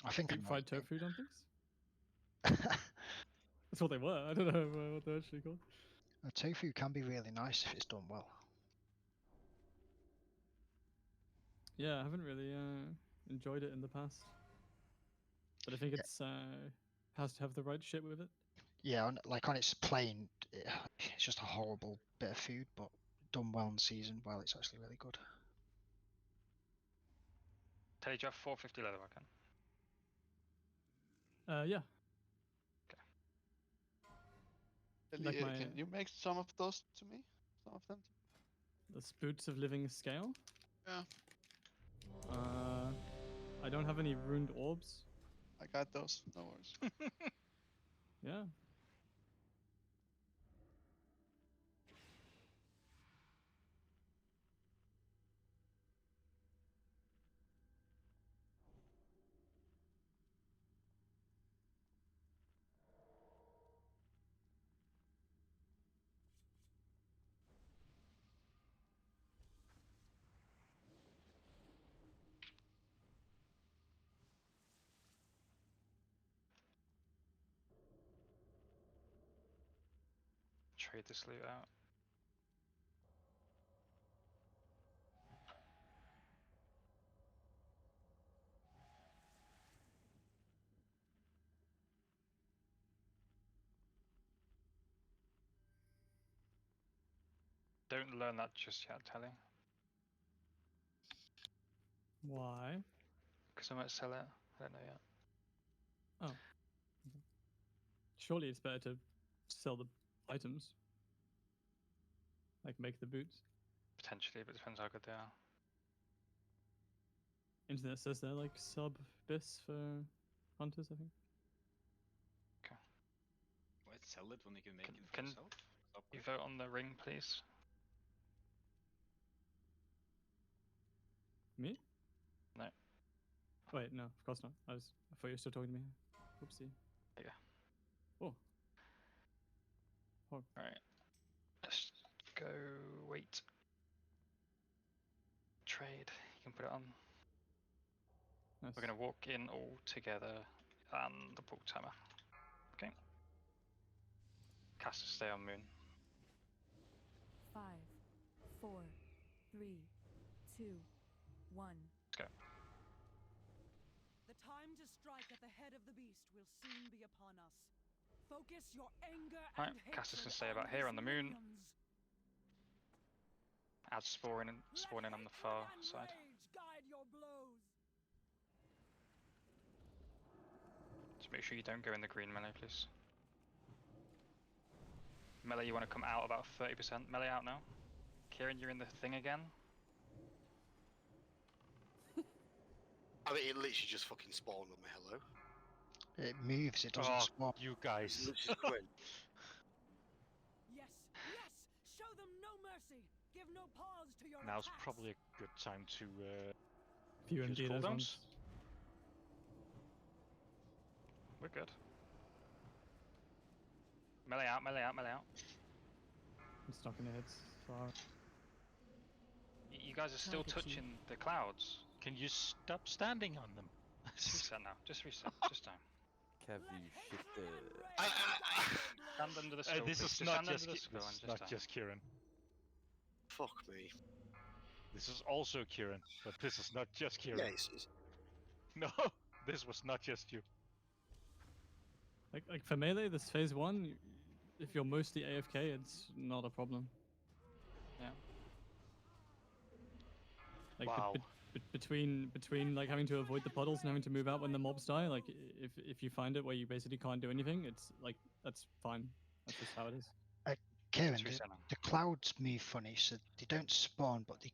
I think I Deep know fried what you tofu dumplings. That's what they were. I don't know what they're actually called. mean. Tofu can be really nice if it's done well. Yeah, I haven't really enjoyed it in the past, but I think it's has to have the right shit with it. Yeah, like on its plain, it's just a horrible bit of food, but done well and seasoned well, it's actually really good. Teddy, do you have 450 leather again? Yeah. Ellie, Like can you make some of those to me? Some of them? the Boots of Living Scale. Yeah. I don't have any ruined orbs. I got those. No worries. Yeah. Trade this loot out. Don't learn that just yet, Telly. Why? Because I might sell it. I don't know yet. Oh. Surely it's better to sell the items. Like make the boots. Potentially, but it depends how good they are. Internet says they're like sub-bis for hunters, I think. Why sell it when you can make it for Can yourself? you vote on the ring, please? Me? No. Wait, no, of course not. I thought you were still talking to me. Oopsie. There you go. Oh. Alright. Let's go wait. Trade. You can put it on. Nice. We're gonna walk in all together and the pull timer. Okay. Caster stay on moon. 5, 4, 3, 2, 1. Let's go. The time to strike at the head of the beast will soon be upon us. Focus your anger Right, and casters can hatred stay about here his on the moon. minions. Add spawn in on the far side. Rage guide your blows. Just make sure you don't go in the green melee, please. Melee, you want to come out about 30%. Melee out now. Kieran, you're in the thing again. I mean, it literally just fucking spawned on me. Hello. It moves, it doesn't spawn. You guys. It literally come in. Yes, yes. Show them no mercy. Give no pause to your Now's attacks. probably a good time to Few use MD those cooldowns. ones. We're good. Melee out, melee out, melee out. I'm stuck in the hits. Far. You guys are still Target you. touching the clouds. Can you stop standing on them? Just reset now. Just reset. Just time. Kev, you shit the... Stand under the skull. This please. is Just not stand just under the Ki- skull this and is just not time. just Kieran. Fuck me. This is also Kieran, but this is not just Kieran. Yeah, it's... No, this was not just you. Like for melee, this phase 1, if you're mostly AFK, it's not a problem. Yeah. Like Wow. between like having to avoid the puddles and having to move out when the mobs die, like if you find it where you basically can't do anything, it's like that's fine. That's just how it is. Kieran, the clouds move funny, so they don't spawn, but the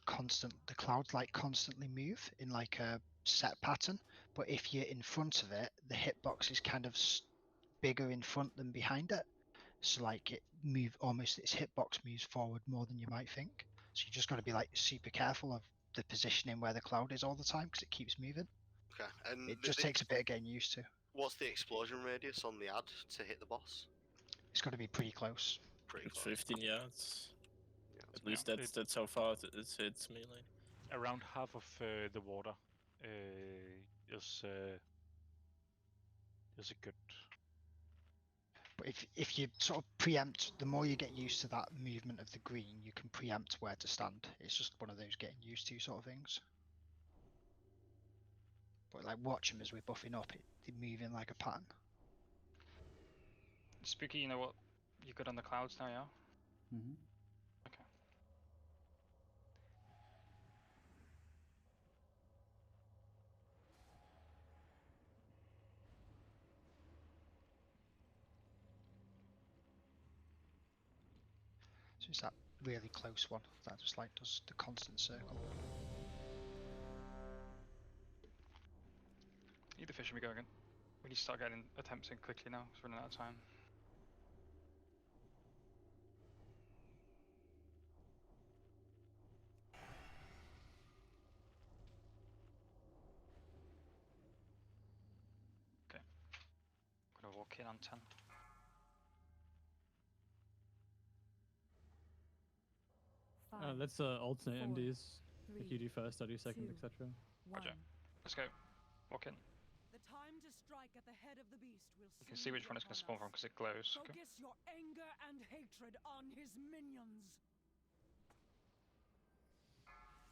clouds like constantly move in like a set pattern. But if you're in front of it, the hitbox is kind of bigger in front than behind it. So like its hitbox moves forward more than you might think. So you just got to be like super careful of the positioning where the cloud is all the time because it keeps moving. Okay, and It just takes a bit of getting used to. What's the explosion radius on the ad to hit the boss? It's got to be pretty close. Pretty It's close. 15 yards. Yeah, At least that's how far it hits melee. Around half of the water is a good. But if you sort of preempt, the more you get used to that movement of the green, you can preempt where to stand. It's just one of those getting used to sort of things. But like watch them as we're buffing up, they move in like a pattern. Spooky, you know what? You're good on the clouds now, yeah? Mm-hmm. Okay. So it's that really close one that just like does the constant circle. Either fish and we go again. We need to start getting attempts in quickly now, because we're running out of time. Okay. I'm gonna walk in on 10. Let's alternate MDs. If you do first, I do second, etc. Roger. Let's go. Walk in. The time to strike at the head of the beast will You can see which one it's going to spawn from because it glows. Okay. Focus your anger and hatred on his minions.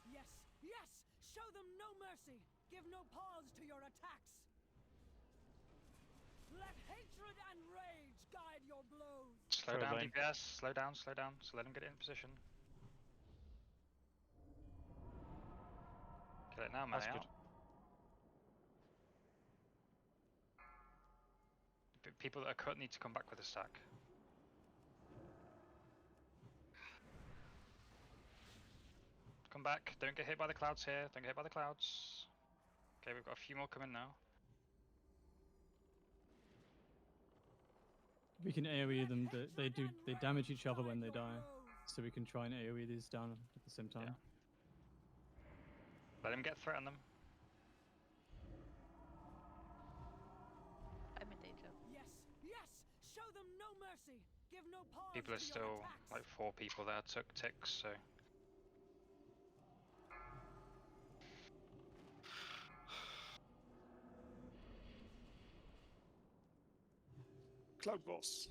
Yes, yes! Show them no mercy! Give no pause to your attacks! Let hatred and rage guide your blows! Slow down, DPS. Slow down, slow down. So let him get in position. Kill it now, man. That's good. People that are cut need to come back with a stack. Come back. Don't get hit by the clouds here. Don't get hit by the clouds. Okay, we've got a few more coming now. We can AoE them. They damage each other when they die, so we can try and AoE these down at the same time. Yeah. Let him get threat on them. I'm in danger. Yes, yes! Show them no mercy! Give no pause People are to your still attacks. like 4 people there took ticks, so. Cloud boss.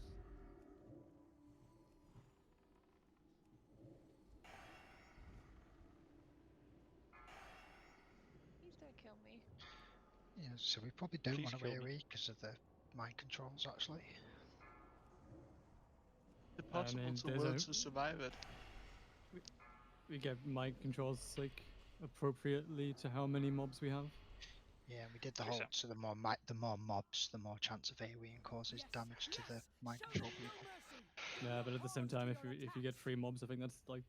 Please don't kill me. Yeah, so we probably don't Please want to kill me. AoE because of the mind controls actually. It's possible to will to survive it. We get mind controls like appropriately to how many mobs we have. Yeah, we did the whole. So the more mobs, the more chance of AoE causes damage to the mind control people. Yeah, but at the same time, if you get 3 mobs, I think that's like,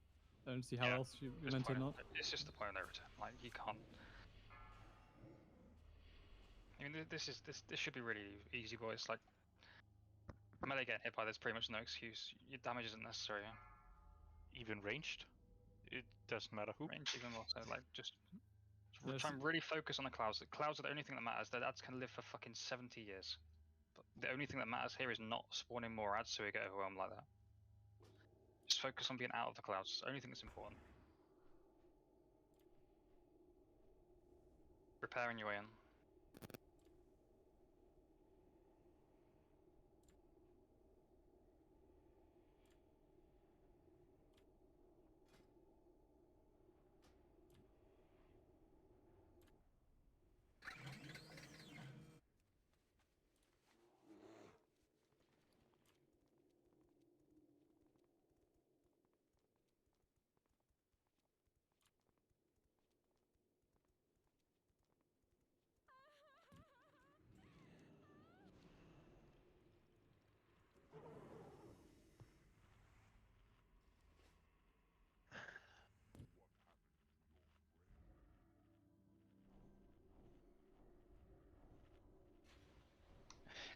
I don't see how else you meant to not. It's just the point of no return. Like you can't. I mean, this should be really easy, boys. Like melee getting hit by this, pretty much no excuse. Your damage isn't necessary. Yeah? Even ranged, it doesn't matter who. Range even more so. Like just try and really focus on the clouds. The clouds are the only thing that matters. The ads can live for fucking 70 years. But the only thing that matters here is not spawning more ads so we get overwhelmed like that. Just focus on being out of the clouds. It's the only thing that's important. Preparing your way in.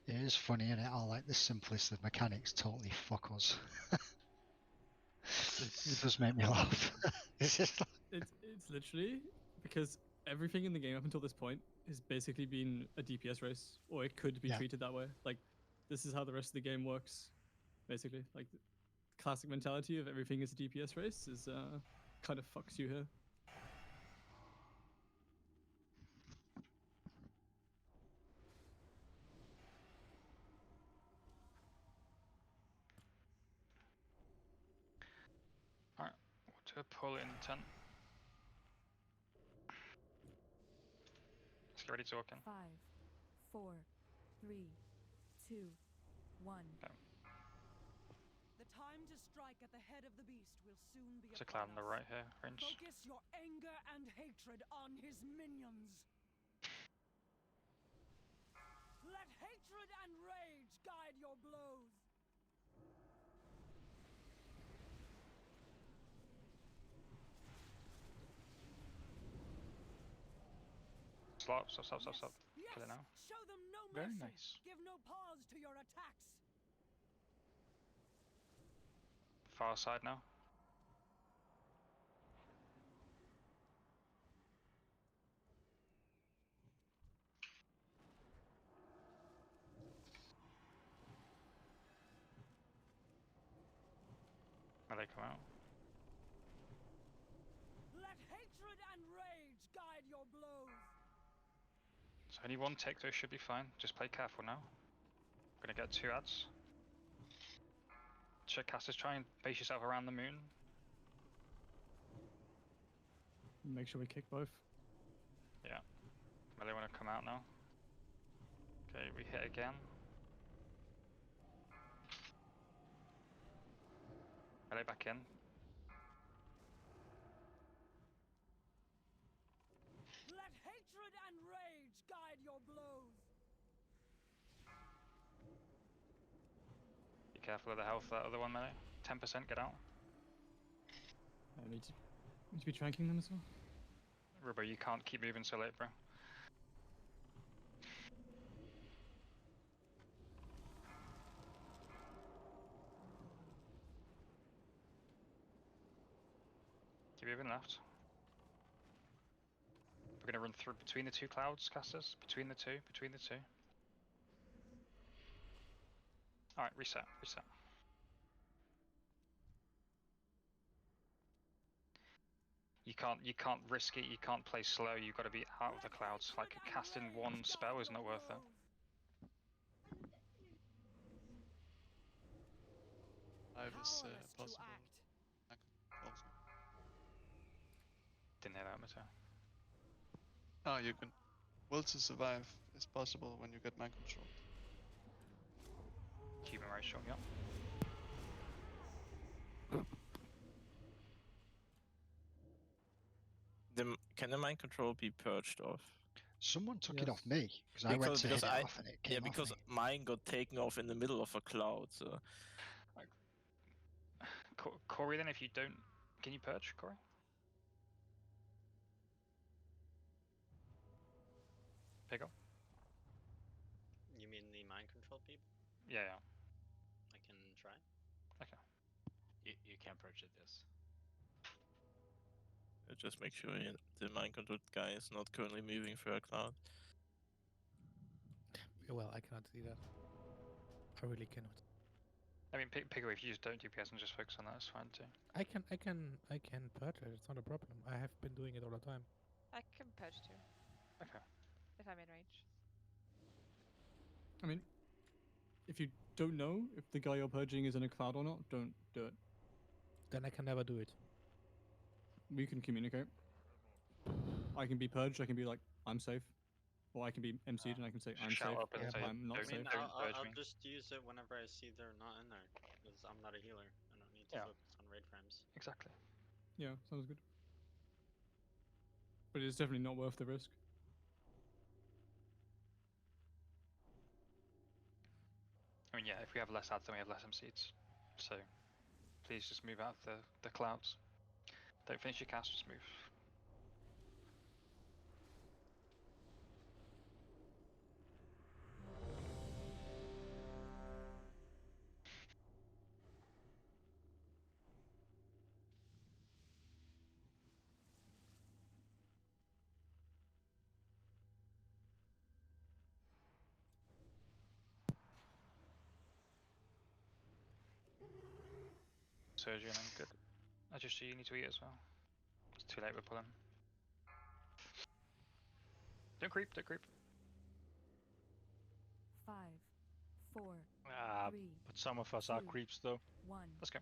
It is funny, isn't it? I like the simplest of mechanics totally fuck us. It does make me laugh. It's just like, It's literally because everything in the game up until this point has basically been a DPS race, or it could be Yeah. treated that way. Like, this is how the rest of the game works, basically. Like, the classic mentality of everything is a DPS race is kind of fucks you here. Alright, we'll do a pull in 10. Let's get ready to walk in. 5, 4, 3, 2, 1. Okay. The time to strike at the head of the beast will soon be There's a cloud on upon the us. right here, range. Focus your anger and hatred on his minions. Let hatred and rage guide your blows. Stop. Kill it now. Show them no Very mercy. nice. Give no pause to your attacks. Far side now. Melee come out. Let hatred and rage guide your blows. So only one tick, though, should be fine. Just play careful now. Gonna get 2 ads. Check casters, try and base yourself around the moon. Make sure we kick both. Yeah. Melee wanna come out now. Okay, we hit again. Melee back in. Let hatred and rage guide your blows. Be careful of the health of that other one, Melee. 10%, get out. I need to be tranking them as well. Rubo, you can't keep moving so late, bro. Keep moving left. We're gonna run through between the 2 clouds, casters. Between the two. Alright, reset. You can't risk it, you can't play slow, you've got to be out of the clouds. Like, casting one spell is not worth it. Live is Powerless to possible. act. Also. Didn't hear that, Mateo. Oh, you can. Will to survive is possible when you get mind control. Keep him right strong, yeah. Can the mind control be purged off? someone took it off me because I went to hit it off and it came off because me. mine got taken off in the middle of a cloud. So. Corey, then, if you don't, can you purge, Corey? Pick up. You mean the mind control people? Yeah. I can try. Okay. You can't purge this. Just make sure the mind control guy is not currently moving through a cloud. Well, I cannot see that. I really cannot. I mean, pick up if you just don't DPS and just focus on that, it's fine too. I can purge it. It's not a problem. I have been doing it all the time. I can purge too. Okay. If I'm in range. I mean, if you don't know if the guy you're purging is in a cloud or not, don't do it. Then I can never do it. We can communicate. I can be purged, I can be like, I'm safe. Or I can be MC'd and I can say, I'm shout safe, up and or say, I'm not I mean, safe. I'll just use it whenever I see they're not in there, because I'm not a healer. I don't need to focus on raid frames. Exactly. Yeah, sounds good. But it's definitely not worth the risk. I mean, yeah, if we have less ads, then we have less MCs. So, please just move out of the clouds. Don't finish your cast, just move. surgeon and good. I just you need to eat as well. It's too late, we're pulling. Don't creep, don't creep. 5, 4, Ah, 3, but some of us are 2, creeps though. 1. Let's go.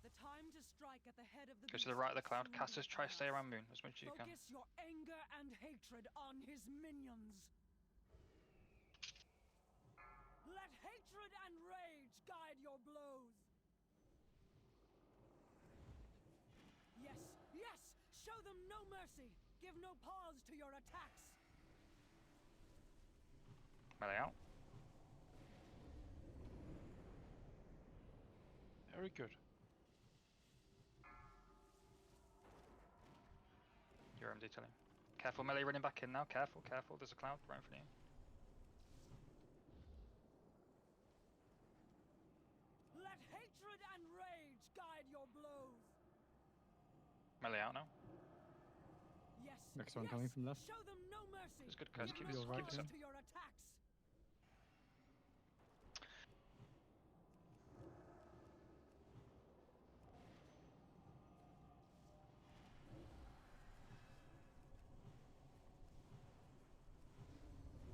The time to strike at the head of the Go to the beast right of the will cloud. soon Casters, be try upon stay us. around Moon as much as you can. Focus your anger and hatred on his minions. Let hatred and rage guide your blows. Yes, yes! Show them no mercy. Give no pause to your attacks. Melee out. Very good. Your own detailing. Careful, melee running back in now. Careful, careful. There's a cloud right in front of you. Let hatred and rage guide your blows. Melee out now. Yes, Next one yes, coming from left. show them no mercy. It's good, Curse. Give Keep no this, right, keep this pause up. to your attacks.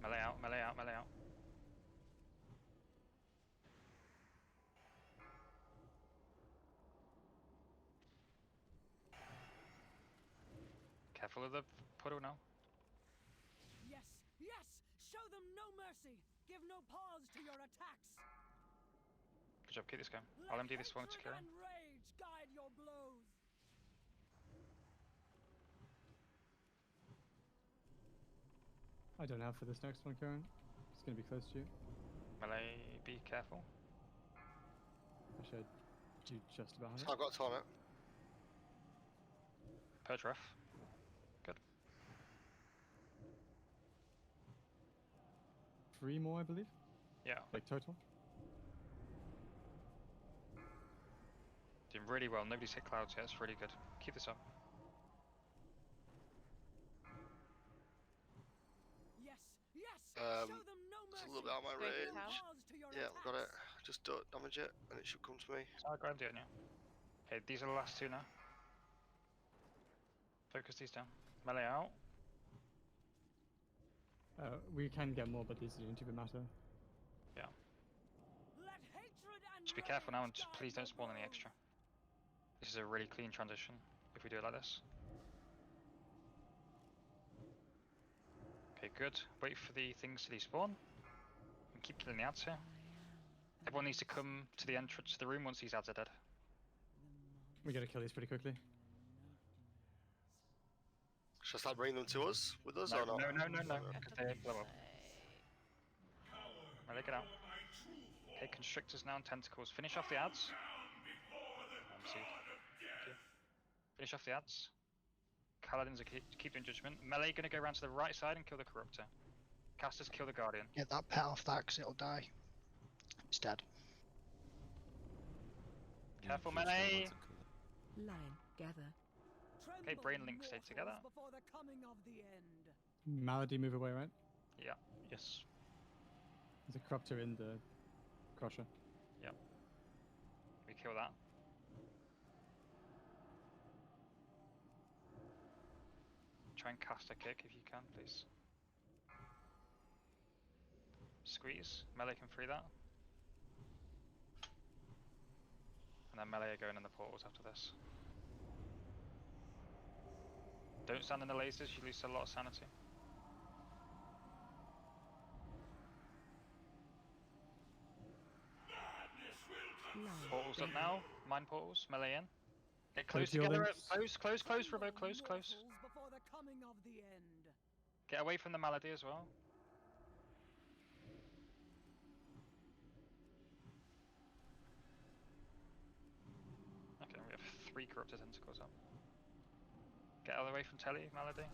Melee out, melee out, melee out. Careful of the puddle now. Yes, yes! Show them no mercy. Give no pause to your attacks. Good job, keep this going. Let I'll MD this one to hatred Kieran. and rage guide your blows. I don't have for this next one, Karen. It's going to be close to you. Melee, be careful. Actually, I do just about have So it. I've got Torment. Purge rough. Good. 3 more, I believe. Yeah. Like total. Doing really well. Nobody's hit clouds yet. It's really good. Keep this up. Yes, yes! Show them no It's mercy. a little bit out of my Go to range. town. Pause to your Yeah, attacks. got it. Just don't damage it, and it should come to me. So I'll go and do it now. Okay, these are the last two now. Focus these down. Melee out. We can get more, but these don't even matter. Yeah. Let hatred and Just be careful now and rage just please guide don't spawn any your extra. This is a really clean transition if we do it like this. Okay, good. Wait for the things to despawn. And keep killing the ads here. Everyone needs to come to the entrance to the room once these ads are dead. We gotta kill these pretty quickly. Should I start bringing them to us with us No, or not? no, because they blow up. Melee, get out. Okay, constrictors now and tentacles. Finish off the ads. See. Okay. Finish off the ads. Paladins are keep doing judgment. Melee gonna go around to the right side and kill the corruptor. Casters kill the guardian. Get that pet off that because it'll die. It's dead. Careful, melee! Line, gather. Okay, brain link stay together. before the coming of the end. Malady, move away, right? Yeah. Yes. There's a corruptor in the crusher. Yep. We kill that. Try and cast a kick if you can, please. Squeeze. Melee can free that. And then melee are going in the portals after this. Don't stand in the lasers, you lose a lot of sanity. Portals up now. Mine portals. Melee in. Get close your together. links. Close, Robo. Close. Before the coming of the end. Get away from the malady as well. Okay, we have 3 corrupted tentacles up. Get out of the way from Telly, Malady.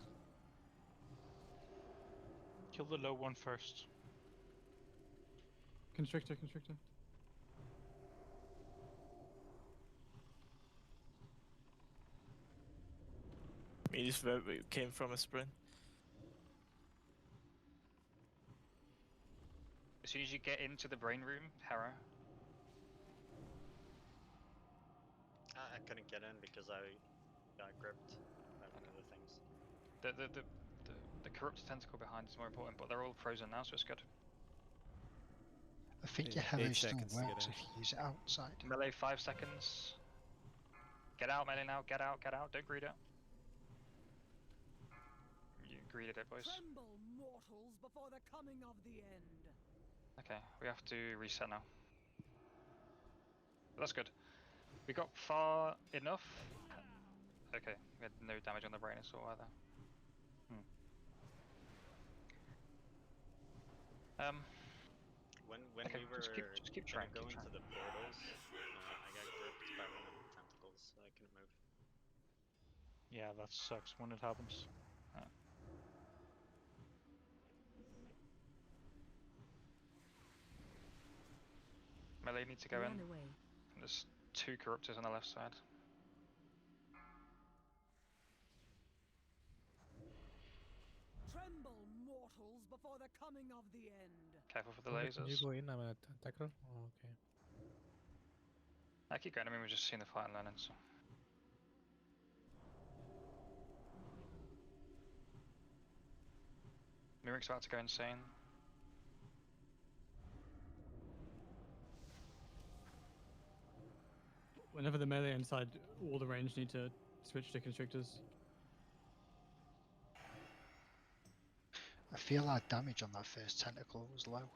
Kill the low one first. Constrictor. It is where we came from a sprint. As soon as you get into the brain room, Hera. I couldn't get in because I got gripped by one of the things. The corrupted tentacle behind is more important, but they're all frozen now, so it's good. I think your hero still works if you use it outside. Melee 5 seconds. Get out, melee now. Get out, get out. Don't greed it. You greeded it, boys. Tremble, mortals, before the coming of the end. Okay, we have to reset now. That's good. We got far enough. Okay, we had no damage on the brain or either. When okay, we were just keep trying. going to the portals, I got gripped by one of the tentacles, so I couldn't move. Yeah, that sucks when it happens. Melee need to go in. There's 2 corruptors on the left side. Tremble, mortals, before the coming of the end. Careful for the Can lasers. you go in? I'm a tentacle. Oh, okay. I keep going. I mean, we're just seeing the fight and learning. So. Miric's about to go insane. Whenever the melee inside, all the range need to switch to constrictors. I feel our damage on that first tentacle was low.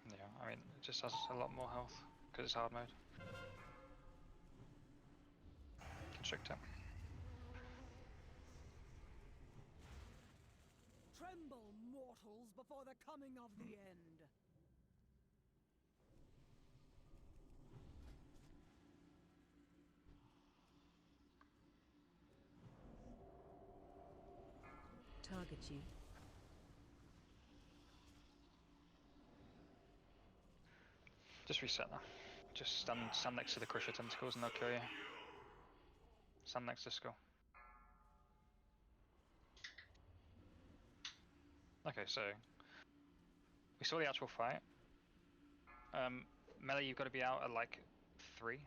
Yeah, I mean, it just has a lot more health because it's hard mode. Constrictor. Tremble, mortals, before the coming of the end. Target you. Just reset now. Just stand next to the crusher tentacles and they'll kill you. Stand next to skull. Okay, so we saw the actual fight. Melee, you've got to be out at like 3.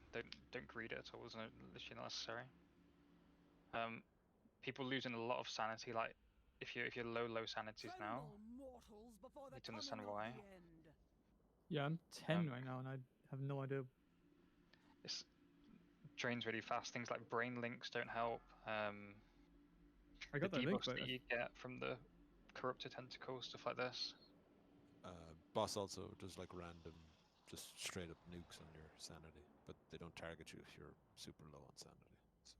Don't greed it at all. It's literally not necessary. People losing a lot of sanity. Like if you're low sanities now, you need to understand why. Yeah, I'm 10 right now, and I have no idea. It's drains really fast. Things like brain links don't help. I got the that link, debuffs but that you get from the corrupted tentacles, stuff like this. Boss also does like random, just straight up nukes on your sanity, but they don't target you if you're super low on sanity. So.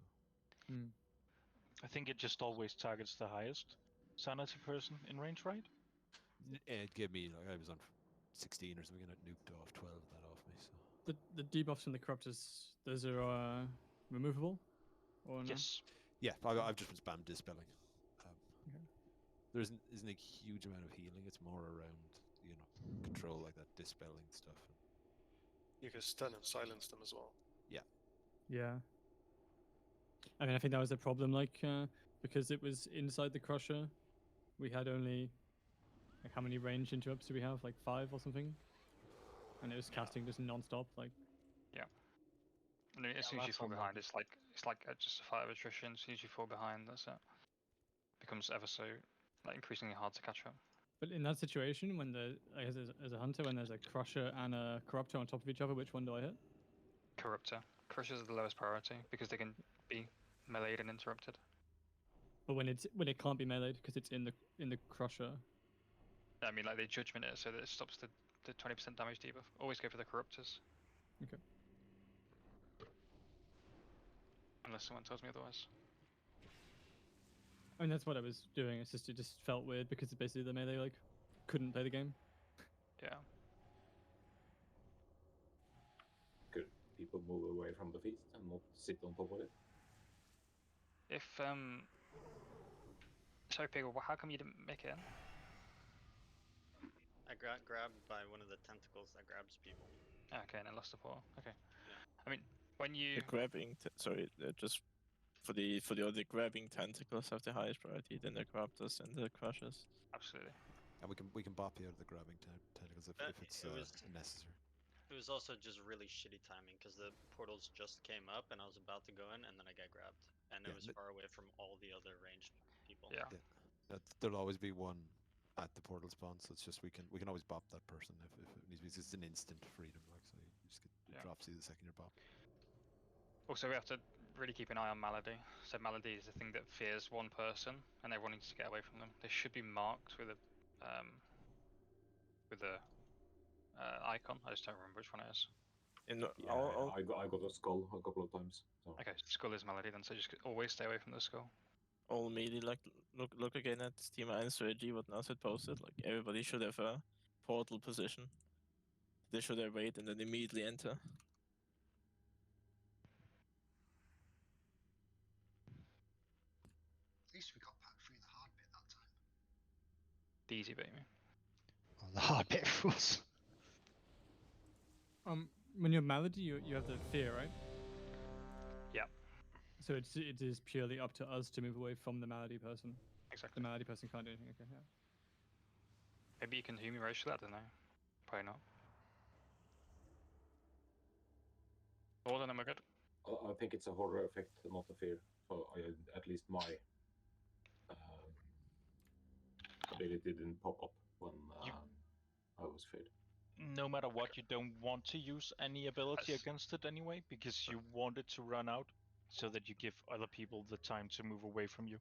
I think it just always targets the highest sanity person in range, right? It gave me, like, I was on 16 or something, and it nuked off 12 of that off me. So. The debuffs from the corruptors, those are removable, or no? Yes. Yeah, I've just been spam dispelling. There isn't a huge amount of healing. It's more around, control, like that dispelling stuff. You can stun and silence them as well. Yeah. Yeah. I mean, I think that was the problem, like, because it was inside the crusher, we had only, like, how many range interrupts do we have? Like 5 or something? And it was casting just non-stop, like. Yeah. And as soon as you fall behind, it's like just a fight of attrition. As soon as you fall behind, that's it. Becomes ever so increasingly hard to catch up. But in that situation, when as a hunter, when there's a crusher and a corruptor on top of each other, which one do I hit? Corruptor. Crushers are the lowest priority because they can be meleeed and interrupted. But when it can't be meleeed because it's in the crusher. I mean, like they judgment it so that it stops the 20% damage debuff. Always go for the corruptors. Okay. Unless someone tells me otherwise. I mean, that's what I was doing. It's just, it just felt weird because basically the melee like couldn't play the game. Yeah. Could people move away from the feast and not sit on top of it? If sorry, Piggle, how come you didn't make it in? I got grabbed by one of the tentacles that grabs people. Okay, and I lost the portal. Okay. Yeah. I mean, when you The grabbing, just for the other grabbing tentacles have the highest priority, then the corruptors and the crushers. Absolutely. And we can bop you out of the grabbing tentacles if it's necessary. It was also just really shitty timing because the portals just came up and I was about to go in and then I got grabbed. And it was far away from all the other ranged people. Yeah. There'll always be one at the portal spawn, so it's just we can always bop that person if it needs to be. It's an instant freedom, like, so you just get it drops you the second you're bopped. Also, we have to really keep an eye on Malady. So Malady is a thing that fears one person, and everyone needs to get away from them. They should be marked with a icon. I just don't remember which one it is. I got a skull a couple of times. So. Okay, skull is Malady then, so just always stay away from the skull. All melee, like look again at Steam Iron strategy. What Nasrid posted. Like everybody should have a portal position. They should have wait and then immediately enter. At least we got back through the hard bit that time. The easy bit, you mean? Well, the hard bit was. When you're Malady, you have the fear, right? Yeah. So it is purely up to us to move away from the Malady person. Exactly. The Malady person can't do anything. Okay, yeah. Maybe you can Humi racial, I don't know. Probably not. All in them are good. I think it's a horror effect, not a fear. So at least my ability didn't pop up when I was feared. No matter what, you don't want to use any ability against it anyway, because you want it to run out, so that you give other people the time to move away from you.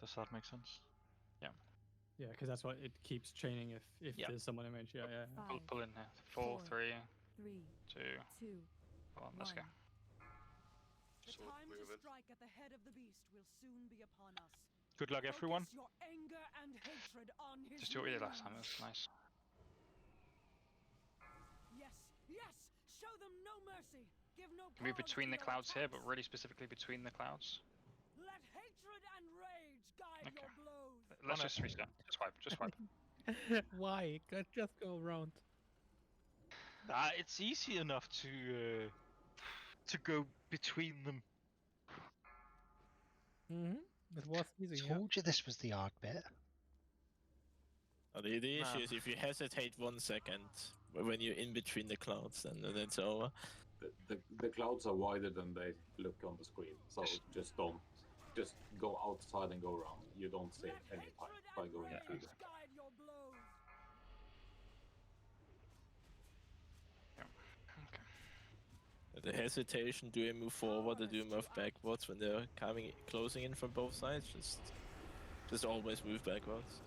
Does that make sense? Yeah. Yeah, because that's why it keeps chaining if there's someone in range. Yeah. Pull in here. 4, 3, 3, 2, 1. Let's go. The time to strike at the head of the beast will soon be upon us. Good luck, everyone. Focus your anger and hatred on his Just do what we did last time. wounds. That's nice. Yes, show them no mercy. Give no Move pause between to the your clouds here, attacks. but really specifically between the clouds. Let hatred and rage guide your blows. Let's just reset. Just swipe. Why? Just go around. It's easy enough to go between them. It was easy. Told you this was the arc bit. The issue is if you hesitate 1 second when you're in between the clouds, then it's over. The clouds are wider than they look on the screen, so just go outside and go around. You don't save any time by going through them. The hesitation, do you move forward or do you move backwards when they're closing in from both sides? Just always move backwards.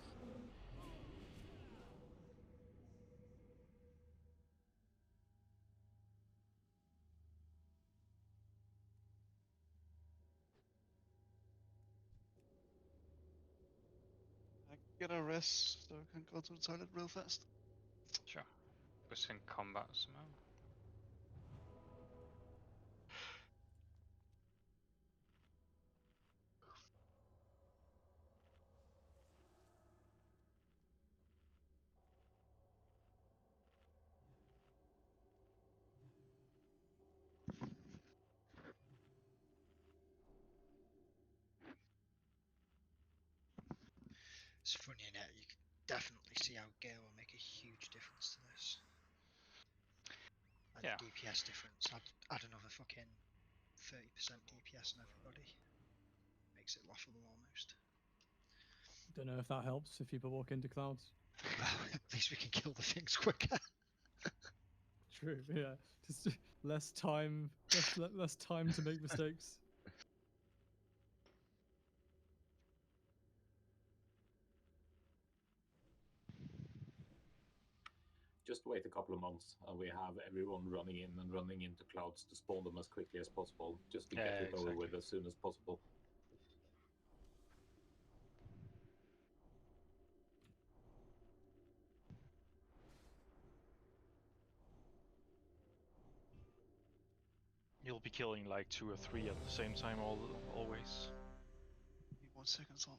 I get a rest so I can go to the toilet real fast. Sure. Just in combat somehow. It's funny, innit? You can definitely see how Gale will make a huge difference to this. And Yeah. the DPS difference. Add another fucking 30% DPS on everybody. Makes it laughable almost. Don't know if that helps if people walk into clouds. At least we can kill the things quicker. True, yeah. Just less time to make mistakes. Just wait a couple of months, and we have everyone running in and running into clouds to spawn them as quickly as possible, just to get it over with as soon as possible. You'll be killing like 2 or 3 at the same time always. 1 second, so.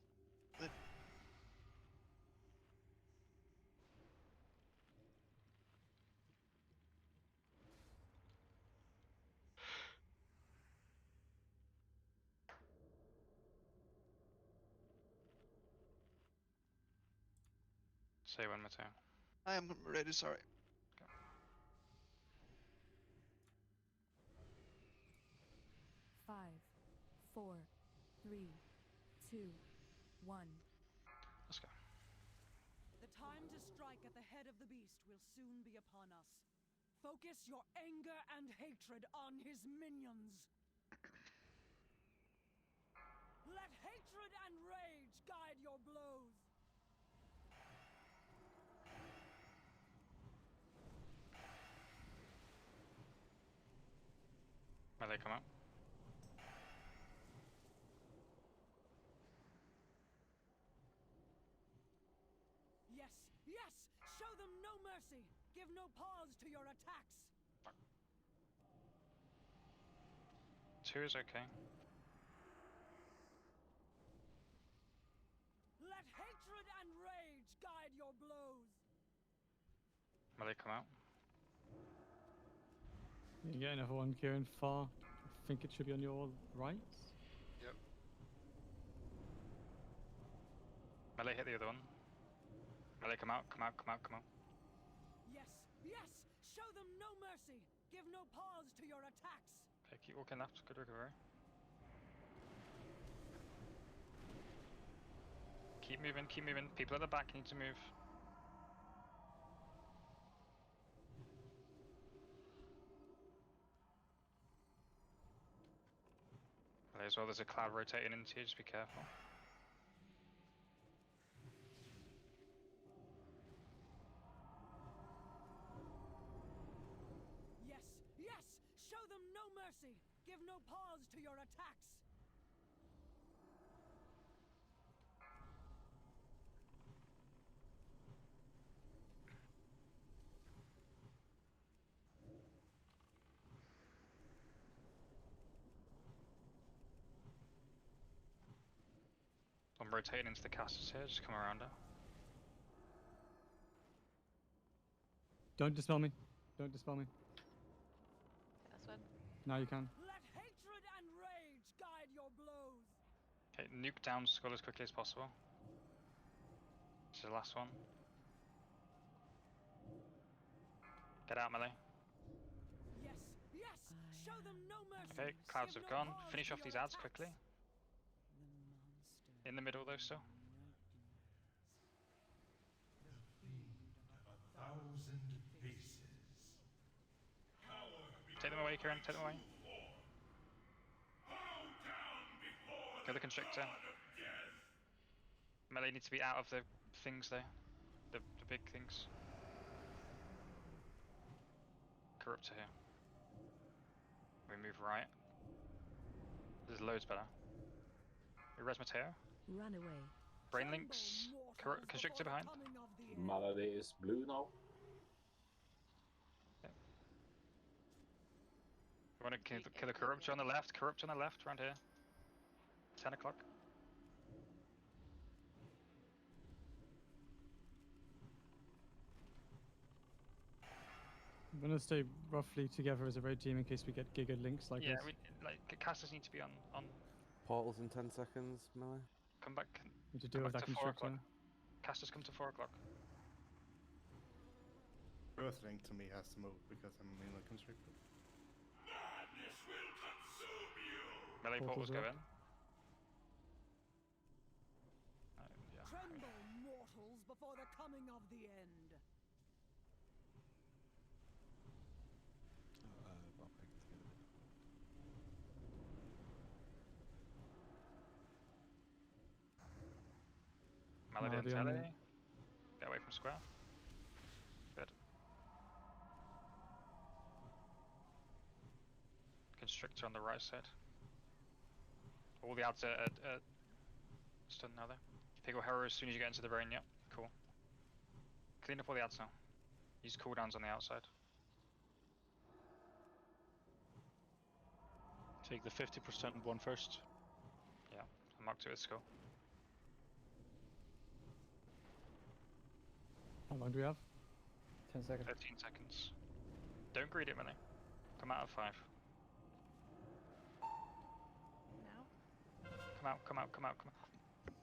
Say when, Mateo. I am ready, sorry. 4, 3, 2, 1. Let's go. The time to strike at the head of the beast will soon be upon us. Focus your anger and hatred on his minions. Let hatred and rage guide your blows. Melee come out. Yes, yes! Show them no mercy! Give no pause to your attacks! 2 is okay. Let hatred and rage guide your blows! Melee come out. You get another one, Kieran, far. I think it should be on your right. Yep. Melee hit the other one. Melee come out, come out, come out, come out. Yes, yes! Show them no mercy! Give no pause to your attacks! Okay, keep walking left. Good recovery. Keep moving, keep moving. People at the back need to move. Melee as well, there's a cloud rotating into you, just be careful. Yes, yes! Show them no mercy! Give no pause to your attacks! I'm rotating into the casters here, just come around her. Don't dispel me. Don't dispel me. That's one. Now you can. Let hatred and rage guide your blows! Okay, nuke down skull as quickly as possible. This is the last one. Get out, melee. Yes, yes! Show them no mercy! Okay, clouds Give have no gone. pause Finish to off your these ads attacks. quickly. In the middle though still. Take them away, Kieran, take them away. Kill the constrictor. Melee needs to be out of the things there. The big things. Corruptor here. We move right. There's loads better. We res Mateo. Run away. Brain links. Constrictor behind. Malady is blue now. You want to kill the corruptor on the left? Corruptor on the left, around here. 10 o'clock. I'm gonna stay roughly together as a raid team in case we get giga links like Yeah, this. like casters need to be on. Portals in 10 seconds, melee. Come back. Need to Come deal with back that to 4 constrictor. o'clock. Casters come to 4 o'clock. Earthling to me has to move because I'm in the constrictor. Melee portals go in. Tremble, mortals, before the coming of the end! Malady and Malady on Tele. me. Get away from square. Good. Constrictor on the right side. All the ads are stunned now though. Pick up Hero as soon as you get into the brain, yep. Cool. Clean up all the ads now. Use cooldowns on the outside. Take the 50% one first. Yeah, mark 2 with skull. How long do we have? 10 seconds. 13 seconds. Don't greed it, melee. Come out of 5. Now? Come out, come out, come out, come out.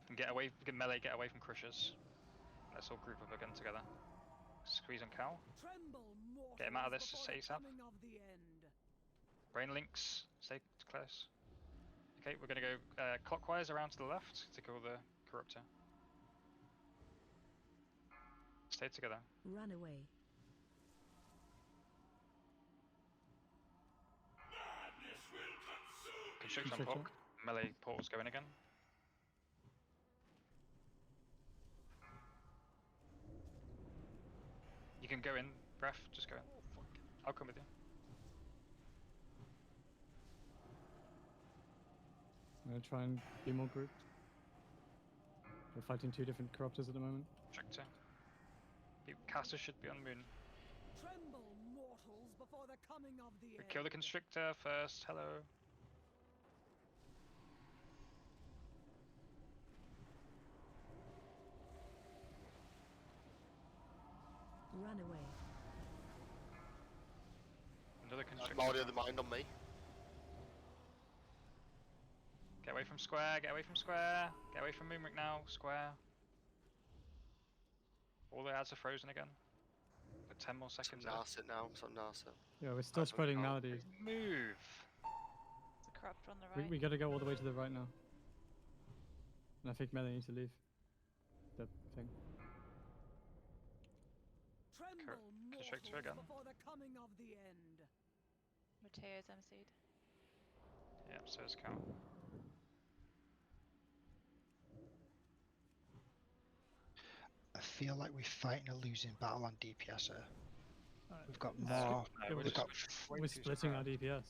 And get away, get melee, get away from crushers. Let's all group up again together. Squeeze and cow. Tremble, mortals, Get him out of this, before just the ASAP. coming of the end! Brain links, stay close. Okay, we're gonna go clockwise around to the left to kill the corruptor. Stay together. Run away. Constrict on pork. Melee portal's going again. You can go in, Breath, just go in. Oh, fuck. I'll come with you. I'm gonna try and be more grouped. We're fighting two different corruptors at the moment. Constrictor. Casters should be on moon. Tremble, mortals, before the coming of the end. Kill the constrictor first. Hello. Run away. Another constrictor. Body of the mind on me. Get away from square. Get away from square. Get away from Moonrick now. Square. All the ads are frozen again. Got 10 more seconds left. Narset now. So Narset. Yeah, we're still spreading malady. Move. It's a corruptor on the right. We gotta go all the way to the right now. And I think Melanie needs to leave the thing. Tremble, Constrictor mortals, again. before the coming of the end. Mateo's MC'd. Yep, so is Cal. I feel like we're fighting a losing battle on DPS here. We've got No, more. we're We've got. We're splitting our DPS.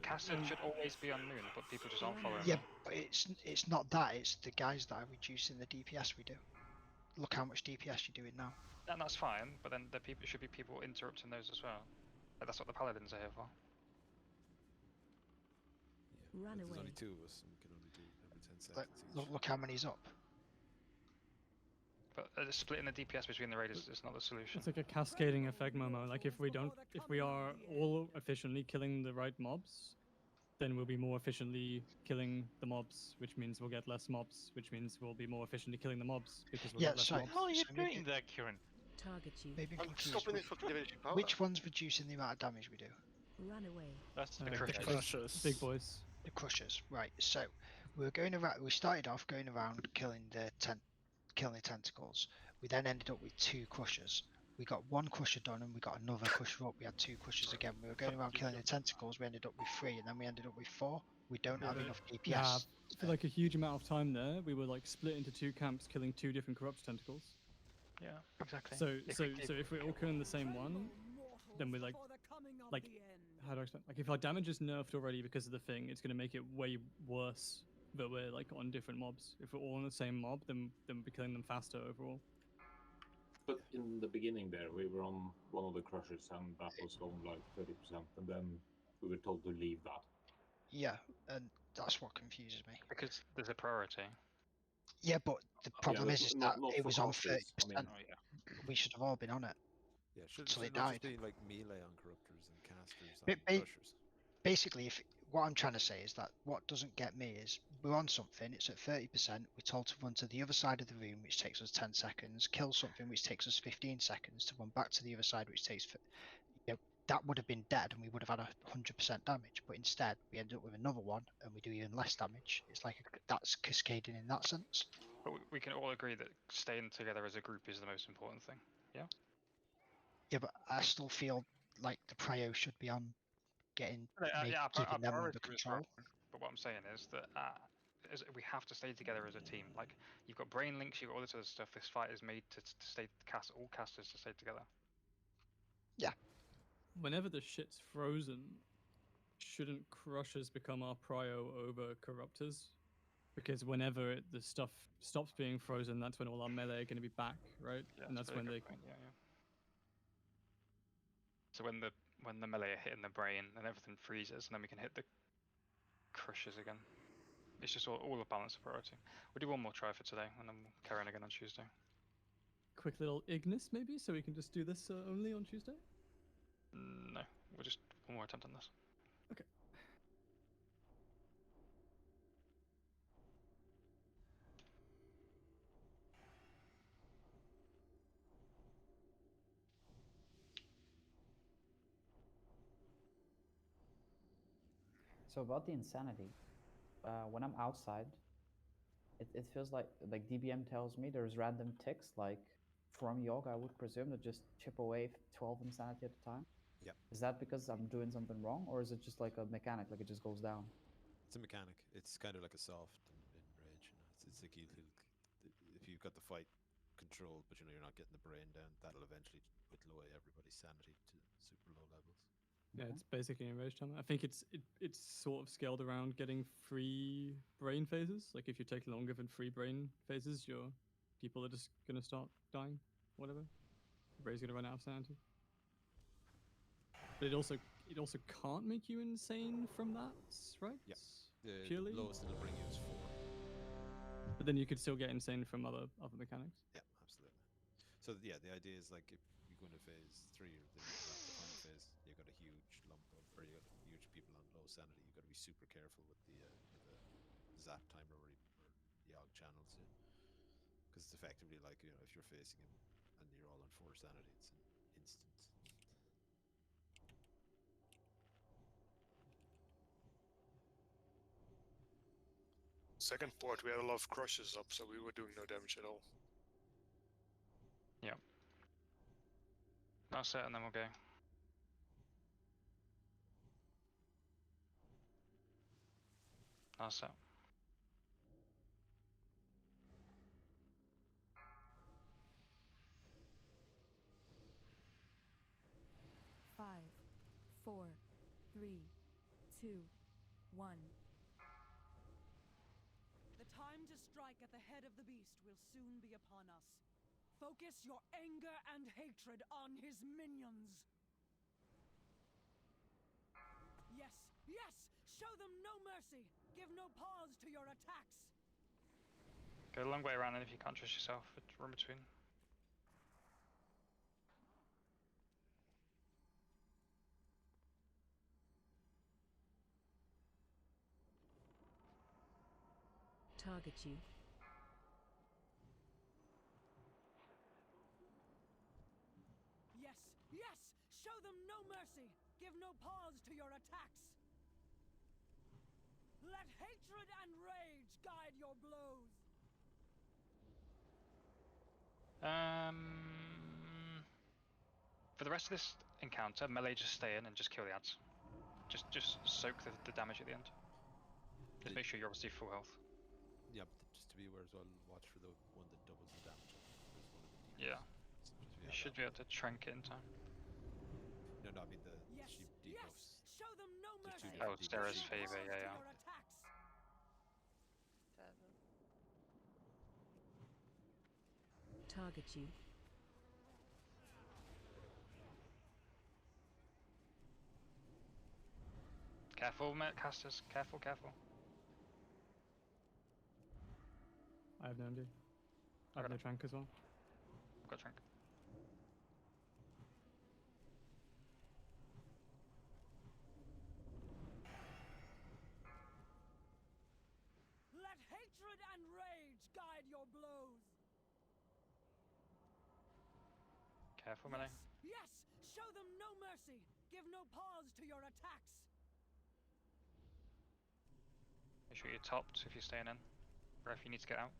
Casters should always be on moon, but people just aren't following. Yeah, but it's not that. It's the guys that are reducing the DPS we do. Look how much DPS you're doing now. And that's fine, but then there should be people interrupting those as well. Like, that's what the paladins are here for. Run There's away. only two of us, and we can only do every 10 seconds Like, each. look how many's up. But splitting the DPS between the raiders is not the solution. It's like a cascading effect, Momo. Like if we are all efficiently killing the right mobs, then we'll be more efficiently killing the mobs, which means we'll get less mobs, which means we'll be more efficiently killing the mobs because we'll get less mobs. How are you doing that, Kieran? Target you. Maybe I'm confused. stopping this fucking divinity power. Which one's reducing the amount of damage we do? Run away. That's the Crushers. Big boys. The crushers, right? So we were going around. We started off going around killing the tentacles. We then ended up with two crushers. We got one crusher done, and we got another crusher up. We had two crushers again. We were going around killing the tentacles. We ended up with 3, and then we ended up with 4. We don't have enough DPS. Yeah, for like a huge amount of time there, we were like split into two camps, killing two different corrupt tentacles. Yeah, exactly. So if we're all killing the same one, then we're like how do I explain? Like if our damage is nerfed already because of the thing, it's gonna make it way worse that we're like on different mobs. If we're all on the same mob, then we'll be killing them faster overall. But in the beginning there, we were on one of the crushers and that was on like 30%, and then we were told to leave that. Yeah, and that's what confuses me. Because there's a priority. Yeah, but the problem is that not it for was on casters, 30%. I mean. We should have all been on it. Yeah, should Until it they not died. just be like melee on corruptors and casters on Ba- crushers? Basically, if what I'm trying to say is that what doesn't get me is we're on something, it's at 30%, we're told to run to the other side of the room, which takes us 10 seconds, kill something, which takes us 15 seconds, to run back to the other side, which takes, that would have been dead, and we would have had 100% damage. But instead, we end up with another one, and we do even less damage. It's like that's cascading in that sense. But we can all agree that staying together as a group is the most important thing. Yeah. Yeah, but I still feel like the prio should be on getting Our giving them priority the is control. But what I'm saying is that we have to stay together as a team. Like you've got brain links, you've got all this other stuff. This fight is made to stay all casters to stay together. Yeah. Whenever the shit's frozen, shouldn't crushers become our prio over corruptors? Because whenever the stuff stops being frozen, that's when all our melee are going to be back, right? Yeah, And that's when they. Yeah. So when the melee are hitting the brain and everything freezes, and then we can hit the crushers again. It's just all a balance of priority. We'll do one more try for today, and then we'll carry on again on Tuesday. Quick little Ignis, maybe, so we can just do this only on Tuesday? No, we'll just one more attempt on this. Okay. So about the insanity, when I'm outside, it feels like DBM tells me there's random ticks like from yogg, I would presume, that just chip away 12 insanity at a time. Yeah. Is that because I'm doing something wrong, or is it just like a mechanic, like it just goes down? It's a mechanic. It's kind of like a soft in rage. You know, it's like if you've got the fight controlled, but you're not getting the brain down, that'll eventually whittle away everybody's sanity to super low levels. Yeah, it's basically a rage timer. I think it's sort of scaled around getting 3 brain phases. Like if you take longer than 3 brain phases, your people are just gonna start dying. Whatever. The brain's gonna run out of sanity. But it also can't make you insane from that, right? Yeah. The Purely. lowest it'll bring you is 4. But then you could still get insane from other mechanics. Yeah, absolutely. So yeah, the idea is like if you go into phase 3 or the final phase, you've got a huge lump of, or you got huge people on low sanity. You've got to be super careful with the zap timer or yogg channels, because it's effectively like, you know, if you're facing him and you're all on 4 sanity, it's an instant. Second port, we had a lot of crushes up, so we were doing no damage at all. Yeah. That's it, and then we'll go. That's it. Five, 4, 3, 2, 1. The time to strike at the head of the beast will soon be upon us. Focus your anger and hatred on his minions. Yes, yes! Show them no mercy! Give no pause to your attacks! Go a long way around, and if you can't trust yourself, it's room between. Target you. Yes, yes! Show them no mercy! Give no pause to your attacks! Let hatred and rage guide your blows! For the rest of this encounter, melee just stay in and just kill the ads. Just soak the damage at the end. Just make sure you're obviously full health. Yeah, but just to be aware as well, watch for the one that doubles the damage. There's one of the debuffs. Yeah. You should be able to trank it in time. No, I mean the Yes, sheep yes! debuffs. Show them no There's mercy! 2 Oh, different Sarah's debuffs. favor, Pause yeah, to yeah. your attacks! Target you. Careful, casters. Careful, careful. I have no idea. I have no trank as well. I've got trank. Let hatred and rage guide your blows! Careful, melee. Yes! Show them no mercy! Give no pause to your attacks! Make sure you're topped if you're staying in, or if you need to get out.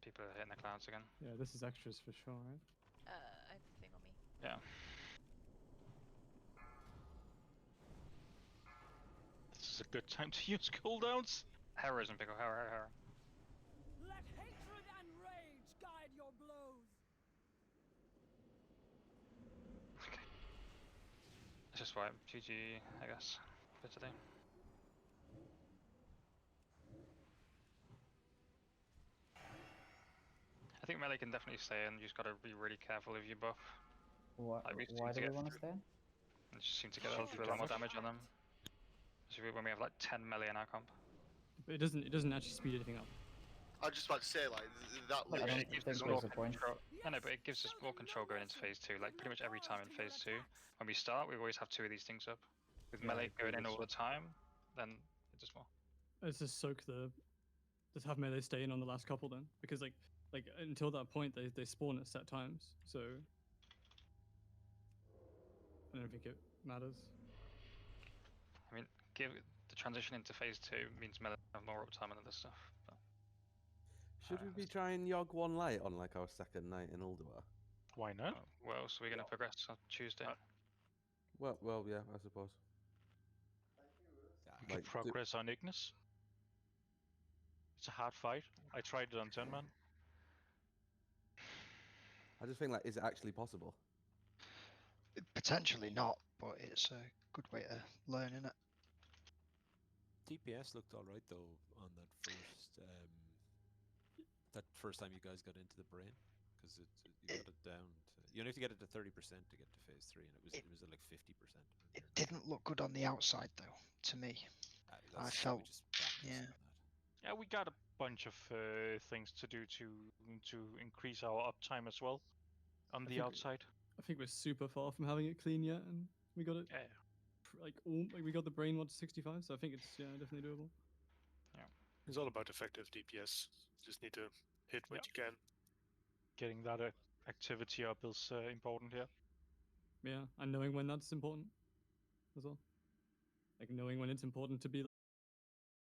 People are hitting the clouds again. Yeah, this is extras for sure, right? I have the thing on me. Yeah. This is a good time to use cooldowns. Heroism, pickle. Hero. Let hatred and rage guide your blows! Let's just wipe. GG, I guess, for today. I think melee can definitely stay in. You just gotta be really careful if you buff. Why Like, do we want to stay? We just seem to get through a lot more damage on them. Especially when we have like 10 melee in our comp. But it doesn't actually speed anything up. I was just about to say, like, that I don't literally think Gives us there's more a point. control. No, but it gives us more control going into phase 2. Like pretty much every time in phase 2, when we start, we always have 2 of these things up. With Yeah, I melee agree going in with all the time, then it does more. Let's just soak just have melee stay in on the last couple then, because like until that point they spawn at set times. So I don't think it matters. I mean, give the transition into phase 2 means Melon have more uptime and other stuff. But, Should we be trying Yogg 1 light on like our second night in Ulduar? Why not? well, so we're going to progress on Tuesday. Well, yeah, I suppose. We could progress on Ignis. It's a hard fight. I tried it on 10 man. I just think like, is it actually possible? Potentially not, but it's a good way to learn, innit? DPS looked all right though on that first time you guys got into the brain, because you got it down to, you only have to get it to 30% to get to phase 3, and it was at like 50%. It didn't look good on the outside though, to me. I felt, yeah. Yeah, we got a bunch of things to do to increase our uptime as well on the outside. I think we're super far from having it clean yet, and we got it. Yeah. Like we got the brain to 65, so I think it's definitely doable. Yeah. It's all about effective DPS. Just need to hit what you can. Getting that activity up is important here. Yeah, and knowing when that's important as well. Like knowing when it's important to be